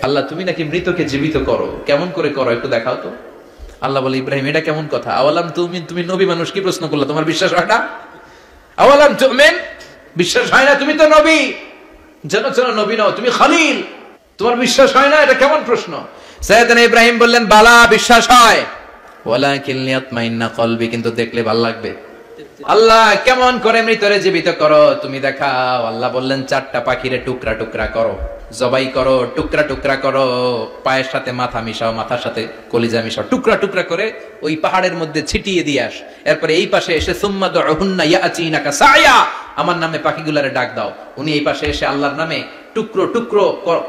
আল্লাহ তুমি নাকি মৃতকে জীবিত করো, কেমন করে করো একটু দেখাও তো। আল্লাহ বলে ইব্রাহিম এটা কেমন কথা, আওয়ালাম তুমি নবী মানুষ কি প্রশ্ন করলা, তোমার বিশ্বাস হয় না? আওয়ালাম তুমিন, বিশ্বাস হয় না? তুমি তো নবী, যেন নবী নও, তুমি খলিল, তোমার বিশ্বাস হয় না? এটা কেমন প্রশ্ন? সাইয়েদনা ইব্রাহিম বললেন বালা, বিশ্বাস হয়, ওয়ালাকিন লিয়াতমাইন্না কলবি, কিন্তু দেখলে ভালো লাগবে। আল্লাহ কেমন করে মৃতরে জীবিত করো তুমি দেখাও। আল্লাহ বললেন চারটা পাখিরে টুকরা টুকরা করো, জবাই করো, টুকরা টুকরা করো, পায়ের সাথে মাথা মিশাও, মাথার সাথে কলিজা মিশাও, টুকরা টুকরা করে ওই পাহাড়ের মধ্যে ছিটিয়ে দিয়ে আস। এরপরে এই পাশে এসে সুম্মা দুহুন্না ইয়াতিনাকা সায়া, আমার নামে পাখিগুলোরে ডাক দাও। উনি এই পাশে এসে আল্লাহর নামে টুকরো টুকরো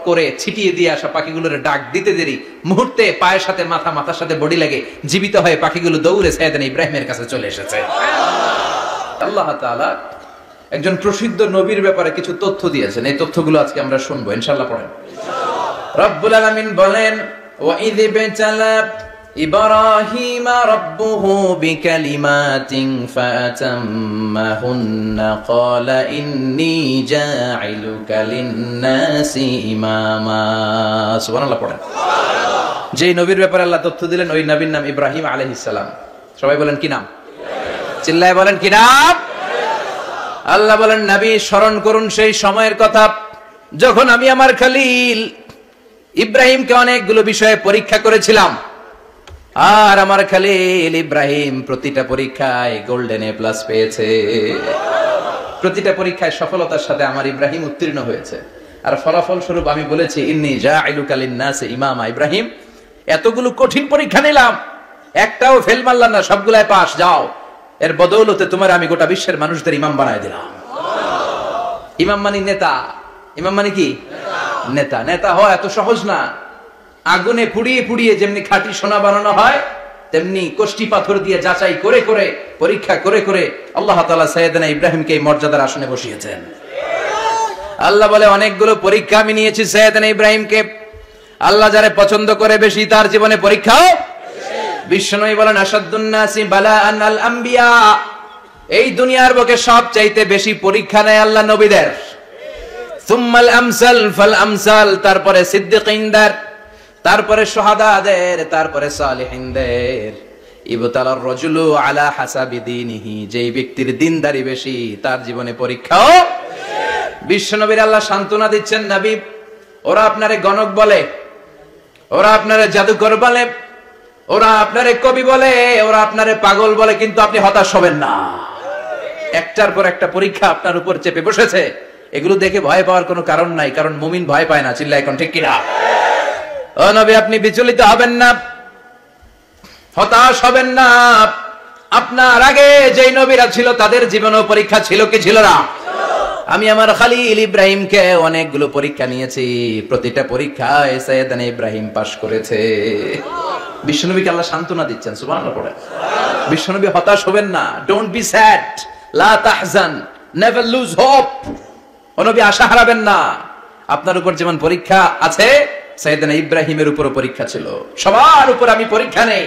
করে ছিটিয়ে দিয়ে আসা পাখিগুলোরে ডাক দিতে দেরি মুহূর্তে পায়ের সাথে মাথা, মাথার সাথে বডি লাগে জীবিত হয়ে পাখিগুলো দৌড়ে সাইয়েদনা ইব্রাহিমের কাছে চলে এসেছে। আল্লাহ তাআলা একজন প্রসিদ্ধ নবীর ব্যাপারে কিছু তথ্য দিয়েছেন, এই তথ্যগুলো আজকে আমরা শুনবো ইনশাআল্লাহ। পড়েন। রব্বুল আলামিন বলেন ওয়াইয বিতালা ইব্রাহিমা রাব্বুহু বিকালিমাতিন ফাতাম্মাহুন্না ক্বালা ইন্নী জাঈলুকা লিন-নাসি ইমামা। সুবহানাল্লাহ পড়েন। যেই নবীর ব্যাপারে আল্লাহ তথ্য দিলেন ওই নবীর নাম ইব্রাহিম আলাইহিস সালাম। সবাই বলেন কি নাম? চিল্লায় বলেন কি নাম? আল্লাহ বলেন নবী স্মরণ করুন সেই সময়ের কথা যখন আমি আমার খলিল ইব্রাহিমকে অনেকগুলো বিষয়ে পরীক্ষা করেছিলাম, আর আমার খলিল ইব্রাহিম প্রতিটা পরীক্ষায় গোল্ডেন এ প্লাস পেয়েছে। প্রতিটা পরীক্ষায় সফলতার সাথে আমার ইব্রাহিম উত্তীর্ণ হয়েছে। আর ফলাফল স্বরূপ আমি বলেছি ইন্নী জাঈলুকা লিন-নাসি ইমামা। ইব্রাহিম এতগুলো কঠিন পরীক্ষা নিলাম, একটাও ফেল মারলাম না, সবগুলাই পাস, যাও। এর বদৌলতে তোমার আমি গোটা বিশ্বের মানুষদের ইমাম বানায় দিলাম। ইমাম মানে নেতা। ইমাম মানে কি? নেতা। নেতা হওয়া এত সহজ না। আগুনে পুড়িয়ে পুড়িয়ে যেমনি খাঁটি সোনা বানানো হয়, তেমনি কষ্টি পাথর দিয়ে যাচাই করে করে পরীক্ষা করে করে আল্লাহ তাআলা সাইয়েদনা ইব্রাহিমকে এই মর্যাদার আসনে বসিয়েছেন। আল্লাহ বলে অনেকগুলো পরীক্ষা আমি নিয়েছি সাইয়েদনা ইব্রাহিমকে। আল্লাহ যারে পছন্দ করে বেশি তার জীবনে পরীক্ষাও। বিশ্বনবী বলেন আশাদ্দুন নাসি বালাআন আল আম্বিয়া, এই দুনিয়ার বুকে সবচাইতে বেশি পরীক্ষা নেয় আল্লাহ নবীদের। সুম্মাল আমসাল ফাল আমসাল, তারপরে সিদ্দিকিনদের, তারপরে শুহাদাদের, তারপরে সালিহিনদের। ইবতালার রাজুলু আলা হাসাবি দীনিহি, যেই ব্যক্তির দিনদারি বেশি তার জীবনে পরীক্ষাও। বিশ্বনবীর আল্লাহ সান্ত্বনা দিচ্ছেন নবী ওরা আপনারে গণক বলে, ওরা আপনারে জাদুকর বলে, ওরা আপনারে কবি বলে, ওরা আপনারে পাগল বলে, কিন্তু আপনি হতাশ হবেন না। একটার পর একটা পরীক্ষা আপনার উপর চেপে বসেছে, এগুলো দেখে ভয় পাওয়ার কোনো কারণ নাই, কারণ মুমিন ভয় পায় না। চিল্লা এখন ঠিক কিনা? ও নবী আপনি বিচলিত হবেন না, হতাশ হবেন না। আপনার আগে যেই নবীরা ছিল তাদের জীবনেও পরীক্ষা ছিল কি ছিল না? আমি আমার খলিল ইব্রাহিমকে অনেকগুলো পরীক্ষা নিয়েছি, প্রতিটা পরীক্ষায় সাইয়েদনা ইব্রাহিম পাস করেছে। বিশ্বনবীকে আল্লাহ সান্ত্বনা দিচ্ছেন। সুবহানাল্লাহ পড়ে। বিশ্বনবী হতাশ হবেন না। ডোন্ট বি স্যাড, লা তাহজান, নেভার লুজ হোপ। ও নবী আশা হারাবেন না। আপনার উপর যেমন পরীক্ষা আছে, সাইয়েদনা ইব্রাহিমের উপরও পরীক্ষা ছিল। সবার উপর আমি পরীক্ষা নেই।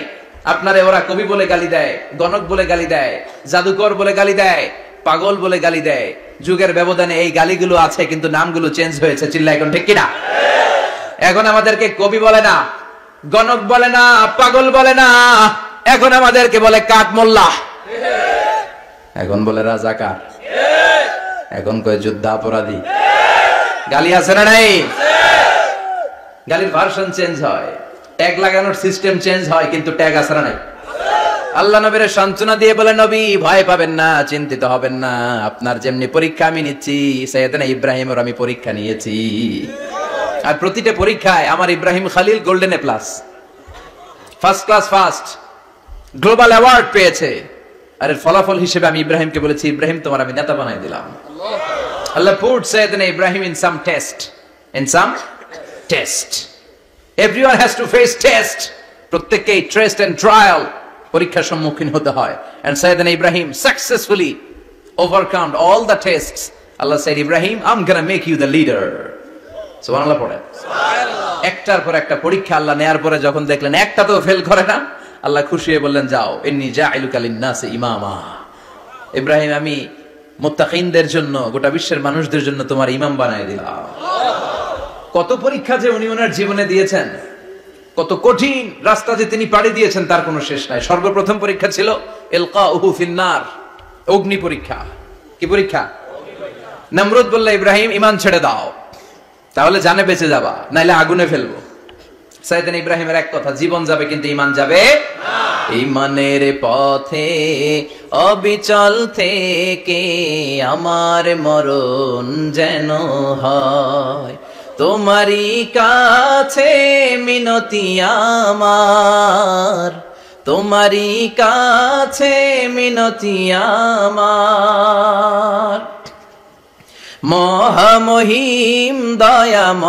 আপনারে ওরা কবি বলে গালি দেয়, গণক বলে গালি দেয়, জাদুকর বলে গালি দেয়, পাগল বলে গালি দেয়। যুগের ব্যবধানে এই গালিগুলো আছে, কিন্তু নামগুলো চেঞ্জ হয়েছে। চিল্লা এখন ঠিক কিনা? এখন আমাদেরকে কবি বলে না, গণক বলে না, পাগল বলে না, এখন আমাদেরকে বলে কাঠ মোল্লা, এখন বলে রাজাকার, এখন কয় যুদ্ধাপরাধী। গালি আছে না নাই? গালির ভার্সন চেঞ্জ হয়, ট্যাগ লাগানোর সিস্টেম চেঞ্জ হয়, কিন্তু ট্যাগ আছে না নাই? আল্লাহ নবীর সান্ত্বনা দিয়ে বলে নবী ভয় পাবেন না, চিন্তিত হবেন না। আপনার যেমনি পরীক্ষা আমি নিচ্ছি, সাইয়েদনা ইব্রাহিমের আমি পরীক্ষা নিয়েছি। আর প্রতিটা পরীক্ষায় আমার Ibrahim Khalil golden A plus, first class first, global award পেয়েছে। আর এর ফলাফল হিসেবে আমি ইব্রাহিমকে বলেছি ইব্রাহিম তোমার আমি নেতা বানাই দিলাম। আল্লাহ put সাইয়েদনা Ibrahim in some test, in some test. Everyone has to face test. প্রত্যেককেই টেস্ট এন্ড ট্রায়াল, পরীক্ষার সম্মুখীন হতে হয়। And সাইয়েদনা Ibrahim successfully overcome all the tests. Allah said, Ibrahim, I'm gonna make you the leader. সুবহানাল্লাহ পড়ে। একটার পর একটা পরীক্ষা আল্লাহ নেয়ার পরে যখন দেখলেন একটা তো ফেল করে না, আল্লাহ খুশি হয়ে বললেন যাও, ইন্নী জাঈলুকা লিন-নাসি ইমামা। ইব্রাহিম আমি মুত্তাকিনদের জন্য, গোটা বিশ্বের মানুষদের জন্য তোমার ইমাম বানায় দিলাম। কত পরীক্ষা যে উনি ওনার জীবনে দিয়েছেন, কত কঠিন রাস্তা যে তিনি পাড়ি দিয়েছেন তার কোনো শেষ নাই। সর্বপ্রথম পরীক্ষা ছিল ইলকাউহু ফিন্নার, অগ্নি পরীক্ষা। কি পরীক্ষা? নমরুদ বলল, ইব্রাহিম ঈমান ছেড়ে দাও, তাহলে জানে বেঁচে যাবা, নাইলে আগুনে ফেলবো। সাইয়েদনা ইব্রাহিমের এক কথা, জীবন যাবে কিন্তু ঈমান যাবে না। ঈমানের পথে অবিচল থেকে আমার মরণ যেন হয়, তোমারই কাছে মিনতি আমার, তোমারই কাছে মিনতি আমার। মহামহিম দয়াময়,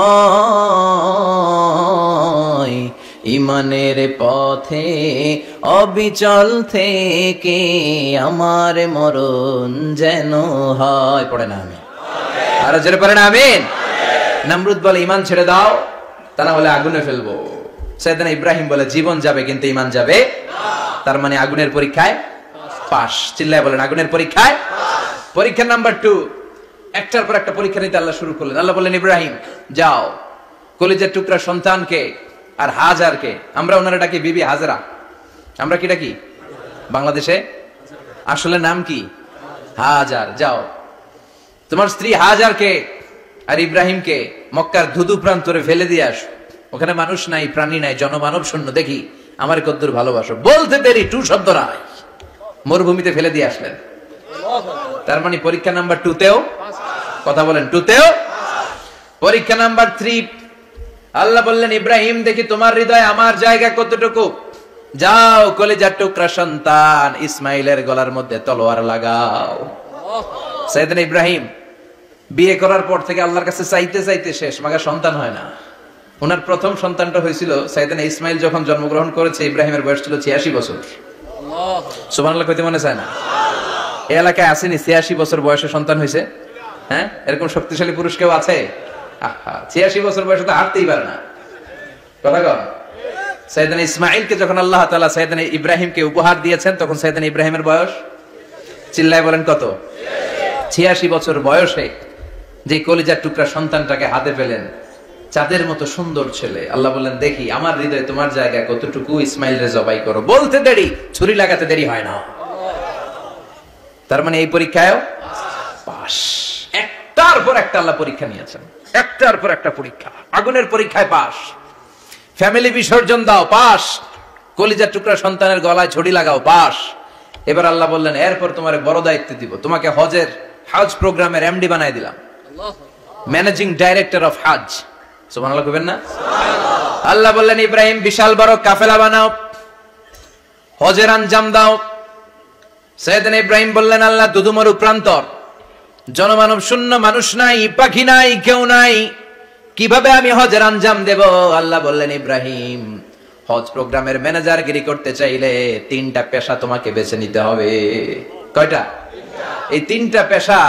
ঈমানের পথে অবিচল থেকে আমার মরণ যেন হয়। পড়ে না আমি আর জোরে পড়ে না আমিন। নমরুদ বলে, ঈমান ছেড়ে দাও, তা না হলে আগুনে ফেলবো। সাইয়েদনা ইব্রাহিম বলে, জীবন যাবে কিন্তু ঈমান যাবে না। তার মানে আগুনের পরীক্ষায় পাস। চিল্লায় বলেন, আগুনের পরীক্ষায়। পরীক্ষা নাম্বার 2, একটার পর একটা পরীক্ষা নিতে আল্লাহ শুরু করলেন। আল্লাহ বললেন, ইব্রাহিম যাও, কলিজার টুকরা সন্তানকে আর হাজারকে, আমরা ওনারা ডাকি বিবি হাজরা, আমরা কি ডাকি বাংলাদেশে? আসলে নাম কি? হাজার। যাও, তোমার স্ত্রী হাজারকে আর ইব্রাহিমকে মক্কার ধুধু প্রান্তরে ফেলে দিয়ে আসো। ওখানে মানুষ নাই, প্রাণী নাই, জনমানব শূন্য, দেখি আমার কদ্দুর ভালোবাসো। বলতে দেরি, টু শব্দ নাই, মরুভূমিতে ফেলে দিয়ে আসলেন। তার মানে পরীক্ষা নাম্বার 2তেও, কথা বলেন, 2তেও। পরীক্ষা নাম্বার 3, আল্লাহ বললেন, ইব্রাহিম দেখি তোমার হৃদয়ে আমার জায়গা কতটুকু, যাও কলিজার টুকরা সন্তান ইসমাইলের গলার মধ্যে তলোয়ার লাগাও। সাইয়েদনা ইব্রাহিম বিয়ে করার পর থেকে আল্লাহর কাছে চাইতে চাইতে শেষ, মাগা সন্তান হয় না। ওনার প্রথম সন্তানটা হয়েছিল সাইয়েদনা ইসমাইল যখন জন্মগ্রহণ করেছে, ইব্রাহিমের বয়স ছিল 86 বছর। সুবহানাল্লাহ কইতে মনে চায় না? এই এলাকায় আসেনি 86 বছর বয়সে সন্তান হয়েছে? হ্যাঁ, এরকম শক্তিশালী পুরুষ কেউ আছে? 86 বছর বয়সে তো হাঁটতেই পারে না। কথা কন। সাইয়েদনা ইসমাইলকে যখন আল্লাহ তাআলা সাইয়েদনা ইব্রাহিমকে উপহার দিয়েছেন, তখন সাইয়েদনা ইব্রাহিমের বয়স, চিল্লায় বলেন কত? 86 বছর বয়সে যে কলিজার টুকরা সন্তানটাকে হাতে পেলেন, চাঁদের মতো সুন্দর ছেলে। আল্লাহ বললেন, দেখি আমার হৃদয়ে তোমার জায়গা কতটুকু, ইসমাইলরে জবাই করো। বলতে দেরি, ছুরি লাগাতে দেরি হয় না। তার মানে এই পরীক্ষায়ও পাস। একটার পর একটা আল্লাহ পরীক্ষা নিয়েছেন, একটার পর একটা পরীক্ষা। আগুনের পরীক্ষায় পাস, ফ্যামিলি বিসর্জন দাও, পাস। কলিজার টুকরা সন্তানের গলায় ছড়ি লাগাও, পাস। এবার আল্লাহ বললেন, এরপর তোমার বড় দায়িত্ব দিব, তোমাকে হজ প্রোগ্রামের এমডি বানাই দিলাম, ম্যানেজিং ডাইরেক্টর অফ হজ। সুবহানাল্লাহ কইবেন না? আল্লাহ বললেন, ইব্রাহিম বিশাল বড় কাফেলা বানাও, হজের আঞ্জাম দাও। সাইয়েদনা ইব্রাহিম বললেন, আল্লাহ দুদুমরু প্রান্তর, জনমানব শূন্য, মানুষ নাই, পাখি নাই, কেউ নাই, কিভাবে আমি হজের আঞ্জাম দেব? আল্লাহ বললেন, ইব্রাহিম হজ প্রোগ্রামের ম্যানেজারগিরি করতে চাইলে 3টা পেশা তোমাকে বেছে নিতে হবে। কয়টা? এই 3টা পেশা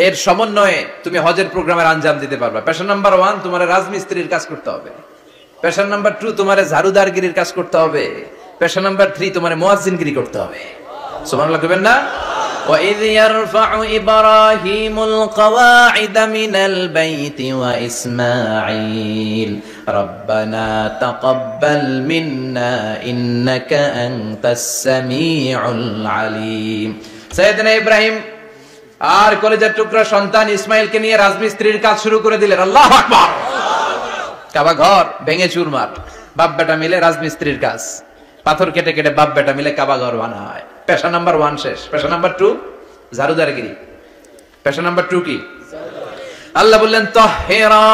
এর সমন্বয়ে তুমি হজের প্রোগ্রামের আঞ্জাম দিতে পারবে। পেশা নাম্বার 1, তোমার রাজমিস্ত্রির কাজ করতে হবে। পেশা নাম্বার 2, তোমার ঝাড়ুদারগিরির কাজ করতে হবে। পেশা নাম্বার 3, তোমার মুয়াজ্জিনগিরি করতে হবে। সুবহানাল্লাহ কইবেন না? وَإِذْ يَرْفَعُ إِبْرَاهِيمُ الْقَوَاعِدَ مِنَ الْبَيْتِ وَإِسْمَاعِيلُ رَبَّنَا تَقَبَّلْ مِنَّا إِنَّكَ أَنْتَ السَّمِيعُ الْعَلِيمُ। সাইয়েদনা ইব্রাহিম আর কলিজার টুকরা সন্তান ইসমাইলকে নিয়ে রাজমিস্ত্রির কাজ শুরু করে দিলেন। আল্লাহু আকবার। কাবা ঘর ভেঙে চুরমার, বাপ বেটা মিলে রাজমিস্ত্রির কাজ, পাথর কেটে কেটে বাপ বেটা মিলে কাবা ঘর বানায়। পেশা নাম্বার 1 শেষ। পেশা নাম্বার 2 ঝাড়ুদারগিরি। পেশা নাম্বার 2 কি? আল্লাহ বললেন, তাহহিরা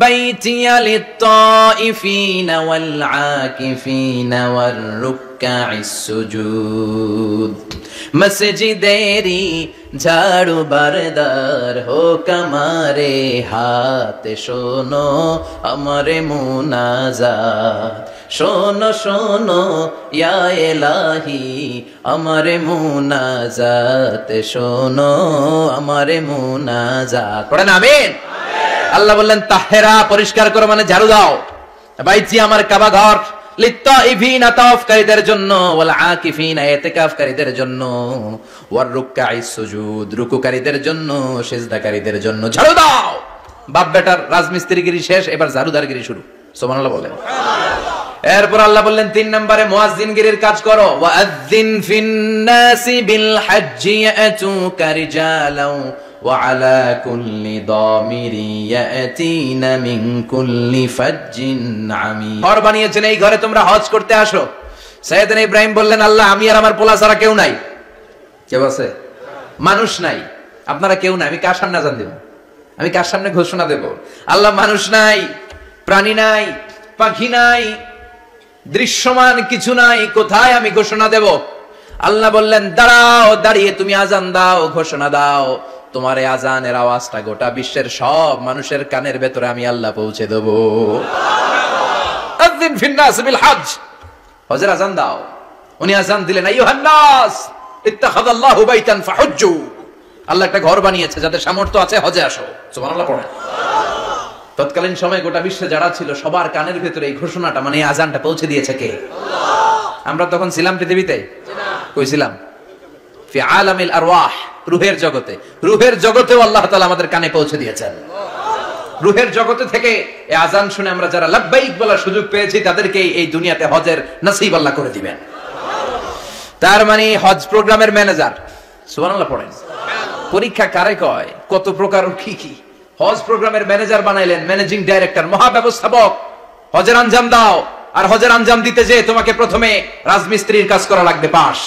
বাইতিয়া লিত-তাইফিনা ওয়াল আকিফিনা ওয়ার রুকআইস সুজুদ। মসজিদেরি ঝাড়ু বারদার হোক আমারে হাত, শোনো আমারে মুনাজাত, শোনো শোনো ইয়া ইলাহি আমারে মুনাজাত, শোনো আমারে মুনাজাত। পড়েন আমিন। আল্লাহ বললেন, তাহেরা পরিষ্কার করো, মানে ঝাড়ু দাও। বাইতি আমার কাবা ঘর, লিত-তাইফিনা তাওয়াফকারীদের জন্য, ওয়াল আকিফিনা ইতিকাফকারীদের জন্য, ওয়ার রুকআইস সুজুদ রুকুকারীদের জন্য, সিজদাকারীদের জন্য ঝাড়ু দাও। বাপ বেটার রাজমিস্ত্রিগিরি শেষ, এবার ঝাড়ুদারগিরি শুরু। সুবহানাল্লাহ বলেন। এরপর আল্লাহ বললেন 3 নম্বরে মুয়াজ্জিনগিরির কাজ করো। ওয়াআযযিন ফিন-নাসি বিল-হাজ্জি ইয়াতুকা রিজালাও ওয়া আলা কুল্লি দামিরি ইয়াতিনা মিন কুল্লি ফাজ্জিন আমিক। ঘর বানিয়েছেন, এই ঘরে তোমরা হজ করতে আসো। সাইয়েদনা ইব্রাহিম বললেন, আল্লাহ আমি আর আমার পোলা ছাড়া কেউ নাই। কেউ আছে? মানুষ নাই, আপনারা কেউ নাই, আমি কার সামনে আযান দেব? আমি কার সামনে ঘোষণা দেব? আল্লাহ মানুষ নাই, প্রাণী নাই, পাখি নাই, দৃশ্যমান কিছু নাই, কোথায় আমি ঘোষণা দেব? আল্লাহ বললেন, দাঁড়াও, দাঁড়িয়ে তুমি আযান দাও, ঘোষণা দাও। তোমার এই আযানের আওয়াজটা গোটা বিশ্বের সব মানুষের কানের ভেতরে আমি আল্লাহ পৌঁছে দেব। আযিন ফিন-নাস বিল-হজ্জ, হজের আযান দাও। উনি আযান দিলেন, আইয়ুহান নাস ইত্তাখাযাল্লাহু বাইতান ফাহুজ্জু। আল্লাহ একটা ঘর বানিয়েছে, যাদের সামর্থ্য আছে হজে আসো। সুবহানাল্লাহ পড়েন। তৎকালীন সময়ে গোটা বিশ্বে যারা ছিল সবার কানের ভেতরে এই ঘোষণাটা, মানে এই আযানটা পৌঁছে দিয়েছে কে? আল্লাহ। আমরা তখন ছিলাম পৃথিবীতে? কই ছিলাম? ফি আলামিল আরওয়াহ, রূহের জগতে। রূহের জগতেও আল্লাহ তাআলা আমাদের কানে পৌঁছে দিয়েছেন। রূহের জগতে থেকে এই আযান শুনে আমরা যারা লাব্বাইক বলার সুযোগ পেয়েছি, তাদেরকে এই দুনিয়াতে হজের নসিব আল্লাহ করে দিবেন। তার মানে হজ প্রোগ্রামের ম্যানেজার। সুবহানাল্লাহ পড়েন। পরীক্ষা কারে কয়? কত প্রকার কি কি। হজ প্রোগ্রামের ম্যানেজার বানাইলেন, ম্যানেজিং ডাইরেক্টর, মহাব্যবস্থাপক। হজের আঞ্জাম দাও, আর হজের আঞ্জাম দিতে যে তোমাকে প্রথমে রাজমিস্ত্রির কাজ করা লাগবে পাস,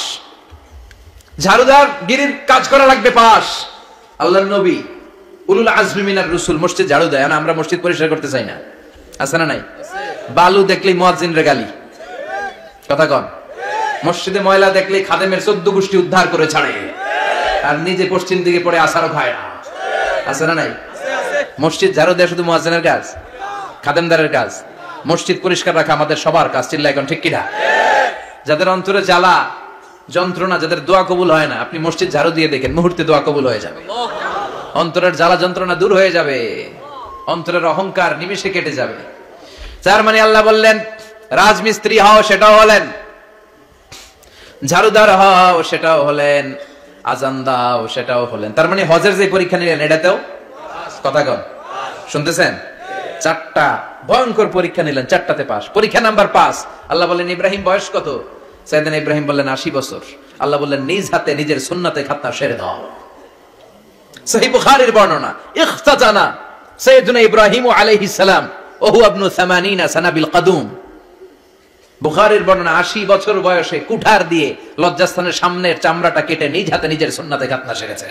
ঝাড়ুদার গিরির কাজ করা লাগবে পাস। আল্লাহর নবী উলুল আজমি মিনার রাসূল মসজিদ ঝাড়ু দেয়, আমরা মসজিদ পরিষ্কার করতে চাই না। আছে না নাই? বালু দেখলেই মুয়াজ্জিনরে গালি, কথা কন। মসজিদে ময়লা দেখলেই খাদেমের 14 গোষ্ঠী উদ্ধার করে ছাড়ে, আর নিজে পশ্চিম দিকে পড়ে আসারও খায় না। আছে না নাই? মসজিদ ঝাড়ু দেয়া শুধু মুয়াজ্জিনের কাজ? খাদেমদারের কাজ? মসজিদ পরিষ্কার রাখা আমাদের সবার কাজ। চিল্লায় এখন ঠিক কিনা? যাদের অন্তরে জ্বালা যন্ত্রণা, যাদের দোয়া কবুল হয় না, আপনি মসজিদ ঝাড়ু দিয়ে দেখেন, মুহূর্তে দোয়া কবুল হয়ে যাবে। অন্তরের জ্বালা যন্ত্রণা দূর হয়ে যাবে, অন্তরের অহংকার নিমেষে কেটে যাবে। তার মানে আল্লাহ বললেন, রাজমিস্ত্রি হও, সেটাও হলেন। ঝাড়ুদার হও, সেটাও হলেন। আযান দাও, সেটাও হলেন। তার মানে হজের যে পরীক্ষা নিলেন, এটাতেও কথা কন, শুনতেছেন? 4টা ভয়ঙ্কর পরীক্ষা নিলেন, 4টাতে পাস। পরীক্ষা নাম্বার 5। আল্লাহ বললেন, ইব্রাহিম বয়স কত? সাইয়েদনা ইব্রাহিম বললেন 80 বছর। আল্লাহ বললেন, নিজ হাতে নিজের সুন্নাতে খাতনা সেরে দাও। সহিহ বুখারীর বর্ণনা, ইখতাজানা সাইয়েদনা ইব্রাহিম আলাইহিস সালাম ওয়া হুয়া ইবনু 80 সানা বিল কদুম। বুখারীর বর্ণনা, 80 বছর বয়সে কুঠার দিয়ে লজ্জাস্থানের সামনের চামড়াটা কেটে নিজ হাতে নিজের সুন্নাতে খাতনা সেরেছেন।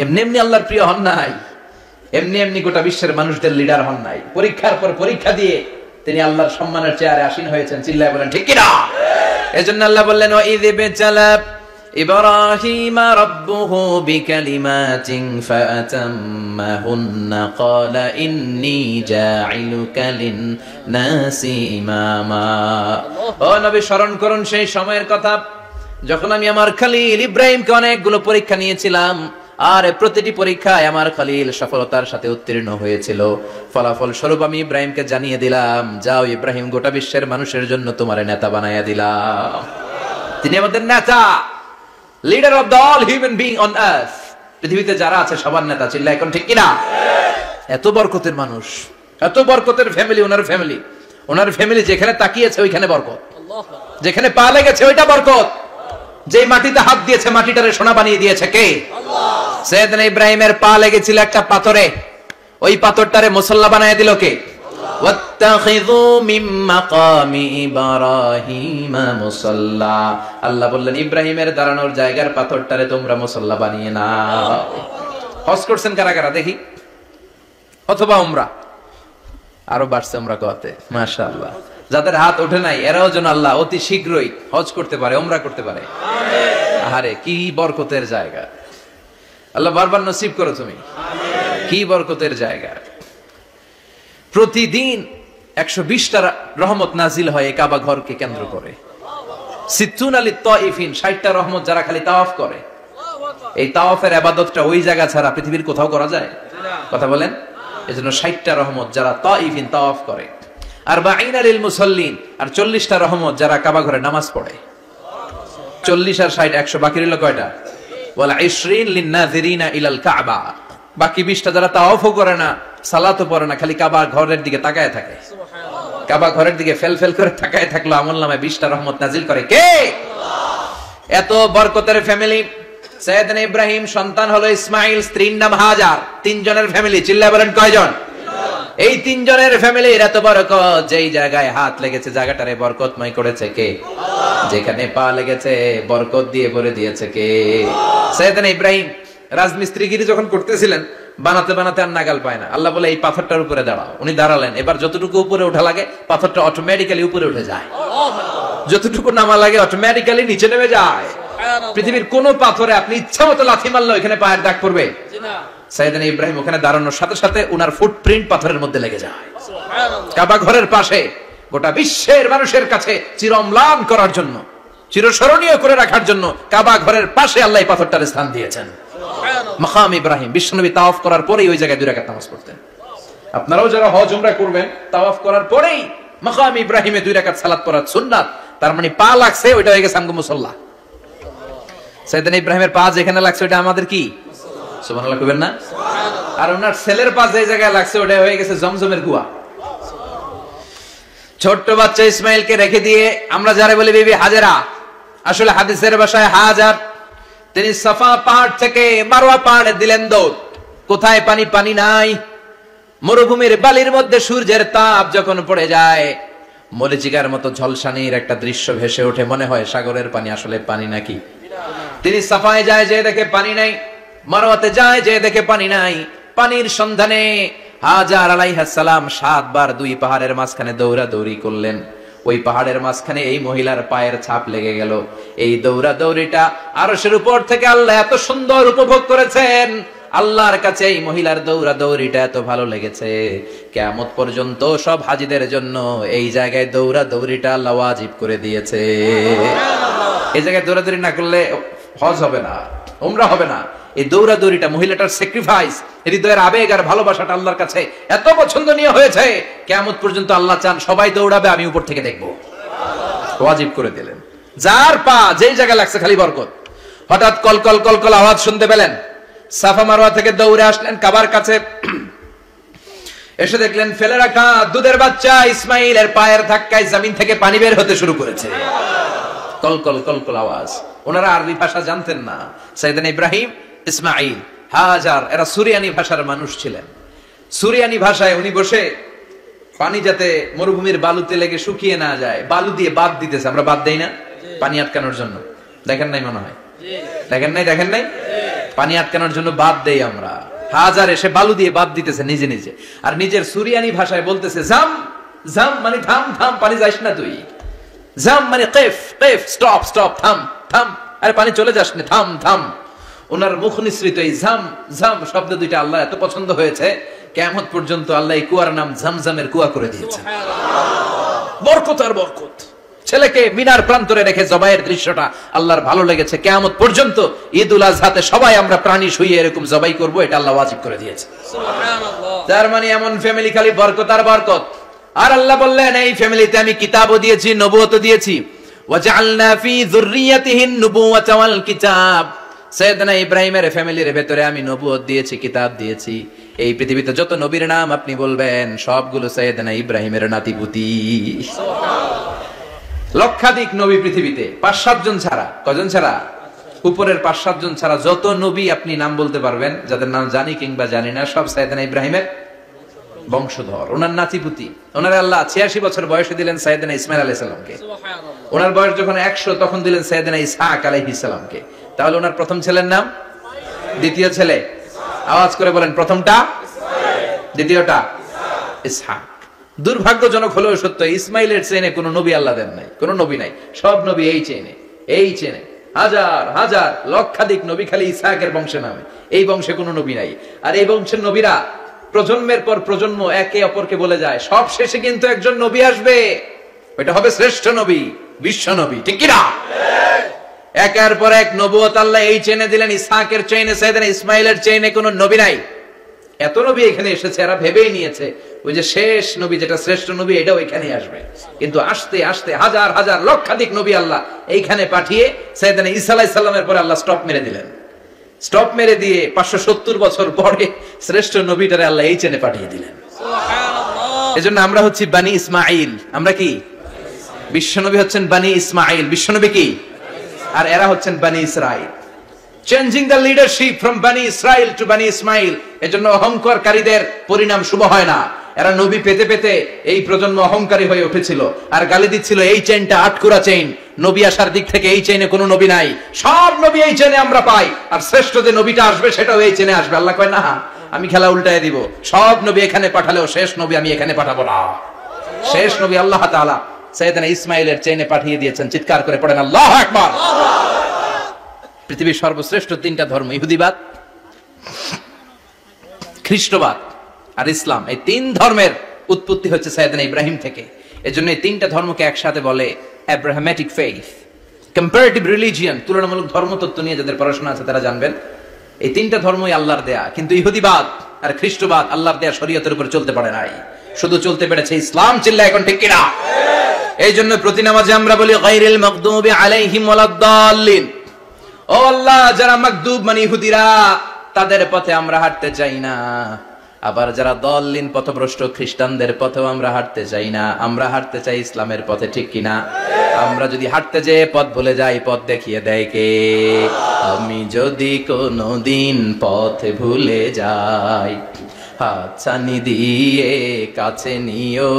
এমনি এমনি আল্লাহর প্রিয় হন নাই, এমনি এমনি গোটা বিশ্বের মানুষদের লিডার হন নাই। পরীক্ষার পর পরীক্ষা দিয়ে তিনি আল্লাহর সম্মানের চেয়ারে আসীন হয়েছেন। চিল্লায় বলেন ঠিক কিনা? এজন্য আল্লাহ বললেন, ওয়া ইয বিতালা ইব্রাহিমা রাব্বুহু বিকালিমাতিন ফাআতাম্মাহুন্না ক্বালা ইন্নী জাঈলুকা লিন-নাসি ইমামা। ও নবী, স্মরণ করুন সেই সময়ের কথা যখন আমি আমার খলিল ইব্রাহিমকে অনেকগুলো পরীক্ষা নিয়েছিলাম, আর প্রতিটি পরীক্ষায় আমার খলিল সফলতার সাথে উত্তীর্ণ হয়েছিল। ফলাফল স্বরূপ আমি ইব্রাহিমকে জানিয়ে দিলাম, যাও ইব্রাহিম, গোটা বিশ্বের মানুষের জন্য তোমার নেতা বানাইয়া দিলাম। তিনি আমাদের নেতা, leader of the all human being on earth. পৃথিবীতে যারা আছে সবার নেতা। চিল্লা এখন ঠিক কিনা? এত বরকতের মানুষ, এত বরকতের ফ্যামিলি, ওনার ফ্যামিলি যেখানে তাকিয়েছে ওইখানে বরকত, যেখানে পা লেগেছে ওইটা বরকত। যে মাটিতে হাত দিয়েছে মাটিটারে সোনা বানিয়ে দিয়েছে কে? আল্লাহ। সাইয়েদনা ইব্রাহিমের পা লেগেছিল একটা পাথরে, ওই পাথরটারে মুসাল্লা বানিয়ে দিল কে? আল্লাহ। ওয়াত্তাখিযু মিন মাকামি ইব্রাহিমা মুসাল্লা। আল্লাহ বললেন, ইব্রাহিমের দাঁড়ানোর জায়গার পাথরটারে তোমরা মুসাল্লা বানিয়ে নাও। হজ করছেন কারা কারা দেখি? অথবা উমরা? আরো বাড়ছে উমরা করতে, মাশাআল্লাহ। যাদের হাত ওঠে নাই এরাও যেন আল্লাহ অতি শীঘ্রই হজ করতে পারে, উমরা করতে পারে। আরে কি বরকতের জায়গা, আল্লাহ বারবার নসিব করো তুমি। কি বরকতের জায়গা। প্রতিদিন 120টা রহমত নাজিল হয় কাবা ঘরকে কেন্দ্র করে। 60 লিত তাইফিন, 60টা রহমত যারা খালি তাওয়াফ করে। এই তাওয়াফের ইবাদতটা ওই জায়গা ছাড়া পৃথিবীর কোথাও করা যায়? কথা বলেন। এজন্য 60টা রহমত যারা তাইফিন তাওয়াফ করে, আর 40 লিল মুসাল্লিন, আর 40টা রহমত যারা কাবা ঘরে নামাজ পড়ে। 40 আর 60 100, বাকি রইল কয়টা? ওয়াল 20 লিন নাযিরিনা ইলাল কাবা। বাকি 20টা যারা তাওয়াফও করে না, সালাতও পড়ে না, খালি কাবা ঘরের দিকে তাকায় থাকে, কাবা ঘরের দিকে ফেল ফেল করে তাকায় থাকলো, আমলনামায় 20টা রহমত নাজিল করে কে? এত বরকতের ফ্যামিলি। সাইয়েদনা ইব্রাহিম সন্তান হলো ইসমাইল, স্ত্রীর নাম হাজার। 3 জনের ফ্যামিলি, চিল্লায় বলেন কয়জন? এই 3 জনের ফ্যামিলির এত বরকত, যেই জায়গায় হাত লেগেছে জায়গাটারে বরকতময় করেছে কে? যেখানে পা লেগেছে বরকত দিয়ে ভরে দিয়েছে কে? সাইয়েদনা ইব্রাহিম রাজমিস্ত্রিগিরি যখন করতেছিলেন, বানাতে বানাতে আর নাগাল পায় না, আল্লাহ বলে এই পাথরটার উপরে দাঁড়াও। উনি দাঁড়ালেন, এবার যতটুকু উপরে ওঠা লাগে পাথরটা অটোমেটিক্যালি উপরে উঠে যায়, যতটুকু নামা লাগে অটোমেটিক্যালি নিচে নেমে যায়। পৃথিবীর কোন পাথরে আপনি ইচ্ছা মতো লাথি মারলে এখানে পায়ের দাগ পড়বে? সাইয়েদনা ইব্রাহিম ওখানে দাঁড়ানোর সাথে সাথে উনার ফুটপ্রিন্ট পাথরের মধ্যে লেগে যায়। কাবা ঘরের পাশে গোটা বিশ্বের মানুষের কাছে চিরম্লান করার জন্য, চিরস্মরণীয় করে রাখার জন্য কাবা ঘরের পাশে আল্লাহ এই পাথরটার স্থান দিয়েছেন। মাকাম ইব্রাহিম। বিশ্বনবী তাওয়াফ করার পরেই ওই জায়গায় 2 রাকাত নামাজ পড়তেন। আপনারাও যারা হজ উমরা করবেন, তাওয়াফ করার পরেই মাকাম ইব্রাহিমে 2 রাকাত সালাত পড়া সুন্নাত। তার মানে পা লাগছে, ওইটা হয়ে গেছে আমগো মুসাল্লা। সাইয়েদনা ইব্রাহিমের পা যেখানে লাগছে ওটা আমাদের কি? সুবহানাল্লাহ কইবেন না? আর ওনার ছেলের পা যে জায়গায় লাগছে ওটা হয়ে গেছে জমজমের কুয়া। ছোট্ট বাচ্চা ইসমাইলকে রেখে দিয়ে আমরা যারা বলি বিবি হাজেরা, আসলে হাদিসের ভাষায় হাজার, তিনি সাফা পাহাড় থেকে মারওয়া পাহাড়ে দিলেন দৌড়। কোথায় পানি? পানি নাই। মরুভূমির বালির মধ্যে সূর্যের তাপ যখন পড়ে যায়, মরিচিকার মতো ঝলসানির একটা দৃশ্য ভেসে ওঠে, মনে হয় সাগরের পানি, আসলে পানি নাকি। তিনি সাফায় যায়, যে দেখে পানি নাই, মারওয়াতে যায়, যে দেখে পানি নাই। পানির সন্ধানে হাজার আলাইহিস সালাম 7 বার 2 পাহাড়ের মাঝখানে দৌড়াদৌড়ি করলেন। ওই পাহাড়ের মাঝখানে এই মহিলার পায়ের ছাপ লেগে গেল। এই দৌড়াদৌড়িটা আরশের উপর থেকে আল্লাহ এত সুন্দর উপভোগ করেছেন। আল্লাহর কাছে এই মহিলার দৌড়াদৌড়িটা এত ভালো লেগেছে, কিয়ামত পর্যন্ত সব হাজীদের জন্য এই জায়গায় দৌড়াদৌড়িটা আল্লাহ ওয়াজিব করে দিয়েছে। এই জায়গায় দৌড়াদৌড়ি না করলে হজ হবে না, উমরা হবে না। এই দৌড়াদৌড়িটা, মহিলাটার স্যাক্রিফাইস, হৃদয়ের আবেগ আর ভালোবাসাটা আল্লাহর কাছে এত পছন্দনীয় হয়েছে, কিয়ামত পর্যন্ত আল্লাহ চান সবাই দৌড়াবে, আমি উপর থেকে দেখবো। ওয়াজিব করে দিলেন। যার পা যেই জায়গায় লাগছে খালি বরকত। হঠাৎ কলকল কলকল আওয়াজ শুনতে পেলেন, সাফা মারওয়া থেকে দৌড়ে আসলেন কাবার কাছে। এসে দেখলেন ফেলে রাখা দুধের বাচ্চা ইসমাইলের পায়ের ধাক্কায় জমিন থেকে পানি বের হতে শুরু করেছে। কলকল কলকল আওয়াজ। ওনারা আরবি ভাষা জানতেন না। সাইয়েদনা ইব্রাহিম, ইসমাইল, হাজার এরা সুরিয়ানি ভাষার মানুষ ছিলেন। সুরিয়ানি ভাষায় উনি বসে পানি যাতে মরুভূমির বালুতে লেগে শুকিয়ে না যায়, বালু দিয়ে বাদ দিতেছে। আমরা বাদ দেই না পানি আটকানোর জন্য? দেখেন নাই মনে হয়? দেখেন নাই? পানি আটকানোর জন্য বাদ দেই আমরা। হাজার এসে বালু দিয়ে বাদ দিতেছে নিজে নিজে, আর নিজের সুরিয়ানি ভাষায় বলতেছে জাম জাম, মানে থাম থাম, পানি যাইস না তুই। জাম মানে কেফ কেফ, স্টপ স্টপ, থাম থাম, আরে পানি চলে যাস না, থাম থাম। ওনার মুখ নিঃসৃত এই জাম জাম শব্দ দুইটা আল্লাহ এত পছন্দ হয়েছে, কিয়ামত পর্যন্ত আল্লাহ এই কুয়ার নাম জামজামের কুয়া করে দিয়েছে। বরকত আর বরকত। ছেলেকে মিনার প্রান্তরে রেখে জবাইয়ের দৃশ্যটা আল্লাহর ভালো লেগেছে। কিয়ামত পর্যন্ত ঈদুল আজহাতে সবাই আমরা প্রাণী শুইয়ে এরকম জবাই করব, এটা আল্লাহ ওয়াজিব করে দিয়েছে। সুবহানাল্লাহ। তার মানে এমন ফ্যামিলি খালি বরকত আর বরকত। আর আল্লাহ বললেন এই ফ্যামিলিতে আমি কিতাবও দিয়েছি, নবুয়তও দিয়েছি। ওয়াজআলনা ফি যুররিয়াতিহিন নুবুওয়াতা ওয়াল কিতাব। সাইয়েদনা ইব্রাহিমের ফ্যামিলির ভেতরে আমি নবুয়ত দিয়েছি, কিতাব দিয়েছি। এই পৃথিবীতে যত নবীর নাম আপনি বলবেন সবগুলো সাইয়েদনা ইব্রাহিমের নাতিপুতি। লক্ষাধিক নবী পৃথিবীতে, 5-7 জন ছাড়া। কজন ছাড়া? উপরের 5-7 জন ছাড়া যত নবী আপনি নাম বলতে পারবেন, যাদের নাম জানি কিংবা জানি না, সব সাইয়েদনা ইব্রাহিমের বংশধর, ওনার নাতিপুতি। ওনার আল্লাহ 86 বছর বয়সে দিলেন সাইয়েদনা ইসমাইল আলাইহিস সালামকে। ওনার বয়স যখন 100 তখন দিলেন সাইয়েদনা ইসহাক আলাইহিস সালামকে। তাহলে ওনার প্রথম ছেলের নাম? দ্বিতীয় ছেলে? আওয়াজ করে বলেন, প্রথমটা দ্বিতীয়টা ইসহাক। দুর্ভাগ্যজনক হলেও সত্য, ইসমাইলের চেনে কোন নবী আল্লাহ দেন নাই, কোন নবী নাই। সব নবী এই চেনে হাজার হাজার লক্ষাধিক নবী খালি ইসহাকের বংশে নামে। এই বংশে কোন নবী নাই। আর এই বংশের নবীরা প্রজন্মের পর প্রজন্ম একে অপরকে বলে যায়, সব শেষে কিন্তু একজন নবী আসবে, ওইটা হবে শ্রেষ্ঠ নবী, বিশ্ব নবী। ঠিক কিনা? একের পর এক নবুয়ত আল্লাহ এই চেনে দিলেন। ইসহাকের চেইনে, সাইয়েদনা ইসমাইলের চেইনে কোন নবী নাই। এত নবী এখানে এসেছে, এরা ভেবেই নিয়েছে ওই যে শেষ নবী, যেটা শ্রেষ্ঠ নবী, এটাও এখানে আসবে। কিন্তু আস্তে আস্তে হাজার হাজার লক্ষাধিক নবী আল্লাহ এইখানে পাঠিয়ে সাইয়েদনা ঈসা আলাইহিস সালামের পরে আল্লাহ স্টপ মেরে দিলেন। স্টপ মেরে দিয়ে 570 বছর পরে শ্রেষ্ঠ নবীটারে আল্লাহ এই চেনে পাঠিয়ে দিলেন। এজন্য আমরা হচ্ছি বানি ইসমাইল। আমরা কি? বিশ্বনবী হচ্ছেন বানি ইসমাইল, বিশ্বনবী কি? আর এরা হচ্ছেন বানি Israil. Changing the leadership from বানি ইসরাইল টু বানি ইসমাইল। এজন্য অহংকারীদের পরিণাম শুভ হয় না। এরা নবী পেতে পেতে এই প্রজন্ম অহংকারী হয়ে উঠেছিল আর গালি দিচ্ছিল এই চেইনটা আটকুরা চেইন, নবী আসার দিক থেকে এই চেইনে কোনো নবী নাই, সব নবী এই চেইনে আমরা পাই, আর শ্রেষ্ঠ যে নবীটা আসবে সেটাও এই চেইনে আসবে। আল্লাহ কয় না, আমি খেলা উল্টায় দিব, সব নবী এখানে পাঠালেও শেষ নবী আমি এখানে পাঠাবো না। শেষ নবী আল্লাহ তাআলা সাইয়েদনা ইসমাইলের চেইনে পাঠিয়ে দিয়েছেন। চিৎকার করে পড়েন আল্লাহু আকবার। পৃথিবীর সর্বশ্রেষ্ঠ তিনটা ধর্ম, ইহুদিবাদ, খ্রিস্টবাদ আর ইসলাম, এই তিন ধর্মের উৎপত্তি হচ্ছে সাইয়েদনা ইব্রাহিম থেকে। এজন্য এই তিনটা ধর্মকে একসাথে বলে আব্রাহামেটিক ফেইথ, কম্পারেটিভ রিলিজিয়ন। তুলনামূলক ধর্মতত্ত্ব নিয়ে যাদের পড়াশোনা আছে তারা জানবেন এই তিনটা ধর্মই আল্লাহর দেয়া, কিন্তু ইহুদিবাদ আর খ্রিস্টবাদ আল্লাহর দেয়া শরীয়তের উপর চলতে পারে নাই, শুধু চলতে পেরেছে ইসলাম। চিল্লা এখন ঠিক কিনা? এই জন্য প্রতি নামাজে আমরা বলি গায়রিল মাগদুবি আলাইহিম ওয়ালাদ-দাল্লিন। ও আল্লাহ, যারা মাগদুব মানে ইহুদিরা, তাদের পথে আমরা হাঁটতে চাই না। আবার যারা দল্লিন পথভ্রষ্ট খ্রিস্টানদের পথেও আমরা হাঁটতে চাই না, আমরা হাঁটতে চাই ইসলামের পথে। ঠিক কিনা? আমরা যদি হাঁটতে যেয়ে পথ ভুলে যাই, পথ দেখিয়ে দেয় কে? আমি যদি কোনোদিন পথ ভুলে যাই, হাতছানি দিয়ে কাছে নিও,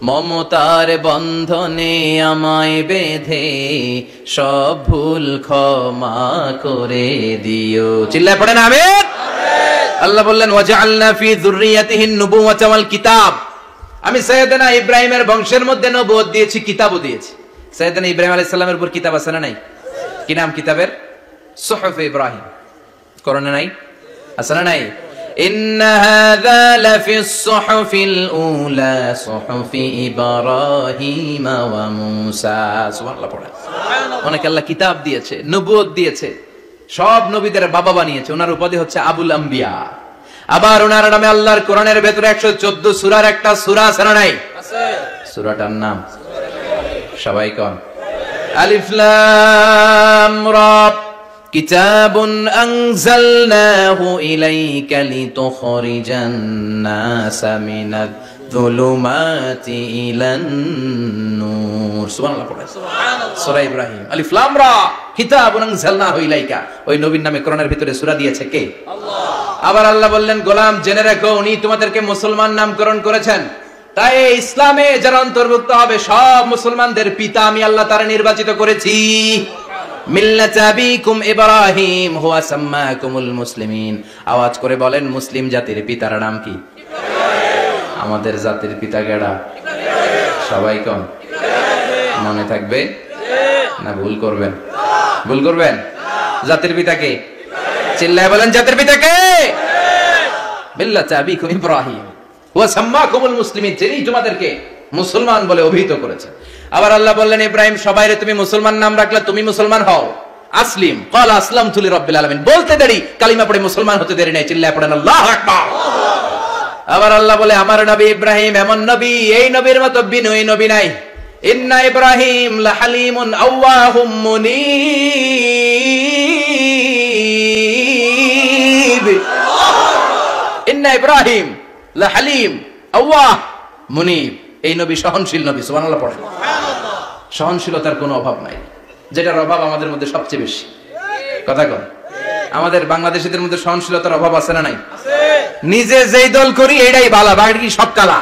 মমতার বন্ধনে আমায় বেঁধে সব ভুল ক্ষমা করে দিও। চিল্লায় পড়েন আমিন। আল্লাহ বললেন ওয়াজআলনা ফি যুররিয়াতিহি আন-নুবুওয়াতা ওয়াল কিতাব। আমি সাইয়েদনা ইব্রাহিমের বংশের মধ্যে নবুয়ত দিয়েছি, কিতাবও দিয়েছি। সাইয়েদনা ইব্রাহিম আলাইহিস সালামের উপর কিতাব আছে না নাই? কি নাম কিতাবের? সুহুফে ইব্রাহিম। কোরআনে নাই? আছে না নাই? ইন্না হাযা লাফিস সুহুফিল উলা সুহুফি ইব্রাহিম ওয়া মূসা। সুবহানাল্লাহ পড়া। অনেক আল্লাহ কিতাব দিয়েছে, নবুয়ত দিয়েছে, সব নবীদের বাবা বানিয়েছে। ওনার উপাধি হচ্ছে আবুল আম্বিয়া। আবার ওনার নামে আল্লাহর কোরআনের ভেতরে 114 সূরার একটা সূরা আছে না নাই? আছে। সূরাটার নাম সবাই কোন? আলিফ লাম রা। কিতাবুন আনজালনাহু ইলাইকা লিতুখরিজান নাসা মিনাজ যুলুমাতি ইলান নূর। সুবহানাল্লাহ পড়ে। সুবহানাল্লাহ। সূরা ইব্রাহিম। আলিফ লাম রা। কিতাবুন আনজালনাহু ইলাইকা। ওই নবীর নামে কোরআনের ভিতরে সূরা দিয়েছে কে? আল্লাহ। আবার আল্লাহ বললেন, গোলাম জেনে রাখো, উনি তোমাদেরকে মুসলমান নামকরণ করেছেন। তাই ইসলামে যারা অন্তর্ভুক্ত হবে সব মুসলমানদের পিতা আমি আল্লাহ তারা নির্বাচিত করেছি। মিল্লাত আবিকুম ইব্রাহিম হুয়া সাম্মাকুমুল মুসলিমিন। আওয়াজ করে বলেন, মুসলিম জাতির পিতার নাম কি? ইব্রাহিম। আমাদের জাতির পিতা কেডা? ইব্রাহিম। সবাই কোন? ইব্রাহিম। মনে থাকবে না ভুল করবেন? ভুল করবেন? জাতির পিতা কে? ইব্রাহিম। চিল্লায় বলেন, জাতির পিতা কে? ইব্রাহিম। মিল্লাত আবিকুম ইব্রাহিম হুয়া সাম্মাকুমুল মুসলিমিন। যিনি তোমাদেরকে মুসলমান বলে অভিহিত করেছেন। আবার আল্লাহ বললেন, ইব্রাহিম সবাইরে তুমি মুসলমান নাম রাখলে, তুমি মুসলমান হও। আসলিম ক্বালা আসলামতু লিরাব্বিল আলামিন। বলতে দেরি, কালিমা পড়ে মুসলমান হতে দেরি নাই। চিল্লায় পড়েন আল্লাহু আকবার। আবার আল্লাহ বলে, আমার নবী ইব্রাহিম এমন নবী, এই নবীর মতো বিনয়ী নবী নাই। ইন্না ইব্রাহিম লাহালিমুন আওয়াহুম মুনীব। ইন্না ইব্রাহিম লাহালিম আওয়াহ মুনীব। এই নবী সহনশীল নবী। সুবহানাল্লাহ পড়েন। সুবহানাল্লাহ। সহনশীলতার কোনো অভাব নাই, যেটার অভাব আমাদের মধ্যে সবচেয়ে বেশি। কথা কন, আমাদের বাংলাদেশীদের মধ্যে সহনশীলতার অভাব আছে না নাই? আছে। নিজে যেই দল করি এইটাই ভালো, বাকি সব কালা।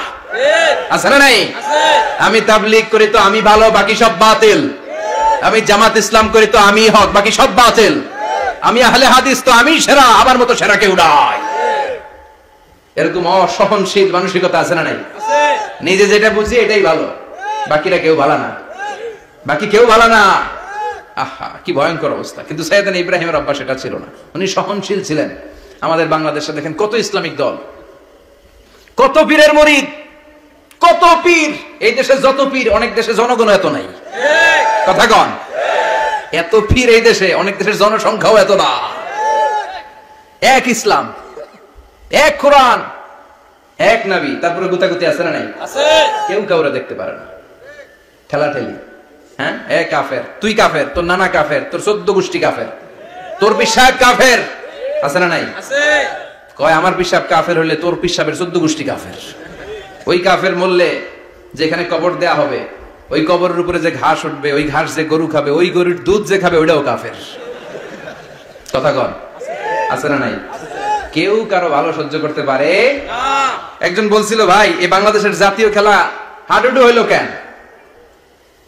আছে না নাই? আছে। আমি তাবলীগ করি তো আমি ভালো, বাকি সব বাতিল। আমি জামাত ইসলাম করি তো আমি হক, বাকি সব বাতিল। আমি আহলে হাদিস তো আমি সেরা, আমার মতো সেরা কেউ নাই। এরকম অসহনশীল মানসিকতা আছে না নাই? আছে। নিজে যেটা বুঝি এটাই ভালো, বাকিরা কেউ ভালো না, বাকি কেউ ভালো না। আহা, কি ভয়ঙ্কর অবস্থা। কিন্তু সাইয়েদনা ইব্রাহিমের অভ্যাস সেটা ছিল না, উনি সহনশীল ছিলেন। আমাদের বাংলাদেশে দেখেন কত ইসলামিক দল, কত পীরের মুরিদ, কত পীর। এই দেশে যত পীর, অনেক দেশে জনগণ এত নাই। কথা কন, এত পীর এই দেশে, অনেক দেশের জনসংখ্যাও এত না। এক ইসলাম, এক কোরআন, এক নবী, তারপরে গুতাগুতি আছে না নাই? আছে। কেউ কাউরে দেখতে পারে না, ঠেলাঠেলি। হ্যাঁ, এ কাফের, তুই কাফের, তোর নানা কাফের, তোর 14 গোষ্ঠী কাফের। তোর পিসাব কাফের আছে না নাই? আছে। কয় আমার পিসাব কাফের হলে তোর পিসাবের 14 গোষ্ঠী কাফের। ওই কাফের মরলে যেখানে কবর দেয়া হবে ওই কবরের উপরে যে ঘাস উঠবে, ওই ঘাস যে গরু খাবে, ওই গরুর দুধ যে খাবে ওইটাও কাফের। কথা কন আছে না নাই? কেউ কারো ভালো সহ্য করতে পারে না। একজন বলছিল, ভাই এই বাংলাদেশের জাতীয় খেলা হাডুডু হইলো কেন?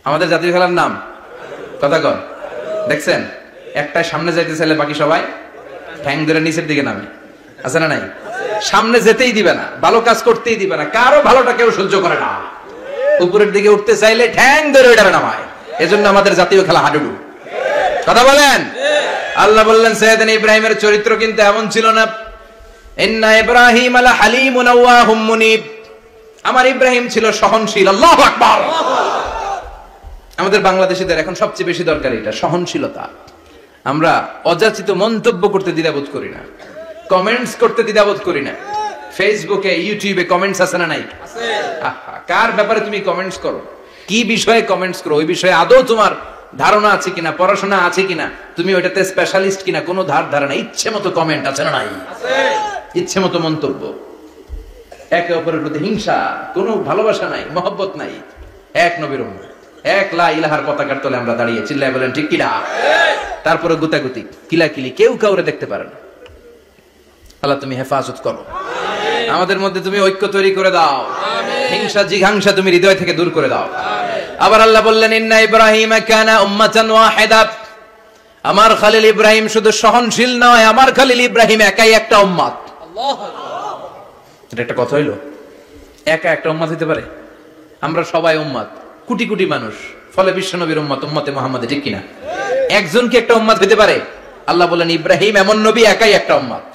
আমাদের জাতীয় খেলার নাম কথা কন দেখছেন, একটা সামনে যাইতে চাইলে বাকি সবাই ঠ্যাং ধরে নিচের দিকে নামে, আছে না নাই? সামনে যেতেই দিবে না, ভালো কাজ করতেই দিবে না, কারো ভালোটা কেউ সহ্য করে না। উপরের দিকে উঠতে চাইলে ঠ্যাং ধরে ওইটারে নামায়। এজন্য আমাদের জাতীয় খেলা হাডুডু। কথা বলেন। আল্লাহ বললেন সাইয়েদনা ইব্রাহিমের চরিত্র কিন্তু এমন ছিল না। ইন্না ইব্রাহিম আলা হালিমুন আওয়াহুম মুনিব। আমার ইব্রাহিম ছিল সহনশীল। আল্লাহু আকবার। আমাদের বাংলাদেশীদের এখন সবচেয়ে বেশি দরকার এটা, সহনশীলতা। আমরা অযাচিত মন্তব্য করতে দ্বিধাবোধ করি না, কমেন্টস করতে দ্বিধাবোধ করি না। ফেসবুকে ইউটিউবে কমেন্টস আছে না নাই? আছে। কার ব্যাপারে তুমি কমেন্টস করো, কি বিষয়ে কমেন্টস করো, ওই বিষয়ে আদৌ তোমার ধারণা আছে কিনা, পড়াশোনা আছে কিনা, তুমি ওইটাতে স্পেশালিস্ট কিনা, কোনো ধারণা, ইচ্ছে মতো কমেন্ট আছে না নাই? আছে। ইচ্ছে মতো মন্তব্য, একে অপরের প্রতি হিংসা, কোনো ভালোবাসা নাই, মহব্বত নাই। এক নবীর উম্মত, এক লা ইলাহার পতাকার তলে আমরা দাঁড়িয়ে, চিল্লায় বলেন ঠিক কিনা? তারপরে গুতাগুতি, কিলাকিলি, কেউ কাউরে দেখতে পারে না। আল্লাহ তুমি হেফাজত করো, আমাদের মধ্যে তুমি ঐক্য তৈরি করে দাও, হিংসা জিঘাংসা তুমি হৃদয় থেকে দূর করে দাও। আবার আল্লাহ বললেন ইন্না ইব্রাহিম কানা উম্মাতান ওয়াহিদা। আমার খলিল ইব্রাহিম শুধু সহনশীল নয়, আমার খলিল ইব্রাহিম একাই একটা উম্মত। আল্লাহু আকবার। এটা একটা কথা হইলো, একা একটা উম্মত হতে পারে? আমরা সবাই উম্মত, কোটি কোটি মানুষ, ফলে বিশ্ব নবীর উম্মত, উম্মতে মুহাম্মাদে, ঠিক কিনা? একজন কি একটা উম্মত হতে পারে? আল্লাহ বলেন ইব্রাহিম এমন নবী, একাই একটা উম্মত।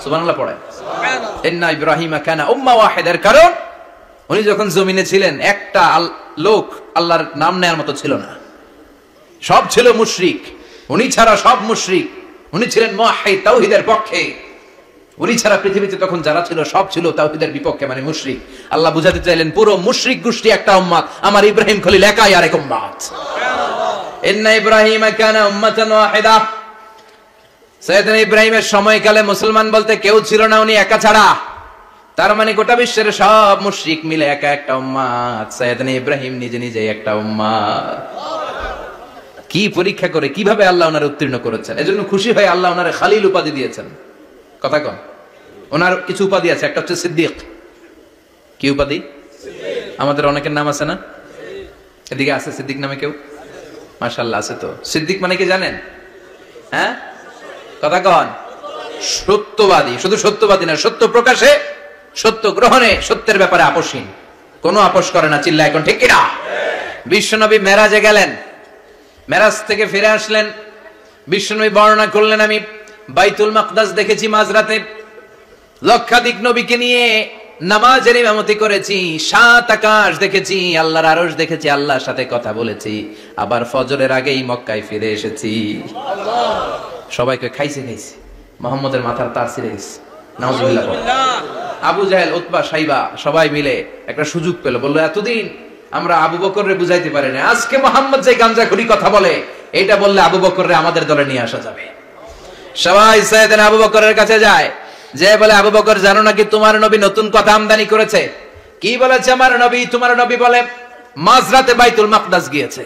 সুবহানাল্লাহ পড়েন। ইন্না ইব্রাহিম কানা উম্মাহ ওয়াহিদার, কারণ উনি যখন জমিনে ছিলেন একটা লোক আল্লাহর নাম নেয়ার মতো ছিল না, সব ছিল মুশরিক। উনি ছাড়া সব মুশরিক। উনি ছিলেন মুওয়াহহিদ, তাওহীদের পক্ষে। উনি ছাড়া পৃথিবীতে তখন যারা ছিল সব ছিল তাওহীদের বিপক্ষে, মানে মুশরিক। আল্লাহ বুঝাতে চাইলেন পুরো মুশরিক গোষ্ঠী একটা উম্মত, আমার ইব্রাহিম খলিল একাই আরেক উম্মত। সুবহানাল্লাহ। ইন্না ইব্রাহিম কানা উম্মাতান ওয়াহিদা। সাইয়েদনা ইব্রাহিমের সময়কালে মুসলমান বলতে কেউ ছিল না, উনি একা ছাড়া। তার মানে গোটা বিশ্বের সব মুশরিক মিলে একা একটা উম্মত, সাইয়েদনা ইব্রাহিম নিজে নিজে একটা উম্মত। কি পরীক্ষা করে কিভাবে আল্লাহ ওনারে উত্তীর্ণ করেছেন, এজন্য খুশি হয়ে আল্লাহ ওনারে খালিল উপাধি দিয়েছেন। কথা কন, ওনার কিছু উপাধি আছে, একটা হচ্ছে সিদ্দিক। কি উপাধি? আমাদের অনেকের নাম আছে না? এদিকে আছে সিদ্দিক নামে কেউ? মাশাআল্লাহ আছে তো। সিদ্দিক মানে কি জানেন? হ্যাঁ, কথা কন। সত্যবাদী। শুধু সত্যবাদী না, সত্য প্রকাশে, সত্য গ্রহণে, সত্যের ব্যাপারে আপোষহীন, কোনো আপোষ করে না। চিল্লা এখন ঠিক কিনা? বিশ্বনবী মেরাজে গেলেন, মেরাজ থেকে ফিরে আসলেন, বিশ্বনবী বর্ণনা করলেন আমি বাইতুল মাকদাস দেখেছি মাঝরাতে, লক্ষাধিক নবীকে নিয়ে নামাজের ইমামতি করেছি, 7 আকাশ দেখেছি, আল্লাহর আরশ দেখেছি, আল্লাহর সাথে কথা বলেছি, আবার ফজরের আগেই মক্কায় ফিরে এসেছি। সবাইকে খাইছে খাইছে, মুহাম্মদের মাথার তার ছিঁড়ে গেছে। নাউজুবিল্লাহ। আবু জাহেল, উতবা, সাইবা সবাই মিলে একটা সুযোগ পেল, বললো এতদিন আমরা আবু বকররে বুঝাইতে পারি না, আজকে মুহাম্মদ যে গাঞ্জাখুরি কথা বলে, এটা বললে আবু বকররে আমাদের দলে নিয়ে আসা যাবে। সবাই সাইয়েদনা আবু বকরের কাছে যায়, যে বলে আবু বকর জানো নাকি তোমার নবী নতুন কথা আমদানি করেছে? কি বলেছে আমার নবী? তোমার নবী বলে মাঝরাতে বাইতুল মাকদাস গিয়েছে।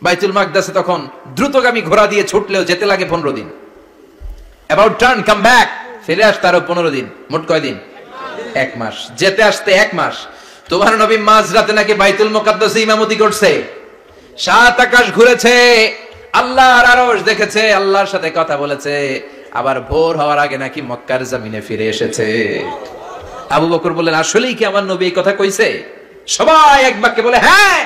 বাইতুল মাকদাসে তখন দ্রুতগামী ঘোড়া দিয়ে ছুটলেও যেতে লাগে 15 দিন। অ্যাবাউট টার্ন কাম ব্যাক, ফিরে আসতে আরো 15 দিন, মোট কয় দিন? 1 মাস। যেতে আসতে 1 মাস। তোমার নবী মাঝরাতে নাকি বাইতুল মুকাদ্দাসে ইমামতি করছে, 7 আকাশ ঘুরেছে, আল্লাহর আরশ দেখেছে, আল্লাহর সাথে কথা বলেছে, আবার ভোর হওয়ার আগে নাকি মক্কার জমিনে ফিরে এসেছে। আবু বকর বললেন আসলেই কি আমার নবী এই কথা কইছে? সবাই এক বাক্যে বলে হ্যাঁ,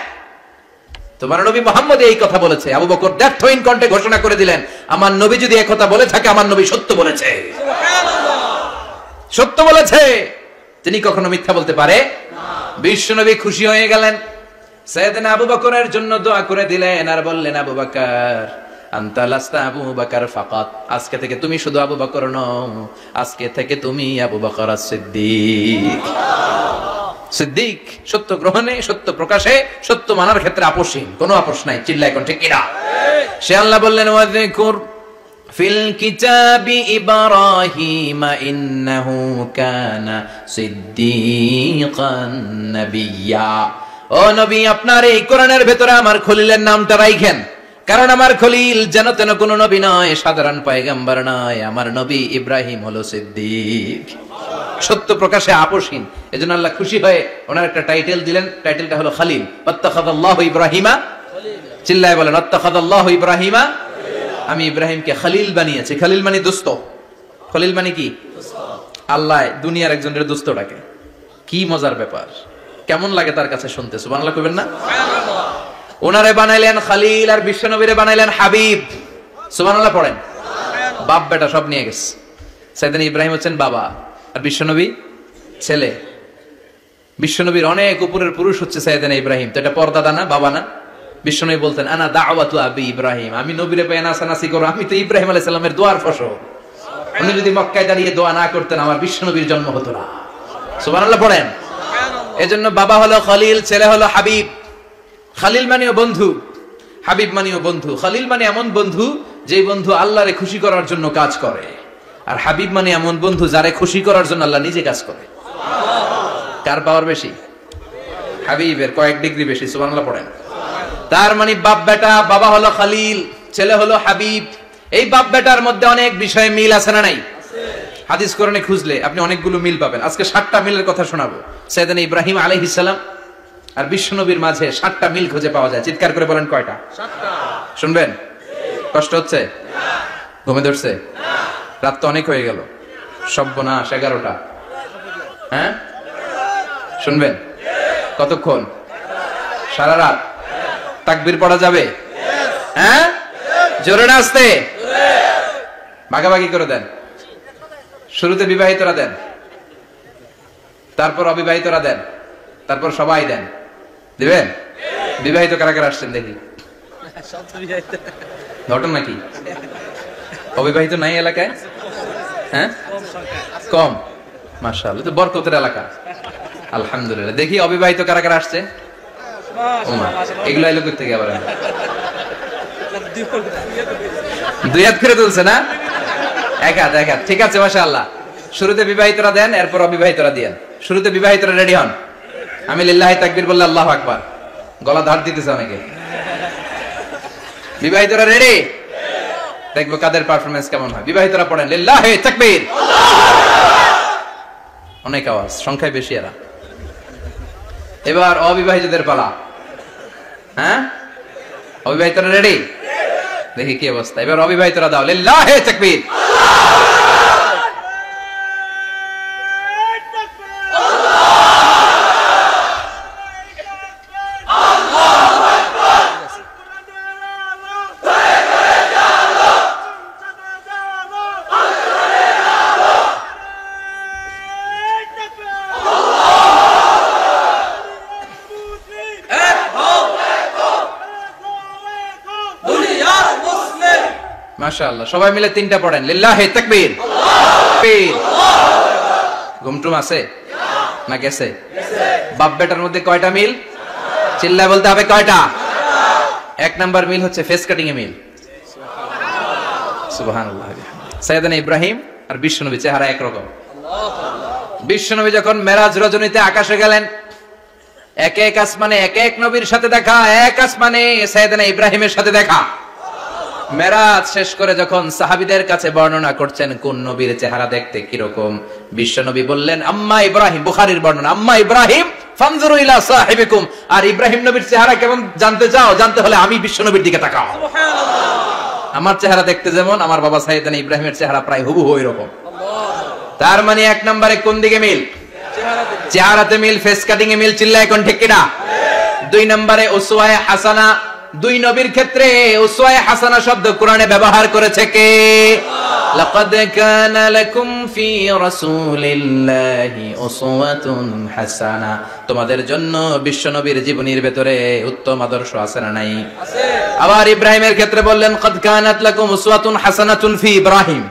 তোমার নবী মুহাম্মদ এই কথা বলেছে। আবু বকর দ্ব্যর্থহীন কণ্ঠে ঘোষণা করে দিলেন, আমার নবী যদি এই কথা বলে থাকে, আমার নবী সত্য বলেছে। সুবহানাল্লাহ। সত্য বলেছে, তিনি কখনো মিথ্যা বলতে পারে না। বিশ্ব নবী খুশি হয়ে গেলেন, সাইয়েদনা আবু বকরের জন্য দোয়া করে দিলেন, আর বললেন আবু বকর আনতা লাস্তা আবু বকর ফাকাত, আজকে থেকে তুমি শুধু আবু বকর নও, আজকে থেকে তুমি আবু বকর as-সিদ্দিক। সিদ্দিক, সত্য গ্রহণে, সত্য প্রকাশে, সত্য মানার ক্ষেত্রে আপোষহীন, কোনো আপোষ নাই। চিল্লা এখন ঠিক কিনা? সে আল্লাহ বললেন ওয়াযকুর ফিল কিতাবি ইব্রাহিম ইন্নাহু কানা সিদ্দীকান নাবিয়্যা। ও নবী, আপনার এই কোরআনের ভেতরে আমার খলিলের নামটা রাখেন, কারণ আমার খলিল যেন তেন কোন নবী নয়, সাধারণ পয়গম্বর নয়, আমার নবী ইব্রাহিম হলো সিদ্দিক, সত্য প্রকাশে আপোষহীন। এজন্য আল্লাহ খুশি হয়ে ওনার একটা টাইটেল দিলেন, টাইটেলটা হলো খলিল। ওয়াত্তাখাযাল্লাহু ইব্রাহিমা, চিল্লায় বলেন ওয়াত্তাখাযাল্লাহু ইব্রাহিমা, আমি ইব্রাহিমকে খলিল বানিয়েছি। খলিল মানে দোস্ত, খলিল মানে কি? আল্লাহ দুনিয়ার একজনের দোস্ত ডাকে, কি মজার ব্যাপার, কেমন লাগে তার কাছে শুনতে, সুবহানাল্লাহ কইবেন না? ওনারে বানাইলেন খলিল আর বিশ্বনবীরে বানাইলেন হাবিব, সুবহানাল্লাহ পড়েন। বাপ বেটা সব নিয়ে গেছে। সাইয়েদনা ইব্রাহিম হচ্ছেন বাবা আর বিশ্বনবী ছেলে। বিশ্বনবীর অনেক উপরের পুরুষ হচ্ছে সাইয়েদনা ইব্রাহিম, তো এটা পর্দাদা না, বাবা না? বিশ্বনবী বলতেন আনা দাওয়াতু আবি ইব্রাহিম, আমি নবীরে পেয়ে নাসানাসি করো, আমি তো ইব্রাহিম আলাইহিস সালামের দোয়ার ফসল। উনি যদি মক্কায় দাঁড়িয়ে দোয়া না করতেন আমার বিশ্বনবীর জন্ম হতো না, সুবহানাল্লাহ পড়েন। এজন্য বাবা হলো খলিল, ছেলে হলো হাবিব। খলিল মানেও বন্ধু, হাবিব মানেও বন্ধু। খলিল মানে এমন বন্ধু যে বন্ধু আল্লাহরে খুশি করার জন্য কাজ করে, আর হাবিব মানে এমন বন্ধু যারে খুশি করার জন্য আল্লাহ নিজে কাজ করে। কার পাওয়ার বেশি? হাবিবের কয়েক ডিগ্রি বেশি, সুবহানাল্লাহ পড়েন। তার মানে বাপ বেটা, বাবা হলো খলিল, ছেলে হলো হাবিব। এই বাপ বেটার মধ্যে অনেক বিষয়ে মিল আছে না নাই? হাদিস কোরআনে খুঁজলে আপনি অনেকগুলো মিল পাবেন। আজকে 7টা মিলের কথা শোনাবো। সাইয়েদনা ইব্রাহিম আলাইহিস সালাম আর বিশ্বনবীর মাঝে 7টা মিল খুঁজে পাওয়া যায়। চিৎকার করে বলেন কয়টা? 7টা। শুনবেন? কষ্ট হচ্ছে? ঘুমে ধরছে? রাত তো অনেক হয়ে গেল, সর্বনাশ 11টা। হ্যাঁ শুনবেন? কতক্ষণ? সারা রাত। তাকবীর পড়া যাবে? হ্যাঁ জোরে না আস্তে? ভাগাভাগি করে দেন। শুরুতে বিবাহিতরা দেন, তারপর অবিবাহিতরা দেন, তারপর সবাই দেন। দিবেন? বিবাহিত কারা কারা আসছেন দেখি? ঘটনা কি? অবিবাহিত নাই এলাকায়? হ্যাঁ কম, মাশাআল্লাহ, তো বরকতের এলাকা, আলহামদুলিল্লাহ। দেখি অবিবাহিত কারা কারা আসছে? এগুলো এলো কই থেকে আবার? দুই হাত করে তুলছে না? এক হাত, এক হাত, ঠিক আছে মাশাআল্লাহ। শুরুতে বিবাহিতরা দেন, এরপর অবিবাহিতরা দিয়েন। শুরুতে বিবাহিতরা রেডি হন, আমি লিল্লাহি তাকবীর বললে আল্লাহু আকবার। গলা ধার দিতেছে অনেকে। বিবাহিতরা রেডি? দেখবো কাদের পারফরম্যান্স কেমন হয়। বিবাহিতরা পড়েন লিল্লাহি তাকবীর। অনেক আওয়াজ, সংখ্যায় বেশি এরা। এবার অবিবাহিতদের পালা। হ্যাঁ অবিবাহিতরা রেডি? দেখি কি অবস্থা। এবার অবিবাহিতরা দাও লিল্লাহি তাকবীর। মাশাআল্লাহ, সবাই মিলে 3টা পড়েন লিল্লাহি তাকবীর। ঘুমটুম আছে না গেছে? বাপ বেটার মধ্যে কয়টা মিল? চিল্লায় বলতে হবে কয়টা? 1 নাম্বার মিল হচ্ছে ফেস কাটিং এ মিল। সুবহানাল্লাহ। সাইয়েদনা ইব্রাহিম আর বিশ্বনবী চেহারা একরকম। বিশ্বনবী যখন মেরাজ রজনীতে আকাশে গেলেন, এক এক আসমানে এক এক নবীর সাথে দেখা, এক আসমানে সাইয়েদনা ইব্রাহিমের সাথে দেখা। মেরাজ শেষ করে যখন সাহাবীদের কাছে বর্ণনা করছেন কোন নবীর চেহারা দেখতে কিরকম, বিশ্বনবী বললেন আম্মা ইব্রাহিম, বুখারীর বর্ণনা, আম্মা ইব্রাহিম ফানজুরু ইলা সাহিবিকুম। আর ইব্রাহিম নবীর চেহারা কেমন জানতে চাও? জানতে হলে আমি বিশ্বনবীর দিকে তাকাও। সুবহানাল্লাহ। আমার চেহারা দেখতে যেমন, আমার বাবা সাইয়েদনা ইব্রাহিমের চেহারা প্রায় হুবহু ওইরকম। তার মানে 1 নম্বরে কোন দিকে মিল? চেহারাতে মিল, ফেস কাটিং এ মিল। চিল্লায় এখন ঠিক কিনা? 2 নম্বরে উসওয়ায়ে হাসানা। 2 নবীর ক্ষেত্রে উসওয়ায়ে হাসানা শব্দ কোরআনে ব্যবহার করেছে কে? লাকাদ কানা লাকুম ফি রাসূলিল্লাহি উসওয়াতুন হাসানা। তোমাদের জন্য বিশ্বনবীর জীবনীর ভিতরে উত্তম আদর্শ আছে না নাই? আছে। আবার ইব্রাহিমের ক্ষেত্রে বললেন কাদ কানাত লাকুম উসওয়াতুন হাসানাতুন ফি ইব্রাহিম।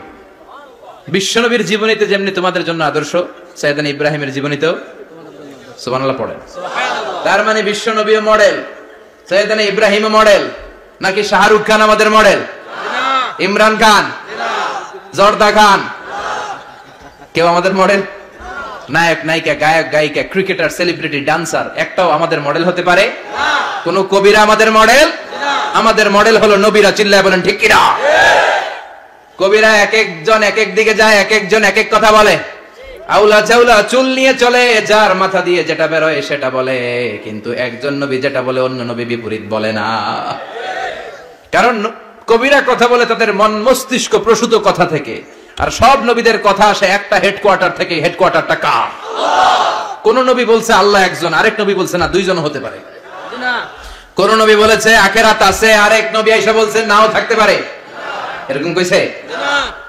বিশ্বনবীর জীবনীতে যেমনি তোমাদের জন্য আদর্শ, সাইয়েদনা ইব্রাহিমের জীবনীতেও সুবহানাল্লাহ পড়েন। সুবহানাল্লাহ। তার মানে বিশ্বনবীও মডেল, সাইয়েদনা ইব্রাহিমও মডেল। নাকি শাহরুখ খান আমাদের মডেল? না। ইমরান খান? না। জর্দা খান। কেউ আমাদের মডেল? নায়ক নায়িকা, গায়ক গায়িকা, ক্রিকেটার, সেলিব্রিটি, ডান্সার একটাও আমাদের মডেল হতে পারে? কোন কবিরা আমাদের মডেল? আমাদের মডেল হলো নবীরা। চিল্লায় বলেন ঠিক কিনা? কবিরা এক একজন এক এক দিকে যায়, এক একজন এক এক কথা বলে। আউলা চাউলা চুল নিয়ে চলে, যার মাথা দিয়ে যেটা বেরোয় সেটা বলে, কিন্তু একজন নবী যেটা বলে অন্য নবী বিপরীত বলে না। কারণ কবিরা কথা বলে তাদের মন মস্তিষ্ক প্রসূত কথা থেকে, আর সব নবীদের কথা আসে একটা হেডকোয়ার্টার থেকে। হেডকোয়ার্টারটা কার? কোন নবী বলছে আল্লাহ একজন, আরেক নবী বলছে না দুইজন হতে পারে। কোন নবী বলেছে আখিরাত আছে, আরেক নবী এসে বলছে নাও থাকতে পারে। এরকম কইছে?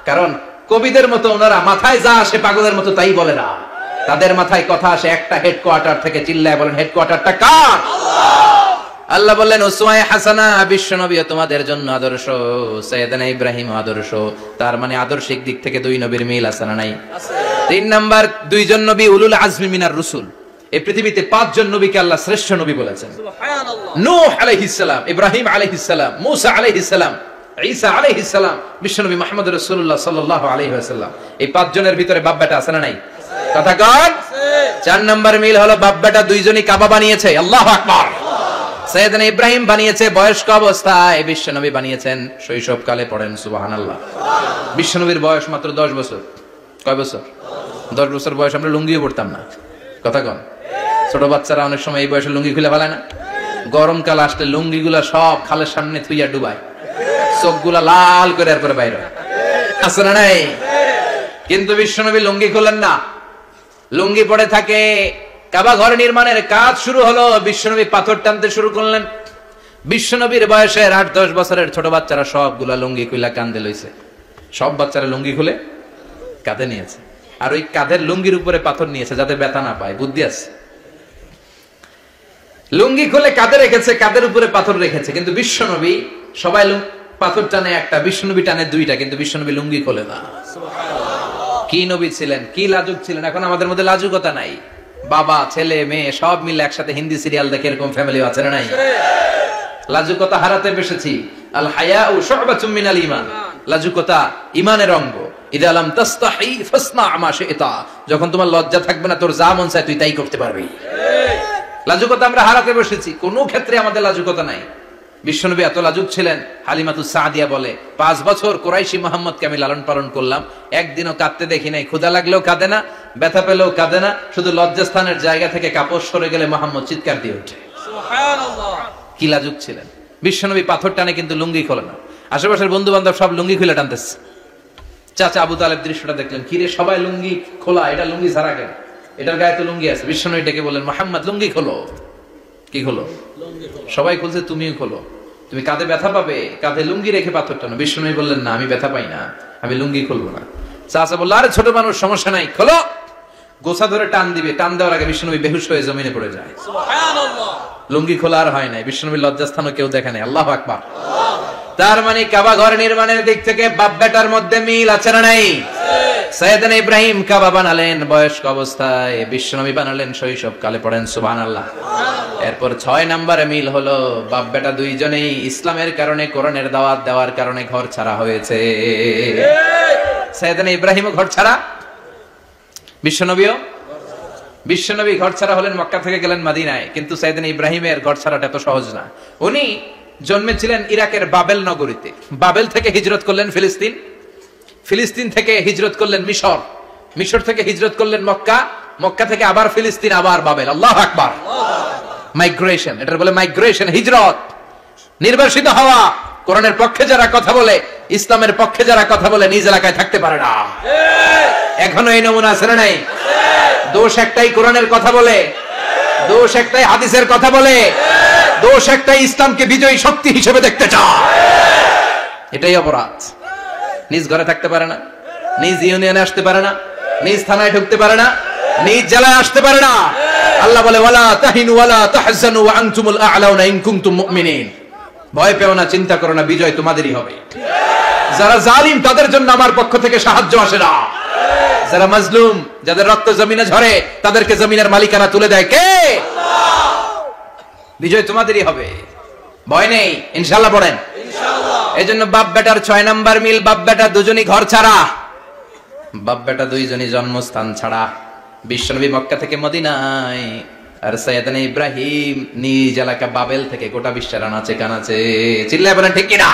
কারণ কবিদের মতো ওনারা মাথায় যা আসে পাগলের মতো তাই বলে না। তাদের মাথায় কথা আসে একটা হেডকোয়ার্টার থেকে। চিল্লায় বলেন হেডকোয়ার্টারটা কার? আল্লাহ বললেন উসওয়ায়ে হাসানা, বিশ্ব নবী তোমাদের জন্য আদর্শ, সাইয়েদনা ইব্রাহিম আদর্শ। তার মানে আদর্শিক দিক থেকে দুই নবীর মিল আছে না নাই? তিন নাম্বার, দুইজন নবী উলুল আজমি মিনার রাসূল। এই পৃথিবীতে পাঁচজন নবীকে আল্লাহ শ্রেষ্ঠ নবী বলেছেন। সুবহানাল্লাহ। নূহ আলাইহিস সালাম, ইব্রাহিম আলাইহিস সালাম, মূসা আলাইহিস সালাম, ঈসা আলাইহিস সালাম, বিশ্বনবী মুহাম্মদ রাসূলুল্লাহ সাল্লাল্লাহু আলাইহি ওয়াসাল্লাম। এই পাঁচজনের ভিতরে বাপ বেটা আছে না নাই? কথা কন। চার নাম্বার মিল হলো বাপ বেটা দুইজনই কাবা বানিয়েছে। আল্লাহু আকবার। সাইয়েদনা ইব্রাহিম বানিয়েছে বয়স্ক অবস্থায়, বিশ্বনবী বানিয়েছেন শৈশবকালে। পড়েন সুবহানাল্লাহ। বিশ্বনবীর বয়স মাত্র 10 বছর। কয় বছর? 10 বছর বয়স আমরা লুঙ্গিও পড়তাম না। কথা কন। ছোট বাচ্চারা অনেক সময় এই বয়সে লুঙ্গি খুলে ফেলে না? গরমকাল আসলে লুঙ্গিগুলা সব খালের সামনে থুইয়া ডুবায়, চোখগুলা লাল করে এরপরে বাইরে আছে না নাই? কিন্তু বিশ্বনবী লুঙ্গি খুলেন না, লুঙ্গি পড়ে থাকে। কাবা ঘর নির্মাণের কাজ শুরু হলো, বিশ্বনবী পাথর টানতে শুরু করলেন। বিশ্বনবীর বয়সের 8-10 বছরের ছোট বাচ্চারা সবগুলা লুঙ্গি খুলে কাঁধে লইছে। সব বাচ্চারা লুঙ্গি খুলে কাঁধে নিয়েছে, আর ওই কাঁধের লুঙ্গির উপরে পাথর নিয়েছে যাতে ব্যথা না পায়। বুদ্ধি আছে। লুঙ্গি খুলে কাঁধে রেখেছে, কাঁধের উপরে পাথর রেখেছে। কিন্তু বিশ্বনবী, সবাই পাথর টানে একটা, বিশ্বনবী টানে দুইটা, কিন্তু বিশ্বনবী লুঙ্গি খোলে না। কি নবী ছিলেন, কি লাজুক ছিলেন। এখন আমাদের মধ্যে লাজুকতা নাই। বাবা ছেলে মেয়ে সব মিলে একসাথে হিন্দি সিরিয়াল দেখে এরকম ফ্যামিলি আছে না নাই? লাজুকতা হারাতে বসেছি। আল হায়াউ শু'বাতুম মিনাল ঈমান। লাজুকতা ঈমানের অঙ্গ। ইযা লাম তাস্তাহি ফাসনা মা শি'তা। যখন তোমার লজ্জা থাকবে না, তোর যা মন চায় তুই তাই করতে পারবি। লাজুকতা আমরা হারাতে বসেছি। কোনো ক্ষেত্রে আমাদের লাজুকতা নাই। বিশ্বনবী এত লাজুক ছিলেন, হালিমাতুস সাদিয়া বলে 5 বছর কুরাইশি মুহাম্মদকে আমি লালন পালন করলাম, একদিনও কাঁদতে দেখি নাই। ক্ষুধা লাগলেও কাঁদে না, ব্যথা পেলেও কাঁদে না। শুধু লজ্জাস্থানের জায়গা থেকে কাপড় সরে গেলে মুহাম্মদ চিৎকার দিয়ে ওঠে। সুবহানাল্লাহ। কি লাজুক ছিলেন। বিশ্বনবী পাথর টানে কিন্তু লুঙ্গি খোলে না। আশেপাশের বন্ধু বান্ধব সব লুঙ্গি খুলে টানতেছে। চাচা আবু তালেব দৃশ্যটা দেখলেন, কিরে সবাই লুঙ্গি খোলা, এটা লুঙ্গি ছাড়া কেন? এটার গায়ে তো লুঙ্গি আছে। বিশ্বনবী ডেকে বললেন, মুহাম্মদ লুঙ্গি খোলো। কি খোলো? সবাই খুলছে, তুমিও খোলো। তুমি কাঁধে ব্যথা পাবে, কাঁধে লুঙ্গি রেখে পাথর টানো। বিশ্বনবী বললেন, না আমি ব্যথা পাই না, আমি লুঙ্গি খুলবো না। চাচা বলল, আরে ছোট মানুষ, সমস্যা নাই, খোলো। গোছা ধরে টান দিবে, টান দেওয়ার আগে বিশ্বনবী বেহুশ হয়ে জমিনে পড়ে যায়। সুবহানাল্লাহ। লুঙ্গি খোলা আর হয় নাই। বিশ্বনবীর লজ্জাস্থানও কেউ দেখে নাই। আল্লাহু আকবার। তার মানে কাবা ঘর নির্মাণের দিক থেকে বাপ বেটার মধ্যে মিল আছে না নাই? সাইয়েদনা ইব্রাহিম কাবা বানালেন বয়স্ক অবস্থায়, বিশ্বনবী বানালেন শৈশবকালে। পড়েন সুবহানাল্লাহ। এরপর 6 নম্বরে মিল হলো, বাপ বেটা দুইজনেই ইসলামের কারণে, কোরআনের দাওয়াত দেওয়ার কারণে ঘর ছাড়া হয়েছে। সাইয়েদনা ইব্রাহিমও ঘর ছাড়া, বিশ্বনবী ঘর ছাড়া হলেন, মক্কা থেকে গেলেন মদিনায়। কিন্তু সাইয়েদনা ইব্রাহিমের ঘর ছাড়াটা এত সহজ না। উনি জন্মেছিলেন ইরাকের বাবেল নগরীতে। বাবেল থেকে হিজরত করলেন ফিলিস্তিন, ফিলিস্তিন থেকে হিজরত করলেন মিশর, মিশর থেকে হিজরত করলেন মক্কা, মক্কা থেকে আবার ফিলিস্তিন, আবার বাবেল। আল্লাহু আকবার। মাইগ্রেশন, এটা বলে মাইগ্রেশন, হিজরত। নির্বাসিত হওয়া। কোরআনের পক্ষে যারা কথা বলে, ইসলামের পক্ষে যারা কথা বলে, নিজ এলাকায় থাকতে পারে না। এখনো এই নমুনা আছে না নাই? দোষ একটাই, কোরআনের কথা বলে। দোষ একটাই, হাদিসের কথা বলে। দোষ একটাই, ইসলামকে বিজয়ী শক্তি হিসেবে দেখতে চায়। এটাই অপরাধ। নিজ ঘরে থাকতে পারে না, নিজ ইউনিয়নে আসতে পারে না, নিজ থানায় ঢুকতে পারে না, নিজ জেলায় আসতে পারে না। আল্লাহ বলে, ওয়ালা তাহিনু ওয়ালা তাহজানু ওয়া আনতুমুল আ'লাউনা ইন কুনতুম মুমিনিন। ভয় পেও না, চিন্তা করো না, বিজয় তোমাদেরই হবে। যারা জালিম তাদের জন্য আমার পক্ষ থেকে সাহায্য আসে না। যারা মাজলুম, যাদের রক্ত জমিনে ঝরে, তাদেরকে জমিনের মালিকানা তুলে দেয় কে? আল্লাহ। বিজয় তোমাদেরই হবে, ভয় নেই ইনশাআল্লাহ। পড়েন ইনশাআল্লাহ। এজন্য বাপ বেটার 6 নাম্বার মিল, বাপ বেটা দুজনই ঘর ছাড়া, বাপ বেটা দুইজনই জন্মস্থান ছাড়া। বিশ্বনবী মক্কা থেকে মদিনায়, আর সাইয়েদনা ইব্রাহিম নিজ এলাকা বাবেল থেকে গোটা বিশ্বের আনাচে কানাচে। চিল্লায় বলেন ঠিক কিনা?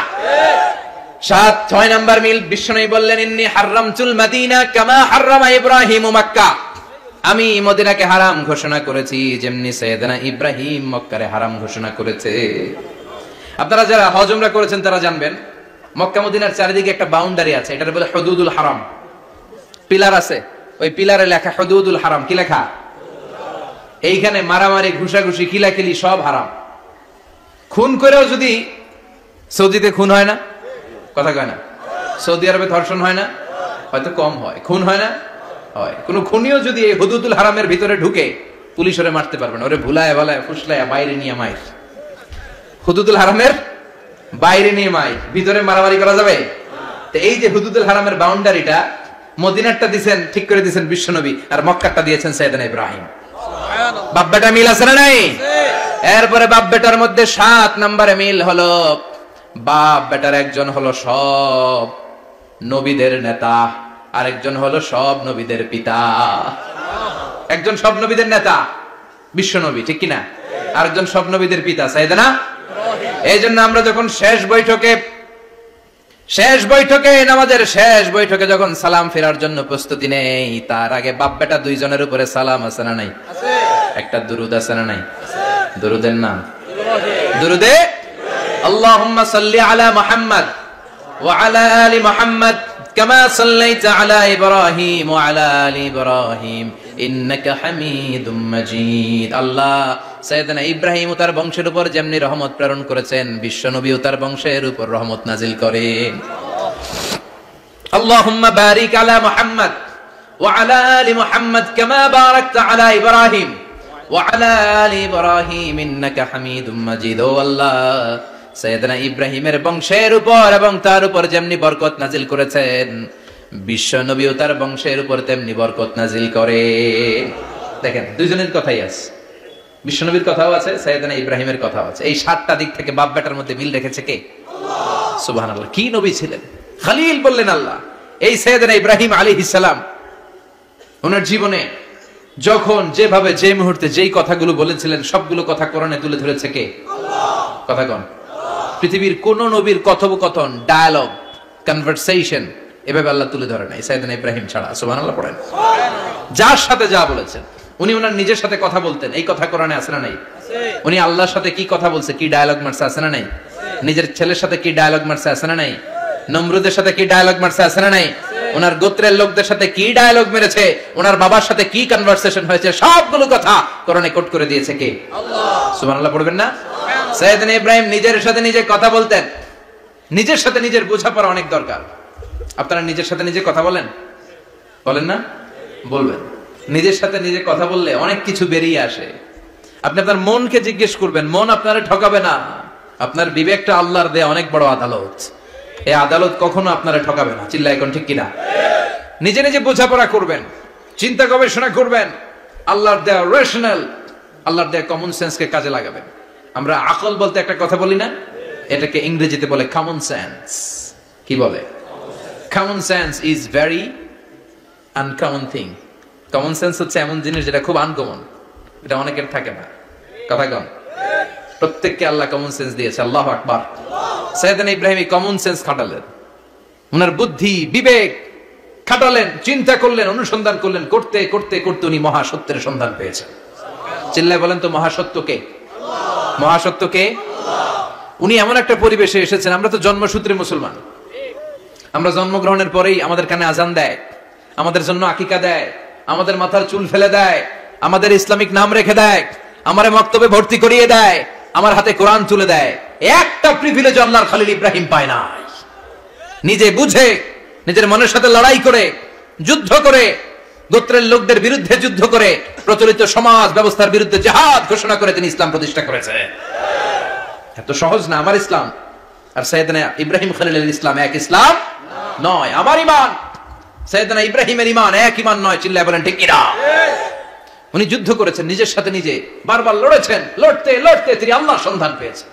6 নাম্বার মিল, বিশ্বনবী বললেন ইন্নী হারামতুল মদিনা কামা হারামা ইব্রাহিম মক্কা, আমি মদিনাকে হারাম ঘোষণা করেছি যেমনি সাইয়েদনা ইব্রাহিম মক্কারে হারাম ঘোষণা করেছে। আপনারা যারা হজ উমরা করেছেন তারা জানবেন, মক্কা মদিনার চারিদিকে একটা বাউন্ডারি আছে, এটার বলে হুদুদুল হারাম। পিলার আছে, ওই পিলারে লেখা হুদুদুল হারাম। কি লেখা? এইখানে মারামারি, ঘুষাঘুষি, কিলাকিলি সব হারাম। খুন করেও যদি, সৌদিতে খুন হয় না? কথা কয় না? সৌদি আরবে ধর্ষণ হয় না? হয়তো কম হয়। খুন হয় না? হয়। কোন খুনিও যদি এই হুদুদুল হারামের ভিতরে ঢুকে, পুলিশ ওরে মারতে পারবে না। ওরে ভুলায় ভালায় ফুসলায় বাইরে নিয়ে মাইর। হুদুদুল হারামের বাইরে নিয়ে মাইর, ভিতরে মারামারি করা যাবে? তো এই যে হুদুদুল হারামের বাউন্ডারিটা, মদিনারটা দিয়েছেন, ঠিক করে দিয়েছেন বিশ্বনবী, আর মক্কারটা দিয়েছেন সাইয়েদনা ইব্রাহিম। বাপ বেটা মিল আছে না নাই? এরপরে বাপ বেটার মধ্যে 7 নম্বরে মিল হলো, বাপ বেটার একজন হলো সব নবীদের নেতা, আরেকজন হলো সব নবীদের পিতা। একজন সব নবীদের নেতা বিশ্বনবী, ঠিক কিনা? আরেকজন সব নবীদের পিতা সাইয়েদনা ইব্রাহিম। এই জন্য আমরা যখন শেষ বৈঠকে নামাজের শেষ বৈঠকে যখন সালাম ফেরার জন্য প্রস্তুতি নেই, তার আগে বাপ বেটা দুইজনের উপরে সালাম আছে না নাই? একটা দুরুদ আছে না নাই? দুরুদের নাম দুরুদে আল্লাহুম্মা সাল্লি আলা মুহাম্মদ ওয়া আলা আলি মুহাম্মদ কামা সাল্লাইতা আলা ইব্রাহিম ওয়া আলা আলি ইব্রাহিম ইন্নাকা হামিদুম মাজিদ। আল্লাহ সাইয়েদনা ইব্রাহিম ও তার বংশের উপর যেমনি রহমত প্রেরণ করেছেন, বিশ্বনবী ও তার বংশের উপর রহমত নাজিল করেন। আল্লাহুম্মা বারিক আলা মুহাম্মদ ওয়া আলা আলি মুহাম্মদ কামা বারাকতা আলা ইব্রাহিম ওয়া আলা আলি ইব্রাহিম ইন্নাকা হামিদুম মাজিদ। ও আল্লাহ, সাইয়েদনা ইব্রাহিমের বংশের উপর এবং তার উপর যেমনি বরকত নাজিল করেছেন, বিশ্বনবী ও তার বংশের উপর তেমনি বরকত নাজিল করেন। দেখেন, দুইজনের কথাই আছে, বিশ্বনবীর কথাও আছে, সাইয়েদনা ইব্রাহিমের কথাও আছে। এই 7টা দিক থেকে বাপ বেটার মধ্যে মিল রেখেছে কে? আল্লাহ। সুবহানাল্লাহ। কি নবী ছিলেন! খলিল বললেন আল্লাহ। এই সাইয়েদনা ইব্রাহিম আলাইহিস সালাম ওনার জীবনে যখন যেভাবে যে মুহূর্তে যেই কথাগুলো বলেছিলেন, সবগুলো কথা কোরআনে তুলে ধরেছে কে? আল্লাহ। কথা কোন? পৃথিবীর কোন নবীর কথোপকথন, ডায়ালগ, কনভারসেশন এভাবে আল্লাহ তুলে ধরে নাই সাইয়েদনা ইব্রাহিম ছাড়া। সুবহানাল্লাহ পড়েন। যার সাথে যা বলেছেন, উনি ওনার নিজের সাথে কথা বলতেন, এই কথা কোরআনে আছে না নাই? উনি আল্লাহর সাথে কি কথা বলছে, কি ডায়ালগ মারছে, আছে না নাই? নিজের ছেলের সাথে কি ডায়ালগ মারছে, আছে না নাই? নমরুদের সাথে কি ডায়ালগ মারছে, আছে না নাই? ওনার গোত্রের লোকদের সাথে কি ডায়ালগ মেরেছে, ওনার বাবার সাথে কি কনভারসেশন হয়েছে, সবগুলো কথা কোরআনে কোট করে দিয়েছে কে? আল্লাহ। সুবহানাল্লাহ পড়বেন না? সাইয়েদনা ইব্রাহিম নিজের সাথে নিজে কথা বলতেন। নিজের সাথে নিজের বোঝাপড়া অনেক দরকার। আপনারা নিজের সাথে নিজে কথা বলেন? বলেন না? বলবেন। নিজের সাথে নিজে কথা বললে অনেক কিছু বেরিয়ে আসে। আপনি আপনার মনকে জিজ্ঞেস করবেন, মন আপনারে ঠকাবে না। আপনার বিবেকটা আল্লাহর দেয়া অনেক বড় আদালত, এই আদালত কখনো আপনারে ঠকাবে না। চিল্লায় এখন ঠিক কিনা? নিজে নিজে বোঝাপড়া করবেন, চিন্তা গবেষণা করবেন, আল্লাহর দেয়া রেশনাল, আল্লাহর দেয়া কমন সেন্সকে কাজে লাগাবেন। আমরা আকল বলতে একটা কথা বলি না, এটাকে ইংরেজিতে বলে কমন সেন্স। কি বলে? Common sense is very uncommon thing. Common sense হচ্ছে এমন জিনিস যেটা খুব আনকমন, এটা অনেকের থাকে না। কথা কম। প্রত্যেককে আল্লাহ কমন সেন্স দিয়েছে। আল্লাহু আকবার। সাইয়েদনা ইব্রাহিম কমন সেন্স খাটালেন, ওনার বুদ্ধি বিবেক খাটালেন, চিন্তা করলেন, অনুসন্ধান করলেন, করতে করতে করতে উনি মহাসত্যের সন্ধান পেয়েছেন। চিল্লায় বলেন তো মহাসত্য কে? মহাসত্য কে? উনি এমন একটা পরিবেশে এসেছেন, আমরা তো জন্মসূত্রে মুসলমান, আমরা জন্মগ্রহণের পরেই আমাদের কানে আজান দেয়, আমাদের জন্য আকিকা দেয়, আমাদের মাথার চুল ফেলে দেয়, আমাদের ইসলামিক নাম রেখে দেয়, আমারে মক্তবে ভর্তি করিয়ে দেয়, আমার হাতে কোরআন তুলে দেয়। একটা প্রিভিলেজ আল্লাহর খলিল ইব্রাহিম পায় না। নিজে বুঝে, নিজের মনের সাথে লড়াই করে, যুদ্ধ করে, গোত্রের লোকদের বিরুদ্ধে যুদ্ধ করে, প্রচলিত সমাজ ব্যবস্থার বিরুদ্ধে জিহাদ ঘোষণা করে তিনি ইসলাম প্রতিষ্ঠা করেছে। এত সহজ না আমার ইসলাম আর সাইয়েদনা ইব্রাহিম খলিলের ইসলাম এক ইসলাম নয়। আমার ঈমান সাইয়েদনা ইব্রাহিমের ঈমান এক ঈমান নয়। চিল্লায় বলেন ঠিক কিনা? উনি যুদ্ধ করেছেন, নিজের সাথে নিজে বারবার লড়েছেন, লড়তে লড়তে তিনি আল্লাহর সন্ধান পেয়েছেন।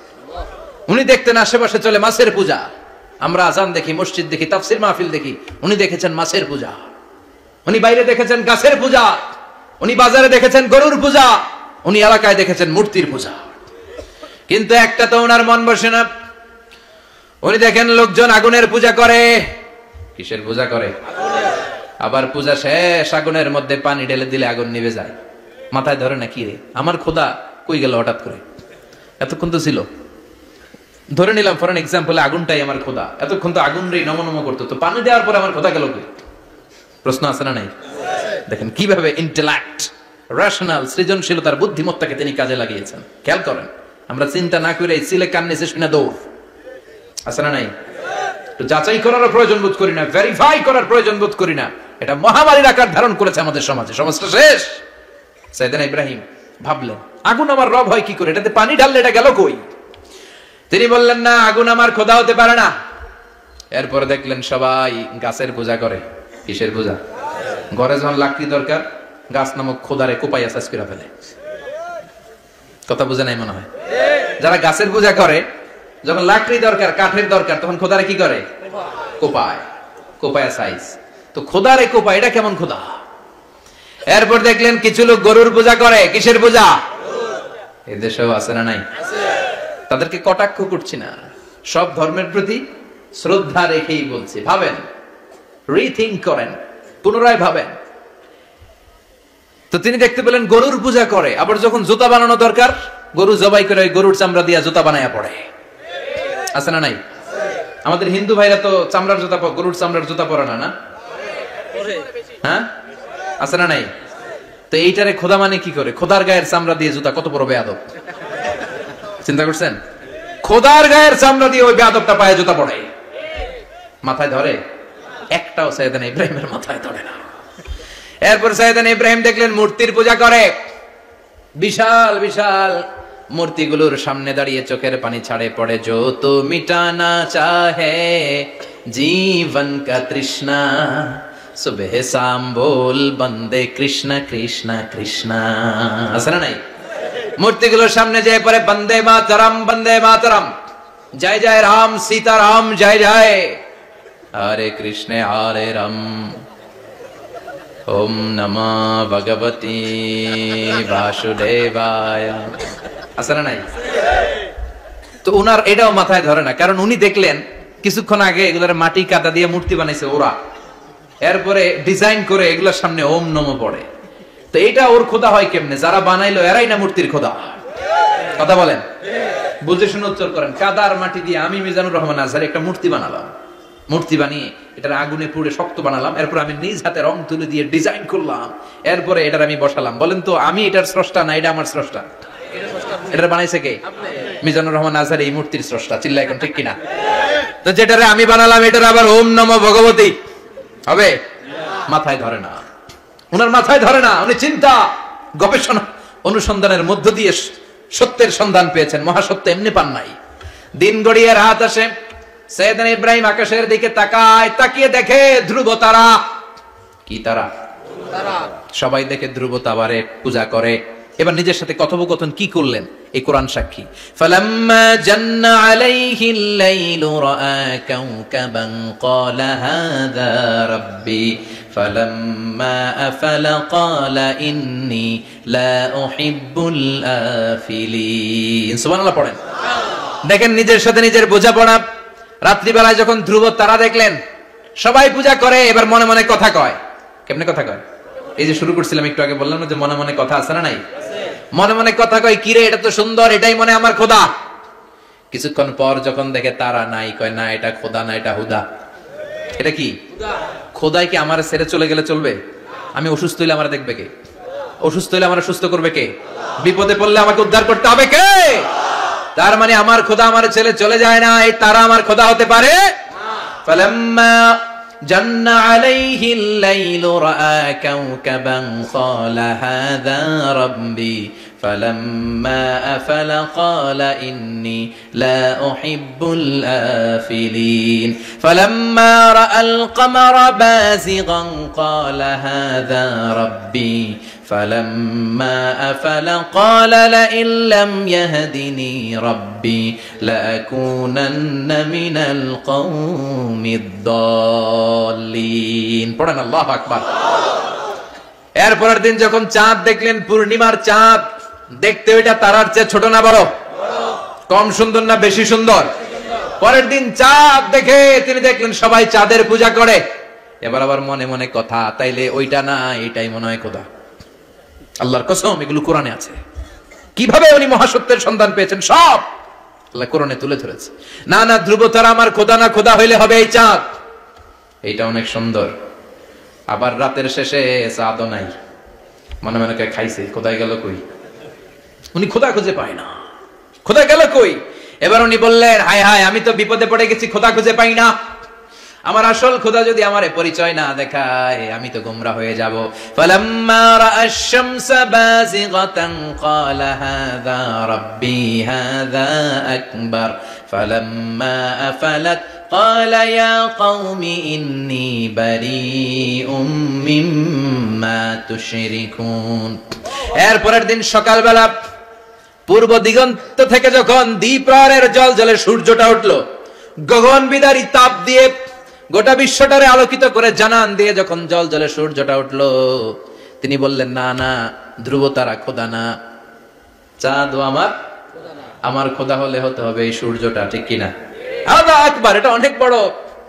উনি দেখতেন আশেপাশে চলে মাছের পূজা, আমরা আজান দেখি, মসজিদ দেখি, তাফসির মাহফিল দেখি। উনি দেখেছেন মাছের পূজা, উনি বাইরে দেখেছেন গাছের পূজা, উনি বাজারে দেখেছেন গরুর পূজা, উনি এলাকায় দেখেছেন মূর্তির পূজা। কিন্তু একটা তো ওনার মন বসে না। উনি দেখেন লোকজন আগুনের পূজা করে। কিসের পূজা করে? আবার পূজা শেষ, আগুনের মধ্যে পানি ঢেলে দিলে আগুন নিভে যায়। মাথায় ধরে না, কি রে আমার খোদা কই গেল হঠাৎ করে? এতক্ষণ তো ছিল। ধরে নিলাম ফর এন এক্সাম্পল, আগুনটাই আমার খোদা। এতক্ষণ তো আগুন রে নম নম করতো, তো পানি দেওয়ার পরে আমার খোদা গেল কই? প্রশ্ন আছে না নাই? দেখেন কিভাবে ইন্টেলেক্ট, রেশনাল, সৃজনশীলতার বুদ্ধিমত্তাকে তিনি কাজে লাগিয়েছেন। খেয়াল করেন, আমরা চিন্তা না করে সিলে কান্নে শেষ না দৌড়, আছে না নাই? তো যাচাই করার প্রয়োজন বোধ করি না, ভেরিফাই করার প্রয়োজন বোধ করি না। এটা মহামারীর আকার ধারণ করেছে আমাদের সমাজে, সমাজটা শেষ। সাইয়েদনা ইব্রাহিম ভাবলেন, আগুন আমার রব হয় কি করে? এটাতে পানি ঢাললে এটা গেল কই? তিনি বললেন, না, আগুন আমার খোদা হতে পারে না। এরপরে দেখলেন সবাই গাছের পূজা করে। কিসের পূজা? ঘরে যখন লাকড়ি দরকার, গাছ নামক খোদারে কোপাইয়া সাজ করে ফেলে। কথা বুঝে নাই মনে হয়? যারা গাছের পূজা করে, যখন লাকড়ি দরকার, কাঠের দরকার, তখন খোদারে কি করে? কোপায়, কোপায়া সাইজ। তো খোদারে কোপায়, এটা কেমন খোদা? এরপর দেখলেন কিছু লোক গরুর পূজা করে। কিসের পূজা? এদেশেও আছে না নাই? তাদেরকে কটাক্ষ করছি না, সব ধর্মের প্রতি শ্রদ্ধা রেখেই বলছি। ভাবেন, রিথিঙ্ক করেন, পুনরায় ভাবেন। তো তিনি দেখতে পেলেন গরুর পূজা করে। আবার যখন জুতা বানানো দরকার, গরু জবাই করে গরুর চামড়া দিয়া জুতা বানায়া পড়ে। আছে না নাই? আমাদের হিন্দু ভাইরা তো চামড়ার জুতা, গরুর চামড়ার জুতা পরে না, না? হ্যাঁ, আছে না নাই? তো এইটারে খোদা মানে কি করে? খোদার গায়ের চামড়া দিয়ে জুতা, কত বড় বেয়াদব! চিন্তা করছেন? খোদার গায়ের চামড়া দিয়ে ওই বেয়াদবটা পায়ে জুতা পড়ে। মাথায় ধরে? একটাও সাইয়েদনা ইব্রাহিমের মাথায় ধরে না। এরপর সাইয়েদনা ইব্রাহিম দেখলেন মূর্তির পূজা করে। বিশাল বিশাল মূর্তিগুলোর সামনে দাঁড়িয়ে চোখের পানি ছাড়ে পড়ে। जो तो मिटाना चाहे जीवन का तृष्णा, सुबह शाम बोल बंदे कृष्ण कृष्ण कृष्ण। আছে না নাই? মূর্তিগুলোর সামনে যেয়ে পড়ে বন্দে মাতরম, বন্দে মাতরম, জয় জয় রাম সীতারাম, জয় জয় হরে কৃষ্ণ হরে রাম, ওম নমঃ ভগবতে বাসুদেবায়। আছে না নাই? তো উনার এটাও মাথায় ধরে না, কারণ উনি দেখলেন কিছুক্ষণ আগে এগুলোর মাটি কাদা দিয়ে মূর্তি বানাইছে ওরা, এরপরে ডিজাইন করে এগুলোর সামনে ওম নমঃ পড়ে। তো এটা ওর খোদা হয় কেমনে? যারা বানাইলো এরাই না মূর্তির খোদা। কথা বলেন, বুঝে শুনে উত্তর করেন। কাদার মাটি দিয়ে আমি মিজানুর রহমান আজহারি একটা মূর্তি বানালাম, মূর্তি বানিয়ে এটার আগুনে পুড়ে শক্ত বানালাম, এরপর আমি নিজ হাতে রং তুলে দিয়ে ডিজাইন করলাম, এরপরে এটার আমি বসালাম। বলেন তো আমি এটার স্রষ্টা না এটা আমার স্রষ্টা? এটা বানাইছে কে? মিজানুর রহমান আজহারি এই মূর্তির স্রষ্টা। চিল্লা এখন ঠিক কিনা? তো যেটারে আমি বানালাম এটার আবার ওম নমঃ ভগবতী হবে? মাথায় ধরে না, উনার মাথায় ধরে না। উনি চিন্তা, গবেষণা, অনুসন্ধানের মধ্য দিয়ে সত্যের সন্ধান পেয়েছেন। মহাসত্য এমনি পান নাই। দিন গড়িয়ে রাত আসে, সাইয়েদনা ইব্রাহিম আকাশের দিকে তাকায়, তাকিয়ে দেখে ধ্রুব তারা। কি তারা? সবাই দেখে ধ্রুব তারারে পূজা করে। এবার নিজের সাথে কথোপকথন কি করলেন এই কোরআন সাক্ষী। ফালাম্মা জান্না আলাইহিল লাইলু রাআ কাওকাবান ক্বালা হাযা রাব্বি ফালাম্মা আফালা ক্বালা ইন্নী লা উহিব্বুল আফিলিন। সুবহানাল্লাহ পড়েন। দেখেন নিজের সাথে নিজের বোঝাপড়া। রাত্রিবেলায় যখন ধ্রুব তারা দেখলেন, সবাই পূজা করে, এবার মনে মনে কথা কয়। কেমনে কথা কয়? এই যে শুরু করছিলাম একটু আগে, বললাম না যে মনে মনে কথা আছে না নাই? মনে মনে কথা কয়, কিরে এটা তো সুন্দর, এটাই মনে আমার খোদা। কিছুক্ষণ পর যখন দেখে তারা নাই, কয় না এটা খোদা না, এটা হুদা। এটা কি খোদাই? কি আমার ছেড়ে চলে গেলে চলবে? আমি অসুস্থ হইলে আমার দেখবে কে? অসুস্থ হইলে আমার সুস্থ করবে কে? বিপদে পড়লে আমাকে উদ্ধার করতে হবে কে? তার মানে আমার খোদা আমার ছেলে চলে যায় না, এই তারা আমার খোদা হতে পারে? ফালাম্মা জান্না আলাইহিল লাইলু রাআ কাওকাবান ক্বালা হাযা রাব্বি ফালাম্মা আফালা ক্বালা ইন্নী লা উহিব্বুল আফিলিন ফালাম্মা রাআল কমারা বাযিগান ক্বালা হাযা রাব্বি فلما أفل قال لئن لم يهدني ربي لأكونن من القوم الضالين পড়েন আল্লাহু আকবার। এরপরের দিন যখন চাঁদ দেখলেন, পূর্ণিমার চাঁদ, দেখতে ওইটা তারার চেয়ে ছোট না বড়? কম সুন্দর না বেশি সুন্দর? পরের দিন চাঁদ দেখে তিনি দেখলেন সবাই চাঁদের পূজা করে। এবার আবার মনে মনে কথা, তাইলে ওইটা না এটাই মনে হয় খোদা। আল্লাহর কসম, এগুলো কোরআনে আছে। কিভাবে উনি মহাসত্যের সন্ধান পেয়েছেন সব আল্লাহ কোরআনে তুলে ধরেছে। না না, ধ্রুব তারা আমার খোদা না, খোদা হইলে হবে এই চাঁদ। এইটা অনেক সুন্দর। আবার রাতের শেষে চাঁদও নাই, মনে মনে খাইছে, খোদাই গেল কই? উনি খোদা খুঁজে পায় না, খোদা গেল কই? এবার উনি বললেন, হায় হায়, আমি তো বিপদে পড়ে গেছি, খোদা খুঁজে পাই না। আমার আসল খোদা যদি আমারে পরিচয় না দেখায়, আমি তো গোমরা হয়ে যাব। ফালাম্মা রাআশ শামসা বাযিগাতান ক্বালা হাযা রাব্বি হাযা আকবার ফালাম্মা আফালাত ক্বালা ইয়া কওমি ইন্নী বারীউম মিম্মা তুশরিকুন। এরপরের দিন সকালবেলা পূর্ব দিগন্ত থেকে যখন দ্বিপ্রহরের জলজলে সূর্যটা উঠলো, গগন বিদারী তাপ দিয়ে গোটা বিশ্বটারে আলোকিত করে জানান দিয়ে যখন জলজলে সূর্যটা উঠলো, তিনি বললেন, না না, ধ্রুব তারা খোদা না, চাঁদ আমার খোদা হলে হতে হবে এই সূর্যটা, ঠিক কিনা? আল্লাহু আকবার, এটা অনেক বড়,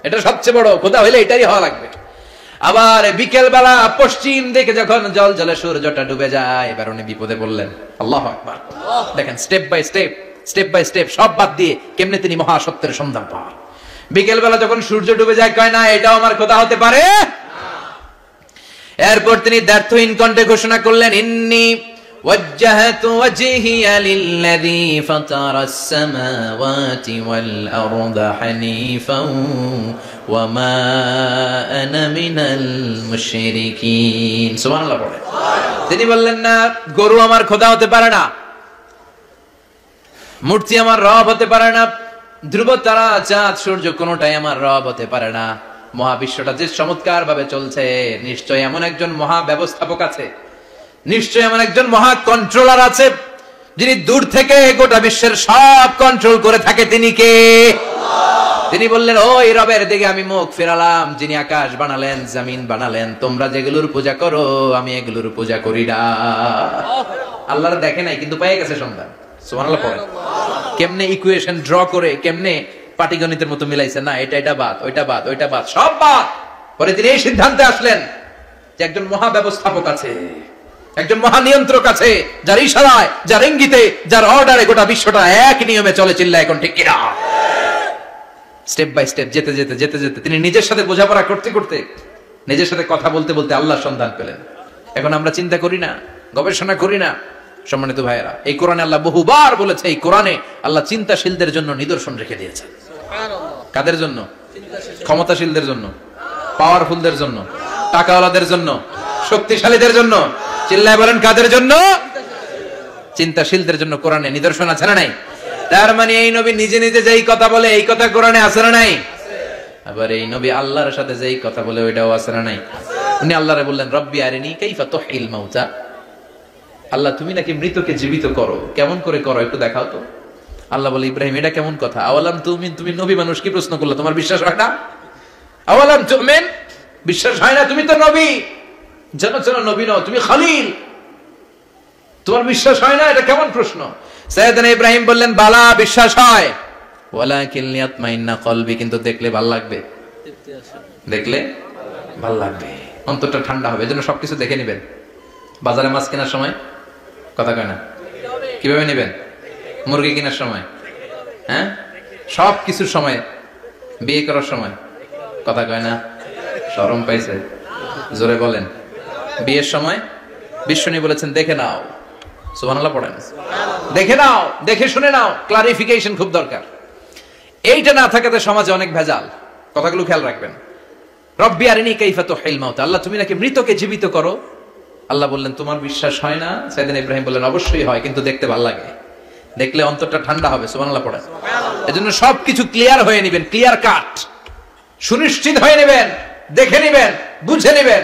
এটা সবচেয়ে বড় খোদা হইলে এটাই হওয়া লাগবে। আবার বিকেল বেলা পশ্চিম দিকে যখন জলজলে সূর্যটা ডুবে যায়, এবার উনি বিপদে পড়লেন। আল্লাহু আকবার। দেখেন, স্টেপ বাই স্টেপ সব বাদ দিয়ে কেমনে তিনি মহাসত্যের সন্ধান পান। বিকেল বেলা যখন সূর্য ডুবে যায়, কয় না এটাও আমার খোদা হতে পারে। এরপর তিনি দ্ব্যর্থহীন কণ্ঠে ঘোষণা করলেন, ইন্নী ওয়াজ্জাহতু ওয়াজহিয়া লিল্লাযী ফাতারাস সামাওয়াতি ওয়াল আরদা হানিফান ওয়া মা আনা মিনাল মুশরিকিন। সুবহানাল্লাহ পড়ে। তিনি বললেন, না, গরু আমার খোদা হতে পারে না, মূর্তি আমার রব হতে পারে না, ধ্রুব তারা চাঁদ সূর্য কোনটাই আমার রব হতে পারে না। মহাবিশ্বটা যে চমৎকার ভাবে চলছে, নিশ্চয় এমন একজন মহা ব্যবস্থাপক আছে, নিশ্চয় এমন একজন মহা কন্ট্রোলার আছে, যিনি দূর থেকে গোটা বিশ্বের সব কন্ট্রোল করে থাকে। তিনি কে? তিনি বললেন, ওই রবের দিকে আমি মুখ ফেরালাম, যিনি আকাশ বানালেন, জমিন বানালেন। তোমরা যেগুলোর পূজা করো, আমি এগুলোর পূজা করি না। আল্লাহর দেখে নাই, কিন্তু পেয়ে গেছে সন্ধান। সুবহানাল্লাহ পড়েন। কেমনে ইকুয়েশন ড্র করে, কেমনে পাটিগণিতের মতো মিলাইছে, না এটা বাদ, ওইটা বাদ, ওইটা বাদ, সব বাদ। পরে তিনি এই সিদ্ধান্তে আসলেন যে একজন মহা ব্যবস্থাপক আছে, একজন মহা নিয়ন্ত্রক আছে, যার ইশারায়, যার ইঙ্গিতে, যার অর্ডারে গোটা বিশ্বটা এক নিয়মে চলে। চিল্লা এখন ঠিক কিনা? স্টেপ বাই স্টেপ যেতে যেতে যেতে যেতে তিনি নিজের সাথে বোঝাপড়া করতে করতে, নিজের সাথে কথা বলতে বলতে আল্লাহর সন্ধান পেলেন। এখন আমরা চিন্তা করি না, গবেষণা করি না। সম্মানিত ভাইয়েরা, এই কোরআনে আল্লাহ বহুবার বলেছে, এই কোরআনে আল্লাহ চিন্তাশীলদের জন্য নিদর্শন রেখে দিয়েছেন। কাদের জন্য? ক্ষমতাশীলদের জন্য, পাওয়ারফুলদের জন্য, টাকাওয়ালাদের জন্য, শক্তিশালীদের জন্য। চিল্লায় বলেন, কাদের জন্য? চিন্তাশীলদের জন্য কোরআনে নিদর্শন আছে না নাই? তার মানে এই নবী নিজে নিজে যেই কথা বলে, এই কথা কোরআনে আছে না নাই? আবার এই নবী আল্লাহর সাথে যেই কথা বলে, ওইটাও আছে না নাই? উনি আল্লাহরে বললেন, রব্বি আরিনী কাইফা তুহিল মাউতা। আল্লাহ, তুমি নাকি মৃতকে জীবিত করো, কেমন করে করো একটু দেখাও তো। আল্লাহ বলে, ইব্রাহিম, এটা কেমন কথা? আওয়ালাম তুমিন, তুমি নবী মানুষ, কি প্রশ্ন করলে? তোমার বিশ্বাস হয় না? আওয়ালাম তুমিন, বিশ্বাস হয় না? তুমি তো নবী, জানো নবী নও, তুমি খলিল, তোমার বিশ্বাস হয় না? এটা কেমন প্রশ্ন? সাইয়েদনা ইব্রাহিম বললেন, বালা, বিশ্বাস হয়, ওয়ালাকিন লিয়াতমাইন্না কলবি, কিন্তু দেখলে ভাল লাগবে, দেখলে ভাল লাগবে, অন্তরটা ঠান্ডা হবে। এজন্য সবকিছু দেখে নেবেন। বাজারে মাছ কেনার সময় কথা কয় না, কিভাবে নেবেন? মুরগি কেনার সময়, হ্যাঁ, সব কিছুর সময়, বিয়ে করার সময় কথা কয় না, শরম পাইছে, জোরে বলেন। বিয়ের সময় বিশ্বনবী বলেছেন, দেখে নাও। সুবহানাল্লাহ পড়েন। দেখে নাও, দেখে শুনে নাও, ক্লারিফিকেশন খুব দরকার। এইটা না থাকাতে সমাজে অনেক ভেজাল। কথাগুলো খেয়াল রাখবেন। রব্বি আরিনী কাইফা তুহিল মাউতা, আল্লাহ, তুমি নাকি মৃতকে জীবিত করো। আল্লাহ বললেন, তোমার বিশ্বাস হয় না? সাইয়েদনা ইব্রাহিম বললেন, অবশ্যই হয়, কিন্তু দেখতে ভালো লাগে, দেখলে অন্তরটা ঠান্ডা হবে। সুবহানাল্লাহ পড়েন। এজন্য সবকিছু ক্লিয়ার হয়ে নেবেন, ক্লিয়ার কাট, সুনিশ্চিত হয়ে নেবেন, দেখে নেবেন, বুঝে নেবেন।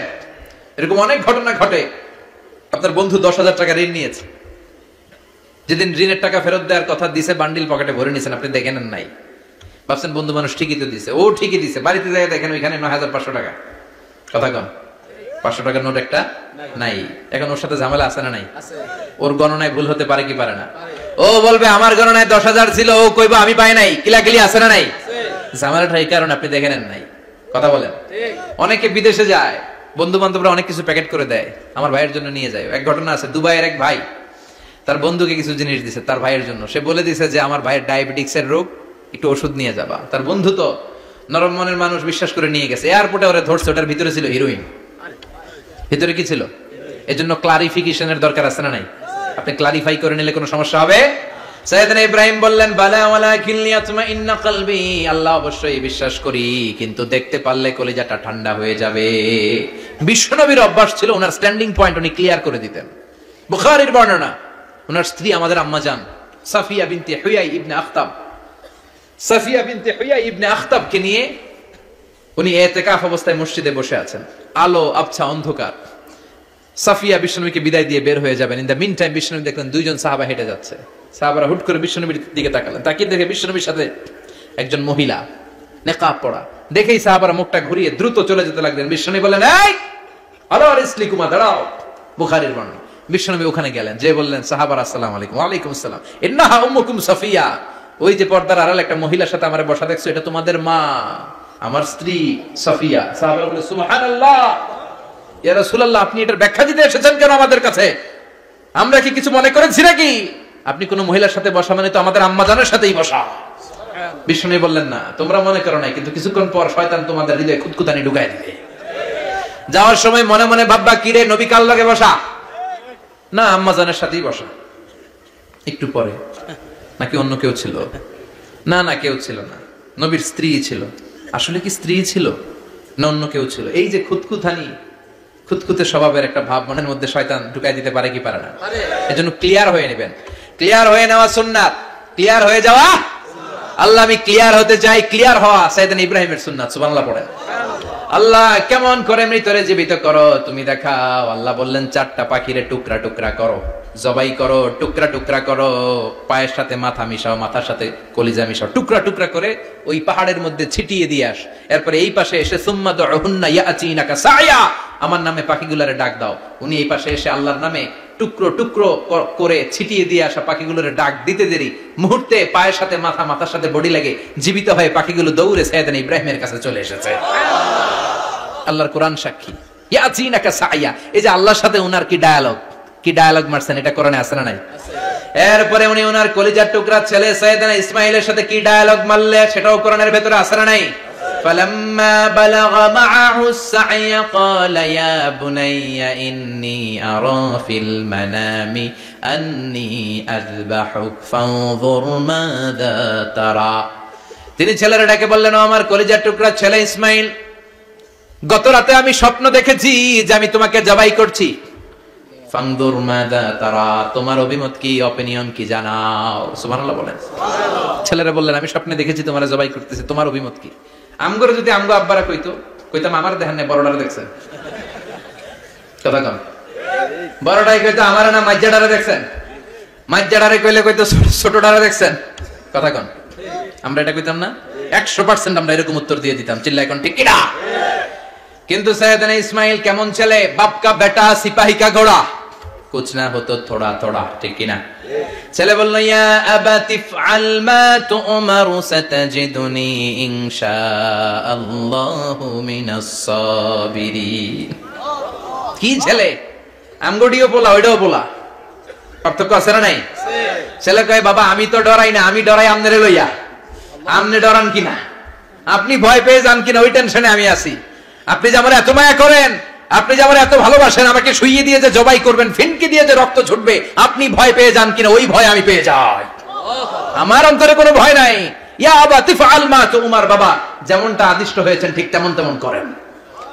এরকম অনেক ঘটনা ঘটে। আপনার বন্ধু 10,000 টাকা ঋণ নিয়েছে, যেদিন ঋণের টাকা ফেরত দেওয়ার কথা দিছে বান্ডিল পকেটে ভরে নিয়েছেন, আপনি দেখেন নাই, ভাবছেন বন্ধু মানুষ ঠিকই তো দিছে, ও ঠিকই দিছে, বাড়িতে যাই দেখেন ওইখানে 9,500 টাকা। কথা কন, 500 টাকার নোট একটা নাই। এখন ওর সাথে ঝামেলা আছে না নাই? ওর গণনায় ভুল হতে পারে কি পারে না? ও বলবে আমার গণনায় 10,000 ছিল, ও কইবা আমি পাই নাই, কিলাকিলি আছে না নাই? ঝামেলাটা এই কারণে আপনি দেখে নেন নাই। কথা বলেন। অনেকে বিদেশে যায়, বন্ধু বান্ধবরা অনেক কিছু প্যাকেট করে দেয়, আমার ভাইয়ের জন্য নিয়ে যায়। এক ঘটনা আছে, দুবাইয়ের এক ভাই তার বন্ধুকে কিছু জিনিস দিছে তার ভাইয়ের জন্য। সে বলে দিছে যে আমার ভাইয়ের ডায়াবেটিক্সের রোগ, একটু ওষুধ নিয়ে যাবা। তার বন্ধু তো নরম মনের মানুষ, বিশ্বাস করে নিয়ে গেছে। এয়ারপোর্টে ওরা ধরছে, ওটার ভিতরে ছিল হিরোইন। ভিতরে কি ছিল? এজন্য ক্লারিফিকেশনের দরকার আছে না নাই? আপনি ক্লারিফাই করে নিলে কোনো সমস্যা হবে? সাইয়েদনা ইব্রাহিম বললেন বালা ওয়ালাকিন লিয়াতমাইন্না কলবি, আল্লাহ অবশ্যই বিশ্বাস করি, কিন্তু দেখতে পারলে কলিজাটা ঠান্ডা হয়ে যাবে। বিশ্বনবীর অভ্যাস ছিল, ওনার স্ট্যান্ডিং পয়েন্ট উনি ক্লিয়ার করে দিতেন। বুখারীর বর্ণনা, ওনার স্ত্রী আমাদের আম্মা জান সাফিয়া বিনতে হুয়াই ইবনে আখতাব, সাফিয়া বিনতে হুয়াই ইবনে আখতাবকে নিয়ে উনি ইতিকাফ অবস্থায় মসজিদে বসে আছেন, আলো আবছা অন্ধকার। সাফিয়া বিশ্বনবীকে বিদায় দিয়ে বের হয়ে যাবেন। ইন দ্য মিন টাইম বিশ্বনবী দেখলেন দুইজন সাহাবা হেঁটে যাচ্ছে। সাহাবারা হুট করে বিশ্বনবীর দিকে তাকালেন, তাকিয়ে দেখে বিশ্বনবীর সাথে একজন মহিলা নেকাব পরা। দেখেই সাহাবারা মুখটা ঘুরিয়ে দ্রুত চলে যেতে লাগলেন। বিশ্বনবী বললেন এই আলা রিসলিকুমা, দাঁড়াও। বুখারীর বর্ণনা। বিশ্বনবী ওখানে গেলেন, যে বললেন সাহাবারা আসসালামু আলাইকুম। ওয়া আলাইকুম আসসালাম। ইন্নাহা উম্মুকুম সাফিয়া, ওই যে পর্দার আড়ালে একটা মহিলার সাথে আমারে বসা দেখছো, এটা তোমাদের মা, আমার স্ত্রী সাফিয়া। সাহাবারা বলে সুবহানাল্লাহ, ইয়া রাসূলুল্লাহ, আপনি এটার ব্যাখ্যা দিতে এসেছেন কেন আমাদের কাছে? আমরা কি কিছু মনে করেছি নাকি? আপনি কোন মহিলার সাথে বসা মানে তো আমাদের আম্মা জানের সাথেই বসা। বিষ্ণু বললেন না, তোমরা মনে করো নাই, কিন্তু কিছুক্ষণ পর শয়তান তোমাদের হৃদয়ে খুঁতখুঁতানি ঢুকায় দিবে। যাওয়ার সময় মনে মনে ভাববা, কিরে নবী কার লগে বসা? না, আম্মা জানের সাথেই বসা। একটু পরে নাকি অন্য কেউ ছিল? না না, কেউ ছিল না, নবীর স্ত্রী ছিল। আসলে কি স্ত্রী ছিল না অন্য কেউ ছিল? এই যে খুঁতখুঁতানি, খুঁতখুঁতে স্বভাবের একটা ভাব মনের মধ্যে শয়তান ঢুকাই দিতে পারে কি পারে না? এজন্য ক্লিয়ার হয়ে নেবেন। ক্লিয়ার হয়ে নেওয়া সুন্নাত, ক্লিয়ার হয়ে যাওয়া। আল্লাহ আমি ক্লিয়ার হতে চাই, ক্লিয়ার হওয়া সাইয়েদনা ইব্রাহিমের সুন্নাত। সুবহানাল্লাহ পড়েন। আল্লাহ কেমন করে মৃতরে জীবিত করো তুমি দেখাও। আল্লাহ বললেন 4টা পাখিরে টুকরা টুকরা করো, জবাই করো, টুকরা টুকরা করো, পায়ের সাথে মাথা মিশাও, মাথার সাথে কলিজা মিশাও, টুকরা টুকরা করে ওই পাহাড়ের মধ্যে ছিটিয়ে দিয়ে আস। এরপরে এই পাশে এসে সুম্মা দুহুন্না ইয়াতিনাকা সায়া, আমার নামে পাখিগুলোরে ডাক দাও। উনি এই পাশে এসে আল্লাহর নামে টুকরো টুকরো করে ছিটিয়ে দিয়ে আসা পাখিগুলোরে ডাক দিতে দেরি মুহূর্তে পায়ের সাথে মাথা, মাথার সাথে বডি লাগে জীবিত হয়ে পাখিগুলো দৌড়ে সাইয়েদনা ইব্রাহিমের কাছে চলে এসেছে। আল্লাহর কোরআন সাক্ষী। ইয়াতিনাকা সায়া, এই যে আল্লাহর সাথে উনার কি ডায়ালগ, কি ডায়ালগ মারছেন, এটা কোরআনে আছে না নাই? এরপরে উনি ওনার কলিজার টুকরা ছেলে সাইয়েদনা ইসমাঈলের সাথে কি ডায়ালগ মারলে, সেটাও কোরআনের ভেতরে আছে না নাই? فلما بلغ معه السعي قال يا بني إني أرى في المنام أني أذبحك فانظر ماذا ترى। তিনি ছেলের ডাকে বললেন, ও আমার কলিজার টুকরা ছেলে ইসমাঈল, গত রাতে আমি স্বপ্ন দেখেছি যে আমি তোমাকে জবাই করছি। ফানদুর মাযা তারা, তোমার অভিমত কি, অপিনিয়ন কি জানাও। সুবহানাল্লাহ বলেন। ছেলেরা বললেন, আমি স্বপ্নে দেখেছি তোমারে জবাই করতেছি, তোমার অভিমত কি? আমগরে যদি আমগো আব্বারা কইতাম আমার দেখেন না, বড়ডারে দেখছেন। কথা কম, বড়ডাই কইতো আমার না মাজ্জাডারে দেখছেন, মাজ্জাডারে কইলে কইতো ছোটডারে দেখছেন। কথা কন, আমরা এটা কইতাম না? 100% আমরা এরকম উত্তর দিয়ে দিতাম। চিল্লা এখন ঠিক কিনা? কিন্তু সাইয়েদনা ইসমাঈল কেমন ছেলে, বাপ কা বেটা সিপাহি কা ঘোড়া, কুছ না হতো থোড়া থোড়া, ঠিক কিনা? ছেলে বলল, ইয়া আবাতি ফআল মা তু'মারু সাতাজিদুনি ইনশাআল্লাহু মিনাস সাবিরিন। কি ছেলে, আমগডিও বলা ওইটাও বলা, পার্থক্য আছে না নাই? ছেলে কয়, বাবা আমি তো ডরাই না, আমি ডরাই আমনেরে লইয়া। আমনে ডরান কিনা, আপনি ভয় পেয়ে যান কিনা, ওই টেনশনে আমি আছি। আপনি যে আমার এত মায়া করেন, আপনি যে আমার এত ভালোবাসেন, আমাকে শুইয়ে দিয়ে যে জবাই করবেন, ফিনকি দিয়ে যে রক্ত ছুটবে, আপনি ভয় পেয়ে যান কিনা, ওই ভয় আমি পেয়ে যাই। আমার অন্তরে কোনো ভয় নাই। ইয়া আবাতি ফাআল মা তু'মার, বাবা যেমনটা আদিষ্ট হয়েছেন ঠিক তেমন তেমন করেন।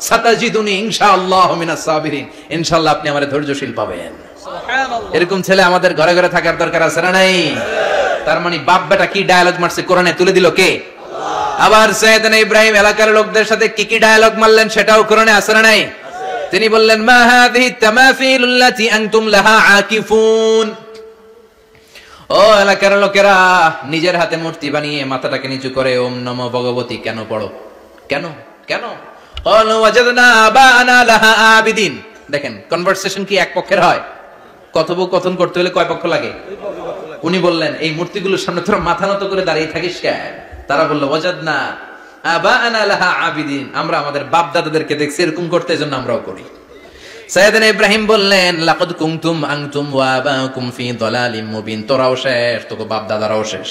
সাতাজিদুনি ইনশাআল্লাহু মিনাস সাবিরিন, ইনশাআল্লাহ আপনি আমারে ধৈর্যশীল পাবেন। সুবহানাল্লাহ। এরকম ছেলে আমাদের ঘরে ঘরে থাকার দরকার আছে না নাই? তার মানে বাপ বেটা কি ডায়ালগ মারছে কোরআনে তুলে দিল কে? আবার সাইয়েদনা ইব্রাহিম এলাকার লোকদের সাথে কি কি ডায়ালগ মারলেন সেটাও কোরআনে আছে না নাই? তিনি বললেন মা হাযিহি তামাসিলুল্লাতী আনতুম লাহা আকিফুন। ও এলাকার লোকেরা, নিজের হাতে মূর্তি বানিয়ে মাথাটাকে নিচু করে ওম নমো ভগবতী কেন পড়ো? কেন কেন? ক্বালু ওয়াজাদনা আবানা লাহা আবিদিন। দেখেন কনভারসেশন কি এক পক্ষের হয়? কথোপকথন করতে হলে কয় পক্ষ লাগে? উনি বললেন এই মূর্তিগুলোর সামনে তোরা মাথা নত করে দাঁড়িয়ে থাকিস কেন? তারা বলল ওয়াজাদনা আবানা লাহা আবিদিন, আমরা আমাদের বাপ দাদাদেরকে দেখছি এরকম করতে, এজন্য আমরাও করি। সাইয়েদনা ইব্রাহিম বললেন লাকাদ কুনতুম আনতুম ওয়া আবাকুম ফি দালালিম মুবিন। তোরাও শেষ, তোকে বাপ দাদারাও শেষ,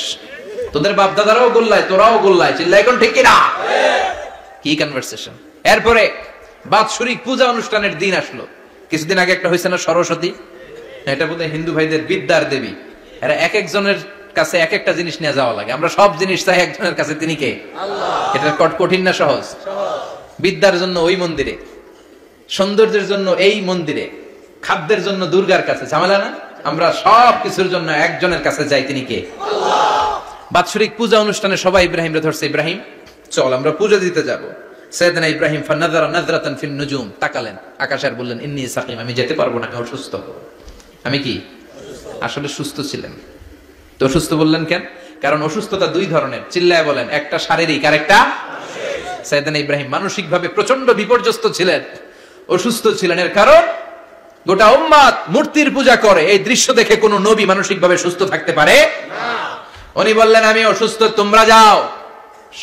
তোদের বাপ দাদারাও গোল্লায়, তোরাও গোল্লায়। চিল্লাই কোন ঠিক কিনা? কি কনভারসেশন। এরপরে বাৎসরিক পূজা অনুষ্ঠানের দিন আসলো। কিছুদিন আগে একটা হয়েছে না সরস্বতী, এটা বোধহয় হিন্দু ভাইদের বিদ্যার দেবী। এরা এক একজনের কাছে এক একটা জিনিস নিয়ে যাওয়া লাগে। আমরা সব জিনিস চাই একজনের কাছে, তিনি কে? আল্লাহ। এটা কঠিন না সহজ? বিদ্যার জন্য ওই মন্দিরে, সৌন্দর্যের জন্য এই মন্দিরে, খাদ্যের জন্য দুর্গার কাছে, ঝামেলা না? আমরা সব কিছুর জন্য একজনের কাছে যাই, তিনি কে? আল্লাহ। বাৎসরিক পূজা অনুষ্ঠানে সবাই ইব্রাহিমরে ধরছে, ইব্রাহিম চল আমরা পূজা দিতে যাব। সাইয়েদনা ইব্রাহিম ফানাযারা নাযরাতান ফিন নুজুম, তাকালেন আকাশে আর বললেন ইন্নী সাকিম, আমি যেতে পারবো না, আমি অসুস্থ। আমি কি? আসলে সুস্থ ছিলেন তো অসুস্থ বললেন কেন? কারণ অসুস্থতা দুই ধরনের, চিল্লায় বলেন। একটা শারীরিক আর একটা মানসিক। সাইয়েদনা ইব্রাহিম মানসিকভাবে প্রচন্ড বিপর্যস্ত ছিলেন, অসুস্থ ছিলেন। এর কারণ গোটা উম্মাত মূর্তির পূজা করে, এই দৃশ্য দেখে কোন নবী মানসিকভাবে সুস্থ থাকতে পারে না। উনি বললেন আমি অসুস্থ, তোমরা যাও।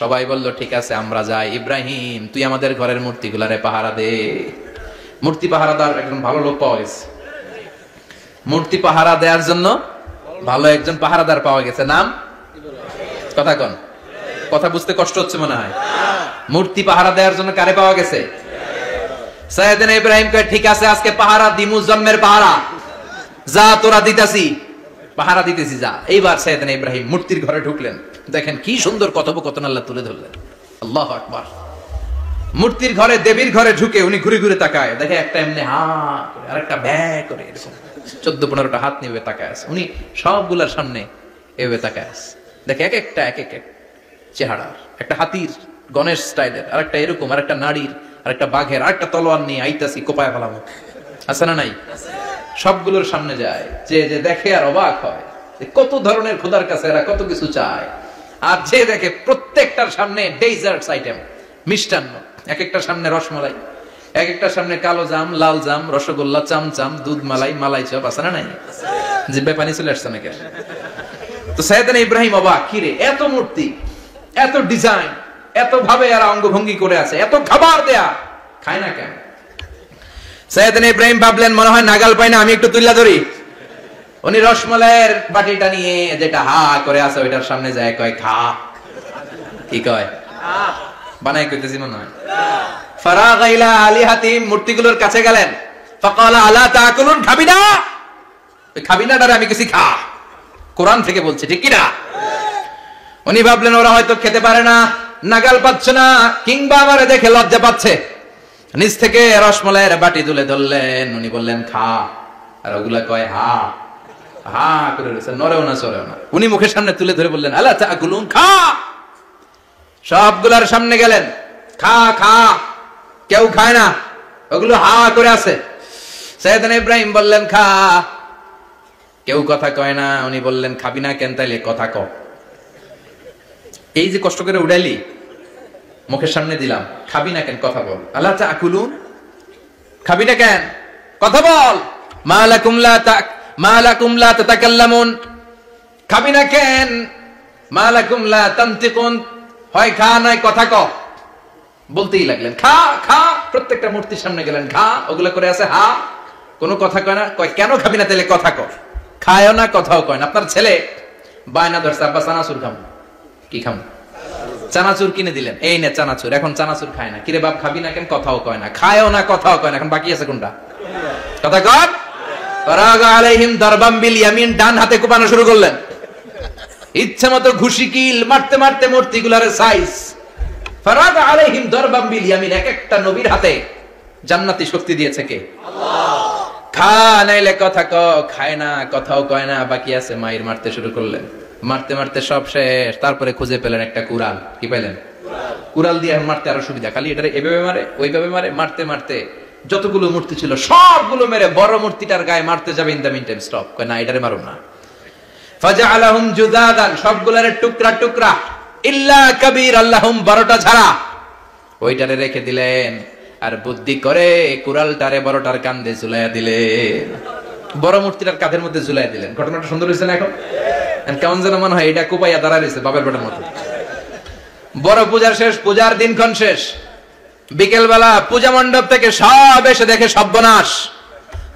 সবাই বলল ঠিক আছে আমরা যাই। ইব্রাহিম তুই আমাদের ঘরের মূর্তিগুলারে পাহারা দে। মূর্তি পাহারাদার একজন ভালো লোক পাওয়া গেছে, মূর্তি পাহারা দেওয়ার জন্য ভালো একজন পাহারাদার পাওয়া গেছে। নাম? কথা কন, কথা বুঝতে কষ্ট হচ্ছে মনে হয়। মূর্তি পাহারা দেওয়ার জন্য কারে পাওয়া গেছে? সাইয়েদনা ইব্রাহিম কয় ঠিক আছে আজকে পাহারা দিমু, জন্মের পাহারা। যা তোরা দিতাছি, পাহারা দিতেছি যা। এইবার সাইয়েদনা ইব্রাহিম মূর্তির ঘরে ঢুকলেন। দেখেন কি সুন্দর কথোপকথন আল্লাহ তুলে ধরলেন। আল্লাহু আকবার। মূর্তির ঘরে, দেবীর ঘরে ঢুকে উনি ঘুরে ঘুরে তাকায়, দেখে একটা এমনি হা করে আর একটা ব্যা করে, এরকম 14-15টা হাত নিয়ে তাকায় আছে। উনি সবগুলার সামনে এভাবে তাকায় আছে, দেখে এক একটা এক এক চেহারা, একটা হাতির গণেশ স্টাইলের, আর একটা এরকম, আর একটা নারীর, আর একটা বাঘের, আর একটা তলোয়ার নিয়ে আইতাছি কোপায় ফেলাম। আছে না নাই? সবগুলোর সামনে যায়, যে যে দেখে আর অবাক হয় কত ধরনের খোদার কাছে এরা কত কিছু চায়। আর যে দেখে প্রত্যেকটার সামনে ডেজার্টস আইটেম, মিষ্টান্ন, এক একটার সামনে রসমালাই, এক একটার সামনে কালো জাম, লাল জাম, রসগোল্লা, চামচাম, দুধ মালাই, মালাই চপ। আছে না নাই? জিব্বায় পানি চলে আসছে নাকি? তো সাইয়েদনা ইব্রাহিম অবাক, কি রে এত মূর্তি, এত ডিজাইন, এত ভাবে এরা অঙ্গভঙ্গি করে আছে, এত খাবার দেয়া, খায় না কেন? সাইয়েদনা ইব্রাহিম ভাবলেন মনে হয় নাগাল পাই না, আমি একটু তুইলা ধরি। উনি রসমালাইয়ের বাটিটা নিয়ে যেটা হা করে আছে ওইটার সামনে যায়, কয় খা। কি কয়? বানাই কইতেছি মনে হয়। ফারাগা ইলা আলিহাতিম, মূর্তিগুলোর কাছে গেলেন। ফাকালা আলা তাকুলুন, খাবি না? খাবি না দাঁড়া, আমি কিছু খা। কোরআন থেকে বলছে, ঠিক কি না? উনি ভাবলেন ওরা হয়তো খেতে পারে না, নাগাল পাচ্ছে না, কিংবা আমারে দেখে লজ্জা পাচ্ছে। নিচ থেকে রসমালাইয়ের বাটি তুলে ধরলেন। উনি বললেন খা, আর ওগুলা কয় হা হা করে রয়েছে, নড়েও না চড়েও না। উনি মুখের সামনে তুলে ধরে বললেন আলা তাকুলুন, খা। সবগুলার সামনে গেলেন, খা খা। কেউ খায় না, ওগুলো হা করে আছে। সাইয়েদনা ইব্রাহিম বললেন খা, কেউ কথা কয় না। উনি বললেন খাবি না কেন? তাইলে কথা ক। এই যে কষ্ট করে উড়াইলি, মুখের সামনে দিলাম, খাবি না কেন? কথা বল। আলা তাকুলুন, খাবি না কেন? কথা বল। মা লাকুম লা তাতাকাল্লামুন, খাবি না কেন? মা লাকুম লা তানতিকুন, হয় খা নয় কথা ক। বলতেই লাগলেন খা খা। প্রত্যেকটা মূর্তির সামনে গেলেন, খা। ওগুলা করে আছে হা, কোনো কথা কয় না। কয় কেন খাবি না? তাহলে কথা কর। খায়ও না, কথাও কয় না। আপনার ছেলে বায়না ধরছে, আব্বা চানাচুর খাম। কি খাম? চানাচুর কিনে দিলেন, এই নে চানাচুর। এখন চানাচুর খায় না। কিরে বাপ খাবি না কেন? কথাও কয় না। খায়ও না, কথাও কয় না। এখন বাকি আছে কোনটা? কথা কর। ফারাগা আলাইহিম দারবাম বিল ইয়ামিন, ডান হাতে কোপানো শুরু করলেন। ইচ্ছা মতো ঘুষি কিল মারতে মারতে মূর্তিগুলার সাইজ। ফারাগা আলাইহিম দারবাম বিল ইয়ামিন, এক একটা নবীর হাতে জান্নাতি শক্তি দিয়েছে কে? আল্লাহ। খা নাইলে কথা ক, খায় না, কথাও কয় না, বাকি আছে। মাইর মারতে শুরু করলেন, মারতে মারতে সব শেষ। তারপরে খুঁজে পেলেন একটা কুড়াল। কি পেলেন? কুড়াল দিয়ে মারতে আরো সুবিধা। খালি এটা এভাবে মারে, ওইভাবে মারে, মারতে মারতে যতগুলো মূর্তি ছিল সবগুলো মেরে বড় মূর্তিটার গায়ে মারতে যাবে, in the meantime stop, কয় না এটারে মারুন না। ফাজআলাহুম জুদাদান, সবগুলোরে টুকরা টুকরা, ইল্লা কাবীর আল্লাহুম, বড়টা ছাড়া ওইটারে রেখে দিলেন। আর বুদ্ধি করে কুড়ালটারে বড়টার কাঁধে ঝুলাইয়া দিলেন, বড় মূর্তিটার কাঁধের মধ্যে ঝুলাইয়া দিলেন। ঘটনাটা সুন্দর হয়েছে না? এখন কেমন যেন মনে হয় এটা কোপাইয়া দাঁড়া রয়েছে বাপের বেটার মতো। বড় পূজা শেষ, পূজার দিনক্ষণ শেষ। বিকেল বেলা পূজা মণ্ডপ থেকে সব এসে দেখে সর্বনাশ।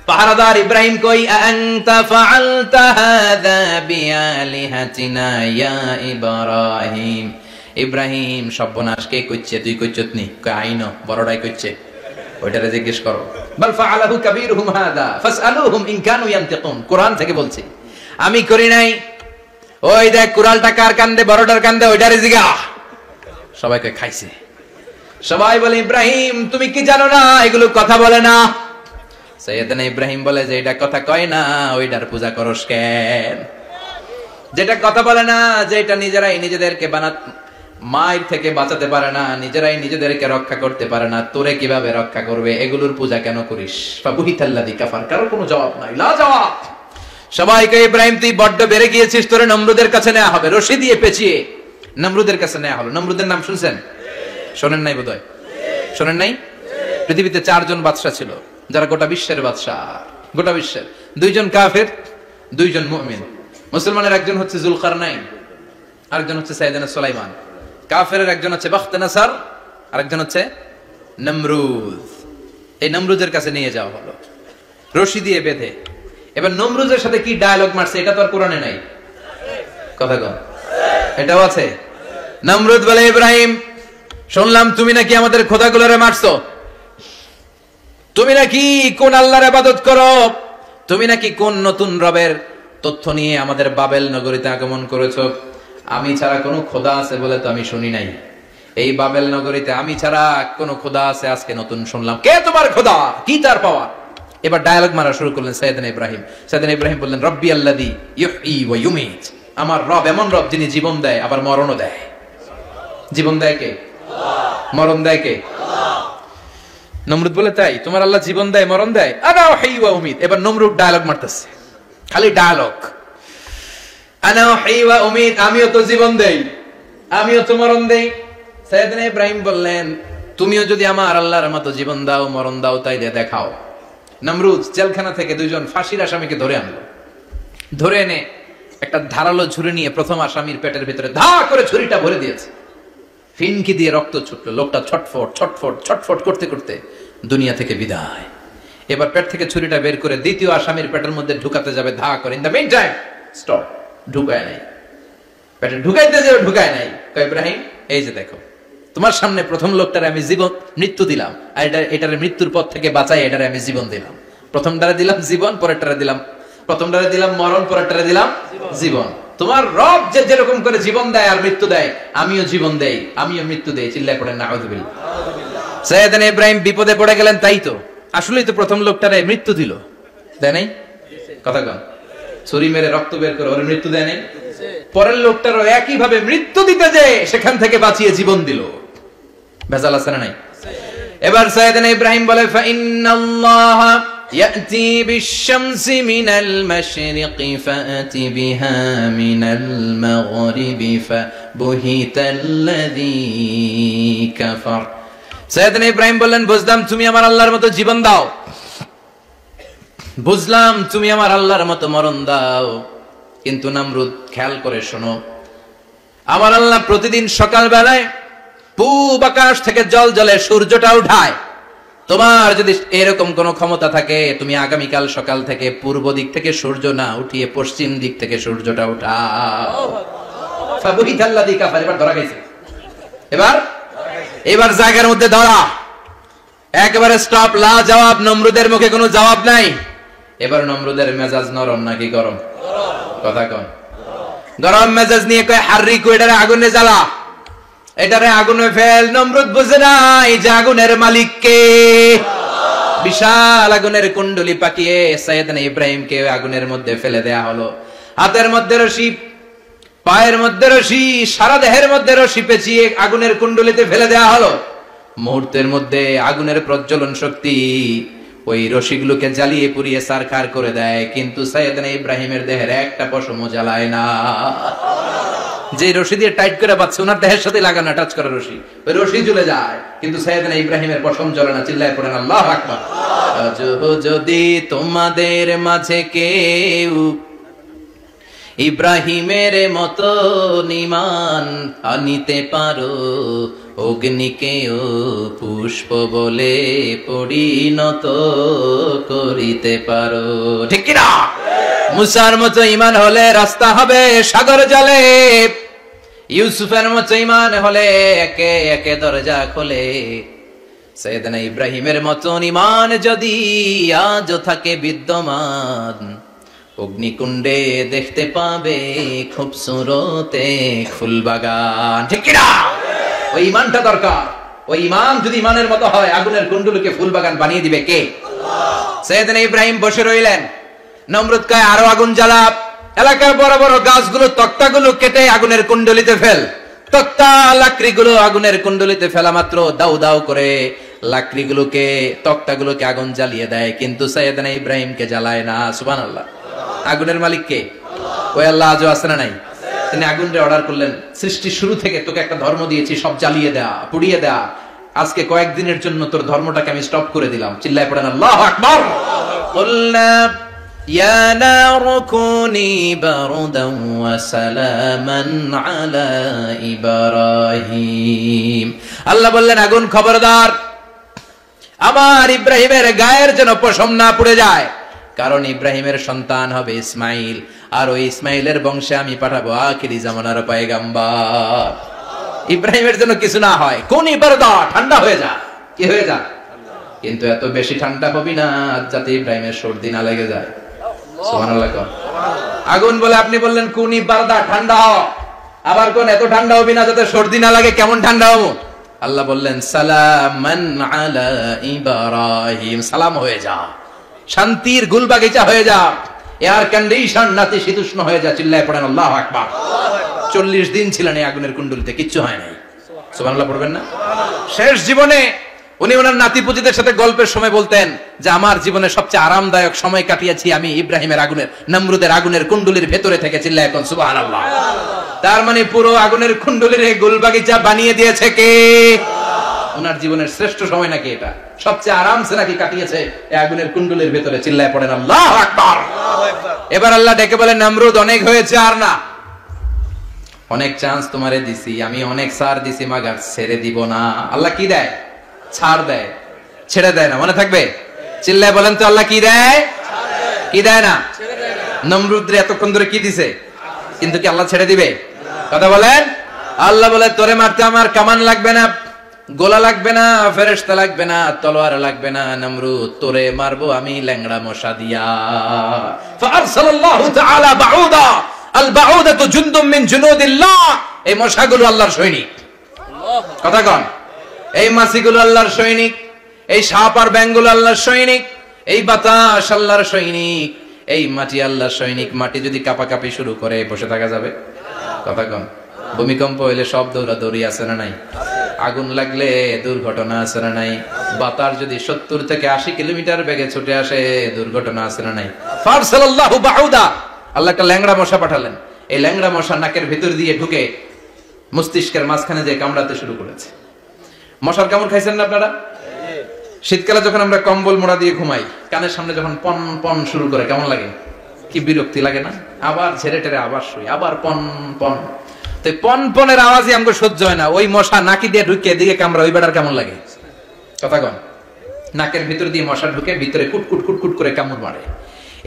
পাহারাদার ইব্রাহিম কই, আনতা ফাআলতা হাযা বিআলিহাতিনা ইয়া ইব্রাহিম। ইব্রাহিম সর্বনাশ কে কইছে? তুই কইছত নি? কয় আইনো, বড়টাই কইছে, ওইটারে জিজ্ঞেস করো। বাল ফাআলাহু কাবীরুহুম হাযা ফাসআলুহুম ইন কানু ইয়ানতিকুন। কোরআন থেকে বলছি, আমি করি নাই। ওই দেখ কুড়ালটা কার কান্দে, বড়টার কান্দে, ওইটারে জিগা। সবাই কয় খাইছে। সবাই বলে ইব্রাহিম তুমি কি জানো না এগুলো কথা বলে না? সাইয়েদনা ইব্রাহিম বলে যে এটা কথা কয় না, ওইটার পূজা করস কেন? যেটা কথা বলে না, যেটা নিজেরাই নিজেদেরকে মায়ের থেকে বাঁচাতে পারে না, নিজেরাই নিজেদেরকে রক্ষা করতে পারে না, তোরে কিভাবে রক্ষা করবে? এগুলোর পূজা কেন করিস? ফাবুহিতাল্লাযী কাফার, কারো কোনো জবাব নাই, লা জবাব। সবাইকে ইব্রাহিম তুই বড্ড বেড়ে গিয়েছিস, তোরে নমরুদের কাছে নেওয়া হবে, রশি দিয়ে পেঁচিয়ে নমরুদের কাছে নেওয়া হলো। নমরুদের নাম শুনছেন? শোনেন নাই বোধহয়? শোনেন নাই? পৃথিবীতে 4 জন বাদশা ছিল যারা গোটা বিশ্বের বাদশা, গোটা বিশ্বের। 2 জন কাফের, 2 জন মুমিন। মুসলমানের একজন হচ্ছে যুলকারনাইন, আরেকজন হচ্ছে সাইয়েদনা সুলাইমান। কাফেরের একজন হচ্ছে বাখতানাসার, আরেকজন হচ্ছে নমরুদ। এই নমরুদের কাছে নিয়ে যাওয়া হলো রশি দিয়ে বেঁধে। এবার নমরুদের সাথে কি ডায়ালগ মারছে এটা তো আর কোরআনে নাই, কথা কন, এটাও আছে। নমরুদ বলে, ইব্রাহিম শুনলাম তুমি নাকি আমাদের খোদাগুলোরে মারছো, তুমি নাকি কোন আল্লাহর ইবাদত করো, তুমি নাকি কোন নতুন রবের তথ্য নিয়ে আমাদের বাবেল নগরীতে আগমন করেছো। আমি ছাড়া কোনো খোদা আছে বলে তো আমি শুনি নাই। এই বাবেল নগরীতে আমি ছাড়া কোন খোদা আছে আজকে নতুন শুনলাম। কে তোমার খোদা? কি তার পাওয়ার? এবার ডায়ালগ মারা শুরু করলেন সাইয়েদনা ইব্রাহিম। সাইয়েদনা ইব্রাহিম বললেন, রব্বি আল্লাযী ইউহয়ী ওয়া ইউমীত, আমার রব এমন রব যিনি জীবন দেয় আবার মরণও দেয়। জীবন দেয় কে? মরণ দেয় কে? নমরুদ বলে, তাই তোমার আল্লাহ জীবন দেয় মরণ দেয়? আনা উহয়ী ওয়া উমীত। এবার নমরুদ ডায়ালগ মারতেছে, খালি ডায়ালগ, আনা উহয়ী ওয়া উমীত, আমিও তো জীবন দেই, আমিও তো মরণ দেই। সাইয়েদনা ইব্রাহিম বললেন, তুমিও যদি আমার আল্লাহর মতো জীবন দাও মরণ দাও তাইলে দেখাও। নমরুদ জেলখানা থেকে 2 জন ফাঁসির আসামিকে ধরে আনলো। ধরে এনে একটা ধারালো ছুরি নিয়ে প্রথম আসামির পেটের ভিতরে ধা করে ছুরিটা ভরে দিয়েছে। ফিনকি দিয়ে রক্ত ছুটলো, লোকটা ছটফট ছটফট ছটফট করতে করতে দুনিয়া থেকে বিদায়। এবার পেট থেকে ছুরিটা বের করে দ্বিতীয় আসামির পেটের মধ্যে ঢুকাতে যাবে ধা করে। In the meantime stop, ঢুকায় নাই, পেটে ঢুকাইতে যাবে ঢুকায় নাই। কয় ইব্রাহিম এই যে দেখো, তোমার সামনে প্রথম লোকটারে আমি জীবন মৃত্যু দিলাম, আর এটারে মৃত্যুর পথ থেকে বাঁচাই এটারে আমি জীবন দিলাম। প্রথমটারে দিলাম জীবন, পরেরটারে দিলাম, প্রথমটারে দিলাম মরণ, পরেরটারে দিলাম জীবন। তোমার রব যে যেরকম করে জীবন দেয় আর মৃত্যু দেয়, আমিও জীবন দেই, আমিও মৃত্যু দেই। চিল্লায় পড়েন নাউযুবিল্লাহ। সাইয়েদনা ইব্রাহিম বিপদে পড়ে গেলেন। তাই তো, আসলেই তো প্রথম লোকটারে মৃত্যু দিল, দেয় নাই? কথা কন, ছুরি মেরে রক্ত বের করে ওর মৃত্যু দেয় নাই? পরের লোকটারও একই ভাবে মৃত্যু দিতে যে সেখান থেকে বাঁচিয়ে জীবন দিল। ভেজাল আছে না নাই? এবার সাইয়েদনা ইব্রাহিম বলে, ফাইন্নাল্লাহা ইয়াতি বিশ-শামসি মিনাল মাশরিকি ফাআতি বিহা মিনাল মাগরিবি ফাবুহিতাল্লাযী কাফার। সাইয়েদনা ইব্রাহিম বললেন, বুঝলাম তুমি আমার আল্লাহর মতো জীবন দাও, বুঝলাম তুমি আমার আল্লাহর মতো মরণ দাও, কিন্তু নমরুদ খেয়াল করে শোনো, আমার আল্লাহ প্রতিদিন সকাল বেলায় পূব আকাশ থেকে জল জলে সূর্যটা উঠায়। তোমার যদি এরকম কোন ক্ষমতা থাকে, তুমি আগামীকাল সকাল থেকে পূর্ব দিক থেকে সূর্য না উঠিয়ে পশ্চিম দিক থেকে সূর্যটা উঠাও। ফাবুহিতাল্লাযী কাফার। এবার ধরা গেছে, এবার জায়গার মধ্যে ধরা, একেবারে স্টপ, লা জবাব। নমরুদের মুখে কোনো জবাব নাই। এবার নমরুদের মেজাজ নরম নাকি গরম? কথা কন। গরম মেজাজ নিয়ে কয়, হাররিকু, এটারে আগুনে জ্বালা, এটারে আগুনে ফেল। নমরুদ বুঝে না এই যে আগুনের মালিক কে। বিশাল আগুনের কুণ্ডলি পাকিয়ে সাইয়েদনা ইব্রাহিমকে আগুনের মধ্যে ফেলে দেয়া হলো। হাতের মধ্যে রশি, পায়ের মধ্যে রশি, সারা দেহের মধ্যে রশি পেঁচিয়ে আগুনের কুণ্ডলিতে ফেলে দেয়া হলো। মুহূর্তের মধ্যে আগুনের প্রজ্বলন শক্তি ওই রশিগুলোকে জ্বালিয়ে পুড়িয়ে সারখার করে দেয়, কিন্তু সাইয়েদনা ইব্রাহিমের দেহের একটা পশমও জ্বালায় না। যে রশি দিয়ে টাইট করে বাঁধছে ওনার দেহের সাথে লাগানো টাচ করা রশি, ওই রশি জ্বলে যায়, কিন্তু সাইয়েদনা ইব্রাহিমের পশম জ্বলে না। চিল্লায় পড়েন আল্লাহু আকবার। যদি তোমাদের মাঝে কেউ ইব্রাহিমের মতো ঈমান আনিতে পারো, অগ্নিকেও পুষ্প বলে পরিণত করিতে পারো, ঠিক কিনা? মুসার মতো ঈমান হলে রাস্তা হবে সাগর জলে, ইউসুফের মতো ঈমান হলে একে একে দরজা খোলে। সাইয়েদনা ইব্রাহিমের মতো ঈমান যদি আজও থাকে বিদ্যমান, অগ্নিকুণ্ডে দেখতে পাবে খুবসুরতে ফুলবাগান, ঠিক কিনা? ওই ঈমানটা দরকার। ওই ঈমান যদি ঈমানের মতো হয়, আগুনের কুণ্ডুলকে ফুলবাগান বানিয়ে দিবে কে? আল্লাহ। সাইয়েদনা ইব্রাহিম বসে রইলেন, নমরুদ কয় আরো আগুন জ্বালা, এলাকার বড় বড় গাছগুলো তক্তাগুলো কেটে আগুনের কুণ্ডলিতে ফেল। তক্তা লাকড়িগুলো আগুনের কুণ্ডলিতে ফেলা মাত্র দাউ দাউ করে লাকড়িগুলোকে তক্তাগুলোকে আগুন জ্বালিয়ে দেয়, কিন্তু সাইয়েদনা ইব্রাহিমকে জ্বালায় না। সুবহানাল্লাহ। আগুনের মালিক কে? ওই আল্লাহ আজও আছে না নাই? তিনি আগুনরে অর্ডার করলেন, সৃষ্টির শুরু থেকে তোকে একটা ধর্ম দিয়েছি, সব জ্বালিয়ে দেয়া, পুড়িয়ে দেয়া, আজকে কয়েকদিনের জন্য তোর ধর্মটাকে আমি স্টপ করে দিলাম। চিল্লায় পড়েন আল্লাহু আকবার। কুলনা ইয়া নারু কুনি বারদান ওয়া সালামান আলা ইব্রাহিম। আল্লাহ বললেন আগুন খবরদার, আমার ইব্রাহিমের গায়ের যেন পশম না পুড়ে যায়, কারণ ইব্রাহিমের সন্তান হবে ইসমাইল, আর ওই ইসমাইলের বংশে আমি পাঠাবো আখিরি জামানার পয়গম্বর। ইব্রাহিমের জন্য কিছু না হয়, কোন ইবারদা ঠান্ডা হয়ে যা, কি হয়ে যা, কিন্তু এত বেশি ঠান্ডা হবি না যাতে ইব্রাহিমের সর্দি না লেগে যায়। সুবহানাল্লাহ। আগুন বলে আপনি বললেন কোন ইবারদা ঠান্ডা হ, আবার কোন এত ঠান্ডা হবি না যাতে সর্দি না লাগে, কেমন ঠান্ডা হবো? আল্লাহ বললেন সালামান আলা ইব্রাহিম, সালাম হয়ে যা, শান্তির গুলবাগিচা হয়ে যা, এয়ার কন্ডিশন নাতি শীতুষ্ণ হয়ে যা। চিল্লায় পড়েন আল্লাহু আকবার। 40 দিন ছিলেন এই আগুনের কুণ্ডলিতে, কিচ্ছু হয় নাই। সুবহানাল্লাহ পড়বেন না? শেষ জীবনে উনি ওনার নাতিপুতিদের সাথে গল্পের সময় বলতেন যে আমার জীবনে সবচেয়ে আরামদায়ক সময় কাটিয়েছি আমি ইব্রাহিমের আগুনের, নমরুদের আগুনের কুণ্ডলির ভেতরে থেকে। চিল্লায় এখন সুবহানাল্লাহ। তার মানে পুরো আগুনের কুণ্ডলির এই গুলবাগিচা বানিয়ে দিয়েছে কে? ওনার জীবনের শ্রেষ্ঠ সময় নাকি এটা? সবচেয়ে আরামসে নাকি কাটিয়েছে এই আগুনের কুণ্ডলির ভেতরে। চিল্লায় পড়েন আল্লাহু আকবার। এবার আল্লাহ ডেকে বলেন নমরুদ অনেক হয়েছে, আর না, অনেক চান্স তোমারে দিছি আমি, অনেক ছাড় দিছি, মাগার ছেড়ে দিব না। আল্লাহ কি দেয়? ছাড় দেয়, ছেড়ে দেয় না। মনে থাকবে? চিল্লায় বলেন তো আল্লাহ কি দেয়? কি দেয় না? নমরুদরে এতক্ষণ ধরে কি দিছে, কিন্তু কি আল্লাহ ছেড়ে দিবে? কথা বলেন। আল্লাহ বলে তোরে মারতে আমার কামান লাগবে না, গোলা লাগবে না, ফেরেশতা লাগবে না, তলোয়ার লাগবে না, নমরুদ তোরে মারবো আমি ল্যাংড়া মশা দিয়া। ফাআরসালাল্লাহু তাআলা বাউদা, আল বাউদাতু জুনদুম মিন জুনুদিল্লাহ। এই মশাগুলো আল্লাহর সৈনিক। কথা কন। এই মাছিগুলো আল্লাহর সৈনিক, এই সাপ আর ব্যাঙগুলো আল্লাহর সৈনিক, এই বাতাস আল্লাহর সৈনিক, এই মাটি আল্লাহর সৈনিক। মাটি যদি কাঁপাকাঁপি শুরু করে বসে থাকা যাবে? কথা কন। ভূমিকম্প হইলে সব দৌড়াদৌড়ি আছে না নাই? আগুন লাগলে দুর্ঘটনা আছে না নাই? বাতাস যদি 70 থেকে 80 কিলোমিটার বেগে ছুটে আসে দুর্ঘটনা আছে না নাই? ফারসালাল্লাহু বাউদা, আল্লাহ একটা ল্যাংড়া মশা পাঠালেন। এই ল্যাংড়া মশা নাকের ভিতর দিয়ে ঢুকে মস্তিষ্কের মাঝখানে যে কামড়াতে শুরু করেছে। মশার কামড় খাইছেন না আপনারা? শীতকালে যখন আমরা কম্বল মোড়া দিয়ে ঘুমাই, কানের সামনে যখন পন পন শুরু করে কেমন লাগে? কি বিরক্তি লাগে না? আবার ঝেড়ে টেরে আবার শুই, আবার পন পন। তো পন পনের আওয়াজই আমাকে সহ্য হয় না। ওই মশা নাকি দিয়ে ঢুকে এদিকে কামড়া, ওই বেটার কেমন লাগে? কথা কন। নাকের ভিতর দিয়ে মশা ঢুকে ভিতরে কুটকুট কুটকুট করে কামড় মারে।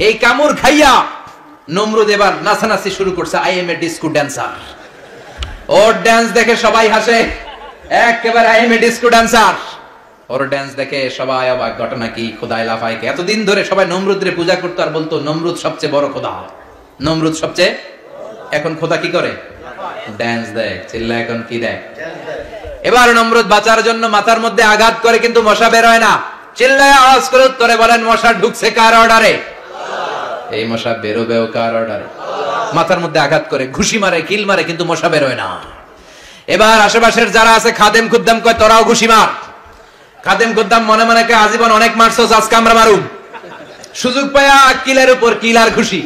এই কামড় খাইয়া নমরুদ এবার নাচানাচি শুরু করছে। I M A disco dancer. Or dance দেখে সবাই হাসে, একেবারে I M A disco dancer. Or dance দেখে সবাই অবাক। ঘটনা কি? খোদাই লাফাইকে এতদিন ধরে সবাই নমরুদরে পূজা করতো আর বলতো নমরুদ সবচেয়ে বড় খোদা, নমরুদ সবচেয়ে। এখন খোদা কি করে? ড্যান্স দেয়। চিল্লা এখন কি দেয়? এবার নমরুদ বাঁচার জন্য মাথার মধ্যে আঘাত করে, কিন্তু মশা বের হয় না। চিল্লায় আওয়াজ করে উত্তরে বলেন মশা ঢুকছে কার অর্ডারে? এই মশা বেরোবেও কার অর্ডারে? মাথার মধ্যে আঘাত করে ঘুষি মারে, কিল মারে, কিন্তু মশা বের হয় না। এবার আশেপাশের যারা আছে খাদেম খুদ্দাম কয় তোরাও ঘুষি মার। খাদেম গোদ্দাম মনে মনে কে আজীবন অনেক মারছস, আজকে আমরা মারুম। সুযোগ পায়া কিলের উপর কিলার খুশি,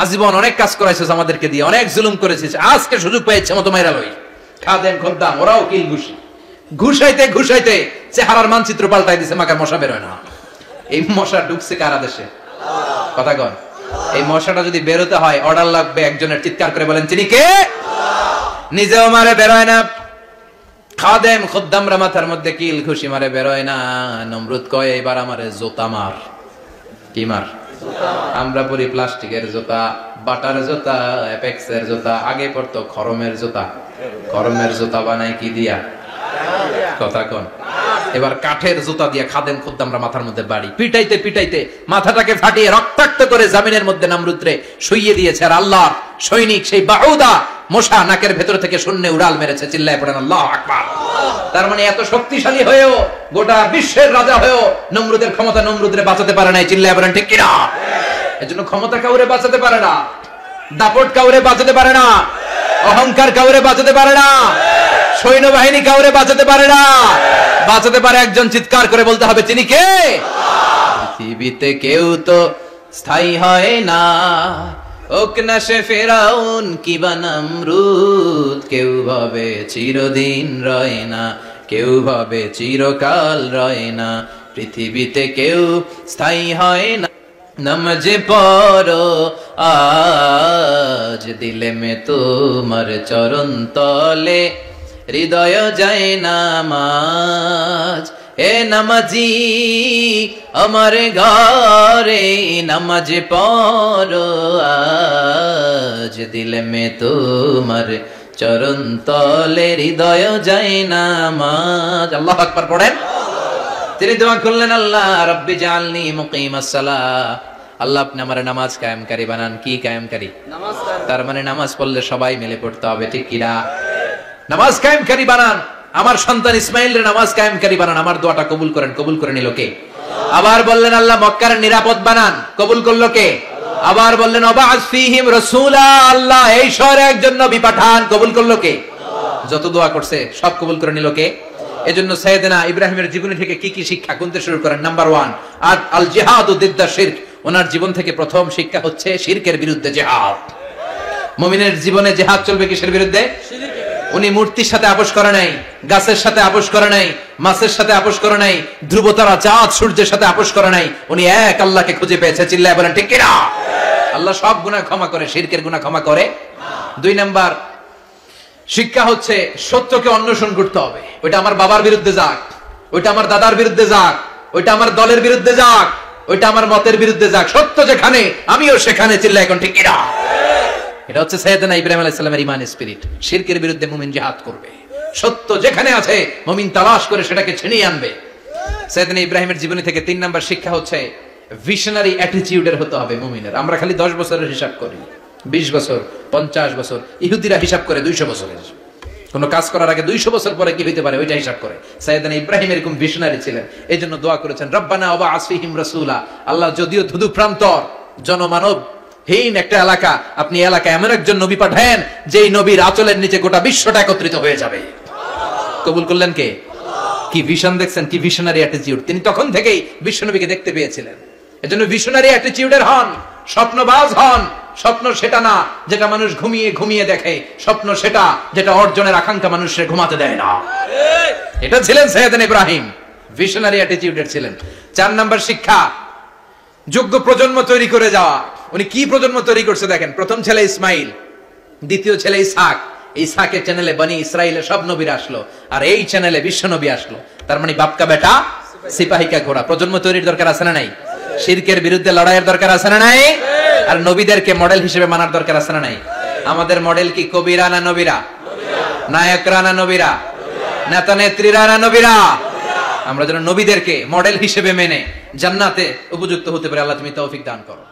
আজীবন অনেক কাজ করাইছিস আমাদেরকে দিয়ে, অনেক জুলুম করেছিস, আজকে সুযোগ পেয়েছে মতো মাইরা লই। খাদেম গোদ্দাম ওরাও কিল খুশি, ঘুষাইতে ঘুষাইতে চেহারার মানচিত্র পাল্টাই দিছে, মাকার মশা বের হয় না। এই মশা ঢুকছে কারা দেশে? কথা কন। এই মশাটা যদি বেরোতে হয় অর্ডার লাগবে একজনের, চিৎকার করে বলেন তিনি কে? নিজেও মারে বেরোয় না, খাদেম খদ্দামরা মাথার মধ্যে কিল খুশি মারে বেরোয় না। নমরুদ কয় এবার আমারে জুতা মার। কি মার? আমরা পরি প্লাস্টিকের জুতা, বাটার জুতা, অ্যাপেক্সের জুতা, আগে পড়তো খরমের জুতা। খরমের জুতা বানাই কি দিয়া? কথা কোন। এবার কাঠের জুতা দিয়ে খাদেম খদ্দামরা মাথার মধ্যে বাড়ি, পিটাইতে পিটাইতে মাথাটাকে ফাটিয়ে রক্তাক্ত করে জামিনের মধ্যে নমরুদরে শুইয়ে দিয়েছে। আর আল্লাহর সৈনিক সেই বাউদা মশা নাকের ভেতর থেকে শূন্যে উড়াল মেরেছে। চিল্লায় পড়েন আল্লাহু আকবার। তার মানে এত শক্তিশালী হয়েও, গোটা বিশ্বের রাজা হয়েও নমরুদের ক্ষমতা নমরুদরে বাঁচাতে পারে নাই। চিল্লায় পড়েন ঠিক কিনা? এজন্য ক্ষমতা কাউরে বাঁচাতে পারে না, দাপট কাউরে বাঁচাতে পারে না, অহংকার কাউরে বাঁচাতে পারে না, সৈন্যবাহিনী কাউরে বাঁচাতে পারে না। বাঁচাতে পারে একজন, চিৎকার করে বলতে হবে তিনি কে? পৃথিবীতে কেউ তো স্থায়ী হয় না, ওক না সে ফেরাউন কিবা নমরুদ, কেউ ভাবে চিরদিন রয় না, কেউ ভাবে চিরকাল রয় না। পৃথিবীতে কেউ স্থায়ী হয় না, নামাজে পড়ো আজ দিলে মে তোমার চরণ তলে, হৃদয় যায় নামাজ। এ নামাজি আমার ঘরে নামাজে পড়ো আজ, দিলে মে তোমার চরণ তলে, হৃদয় যায় নামাজ। আল্লাহু আকবার পড়েন। তিনি দোয়া করলেন, আল্লাহ রব্বি জাআলনি মুকিমাস সালাহ, আল্লাহ আপনি আমার নামাজ কায়েমকারী বানান। কি কায়েমকারী? নামাজ। তার মানে নামাজ পড়লে সবাই মিলে পড়তে হবে, ঠিক কিনা? নামাজ কায়েমকারী বানান, আমার সন্তান ইসমাইলের নামাজ কায়েমকারী বানান। আমার দোয়াটা কবুল করেন। কবুল করে নিল কে? আবার বললেন আল্লাহ মক্কার নিরাপদ বানান। কবুল করলো কে? আবার বললেন ওয়াবা'আস ফীহিম রাসূলা, আল্লাহ এই শহরে একজন নবী পাঠান। কবুল করলো কে? যত দোয়া করছে সব কবুল করে নিল কে? এজন্য সাইয়েদনা ইব্রাহিমের জীবনী থেকে কি কি শিক্ষা গুনতে শুরু করেন? নাম্বার 1, আল জিহাদু দিদ্দা শিরক। ওনার জীবন থেকে প্রথম শিক্ষা হচ্ছে শিরকের বিরুদ্ধে জিহাদ। মুমিনের জীবনে জিহাদ চলবে কিসের বিরুদ্ধে? উনি মূর্তির সাথে আপোষ করে নাই, গাছের সাথে আপোষ করে নাই, মাছের সাথে আপোষ করে নাই, ধ্রুবতারা চাঁদ সূর্যের সাথে আপোষ করে নাই। উনি এক আল্লাহকে খুঁজে পেয়েছে। চিল্লায় বলেন ঠিক কিনা? আল্লাহ সব গুনাহ ক্ষমা করে, শিরকের গুনাহ ক্ষমা করে। 2 নাম্বার শিক্ষা হচ্ছে সত্যকে অন্বেষণ করতে হবে। ওইটা আমার বাবার বিরুদ্ধে যাক, ওইটা আমার দাদার বিরুদ্ধে যাক, ওইটা আমার দলের বিরুদ্ধে যাক, ওইটা আমার মতের বিরুদ্ধে যাক, সত্য যেখানে আমিও সেখানে। চিল্লায় এখন ঠিক কিনা? এটা হচ্ছে সাইয়েদনা ইব্রাহিম আলাইহিস সালামের ঈমান স্পিরিট। শিরকের বিরুদ্ধে মুমিন জিহাদ করবে, সত্য যেখানে আছে মুমিন তালাশ করে সেটাকে ছিনিয়ে আনবে। সাইয়েদনা ইব্রাহিমের জীবনী থেকে 3 নাম্বার শিক্ষা হচ্ছে ভিশনারি অ্যাটিটিউডের হতে হবে মুমিনের। আমরা খালি 10 বছরের হিসাব করি, 20 বছর, 50 বছর। ইহুদিরা হিসাব করে 200 বছরের। কোন কাজ করার আগে 200 বছর পরে কি হইতে পারে ওইটা হিসাব করে। সাইয়েদনা ইব্রাহিম এরকম ভিশনারি ছিলেন। এইজন্য দোয়া করেছেন রব্বানা ওয়াবা'আস ফীহিম রাসূলা, আল্লাহ যদিও ধুধু প্রান্তর জনমানব হীন একটা এলাকা, আপনি এলাকায় এমন একজন নবী পাঠায়েন যেই নবীর আঁচলের নিচে গোটা বিশ্বটা একত্রিত হয়ে যাবে। কবুল করলেন কে? কি ভিশন দেখছেন, কি ভিশনারি অ্যাটিটিউড। তিনি তখন থেকেই বিশ্বনবীকে দেখতে পেয়েছিলেন। এজন্য ভিশনারি অ্যাটিটিউডের হন, স্বপ্নবাজ হন। স্বপ্ন সেটা না যেটা মানুষ ঘুমিয়ে ঘুমিয়ে দেখে, স্বপ্ন সেটা যেটা অর্জনের আকাঙ্ক্ষা মানুষের ঘুমাতে দেয় না। এটা ছিলেন সাইয়েদনা ইব্রাহিম, ভিশনারি অ্যাটিটিউডের ছিলেন। 4 নাম্বার শিক্ষা, যোগ্য প্রজন্ম তৈরি করে যাওয়া। উনি কি প্রজন্ম তৈরি করছে দেখেন। প্রথম ছেলে ইসমাইল, দ্বিতীয় ছেলে ইসহাক। ইসহাকের চ্যানেলে বনি ইসরাইলের সব নবীরা আসলো, আর এই চ্যানেলে বিশ্ব নবী আসলো। তার মানে বাপকা বেটা সিপাহিকা ঘোড়া। প্রজন্ম তৈরির দরকার আছে না নাই? শিরকের বিরুদ্ধে লড়াইয়ের দরকার আছে না নাই? আর নবীদেরকে মডেল হিসেবে মানার দরকার আছে না নাই? আমাদের মডেল কি কবিরা না নবীরা? নায়করা না নবীরা? নেতা নেত্রীরা না নবীরা? আমরা যেন নবীদেরকে মডেল হিসেবে মেনে জান্নাতে উপযুক্ত হতে পারে। আল্লাহ তুমি তৌফিক দান করো।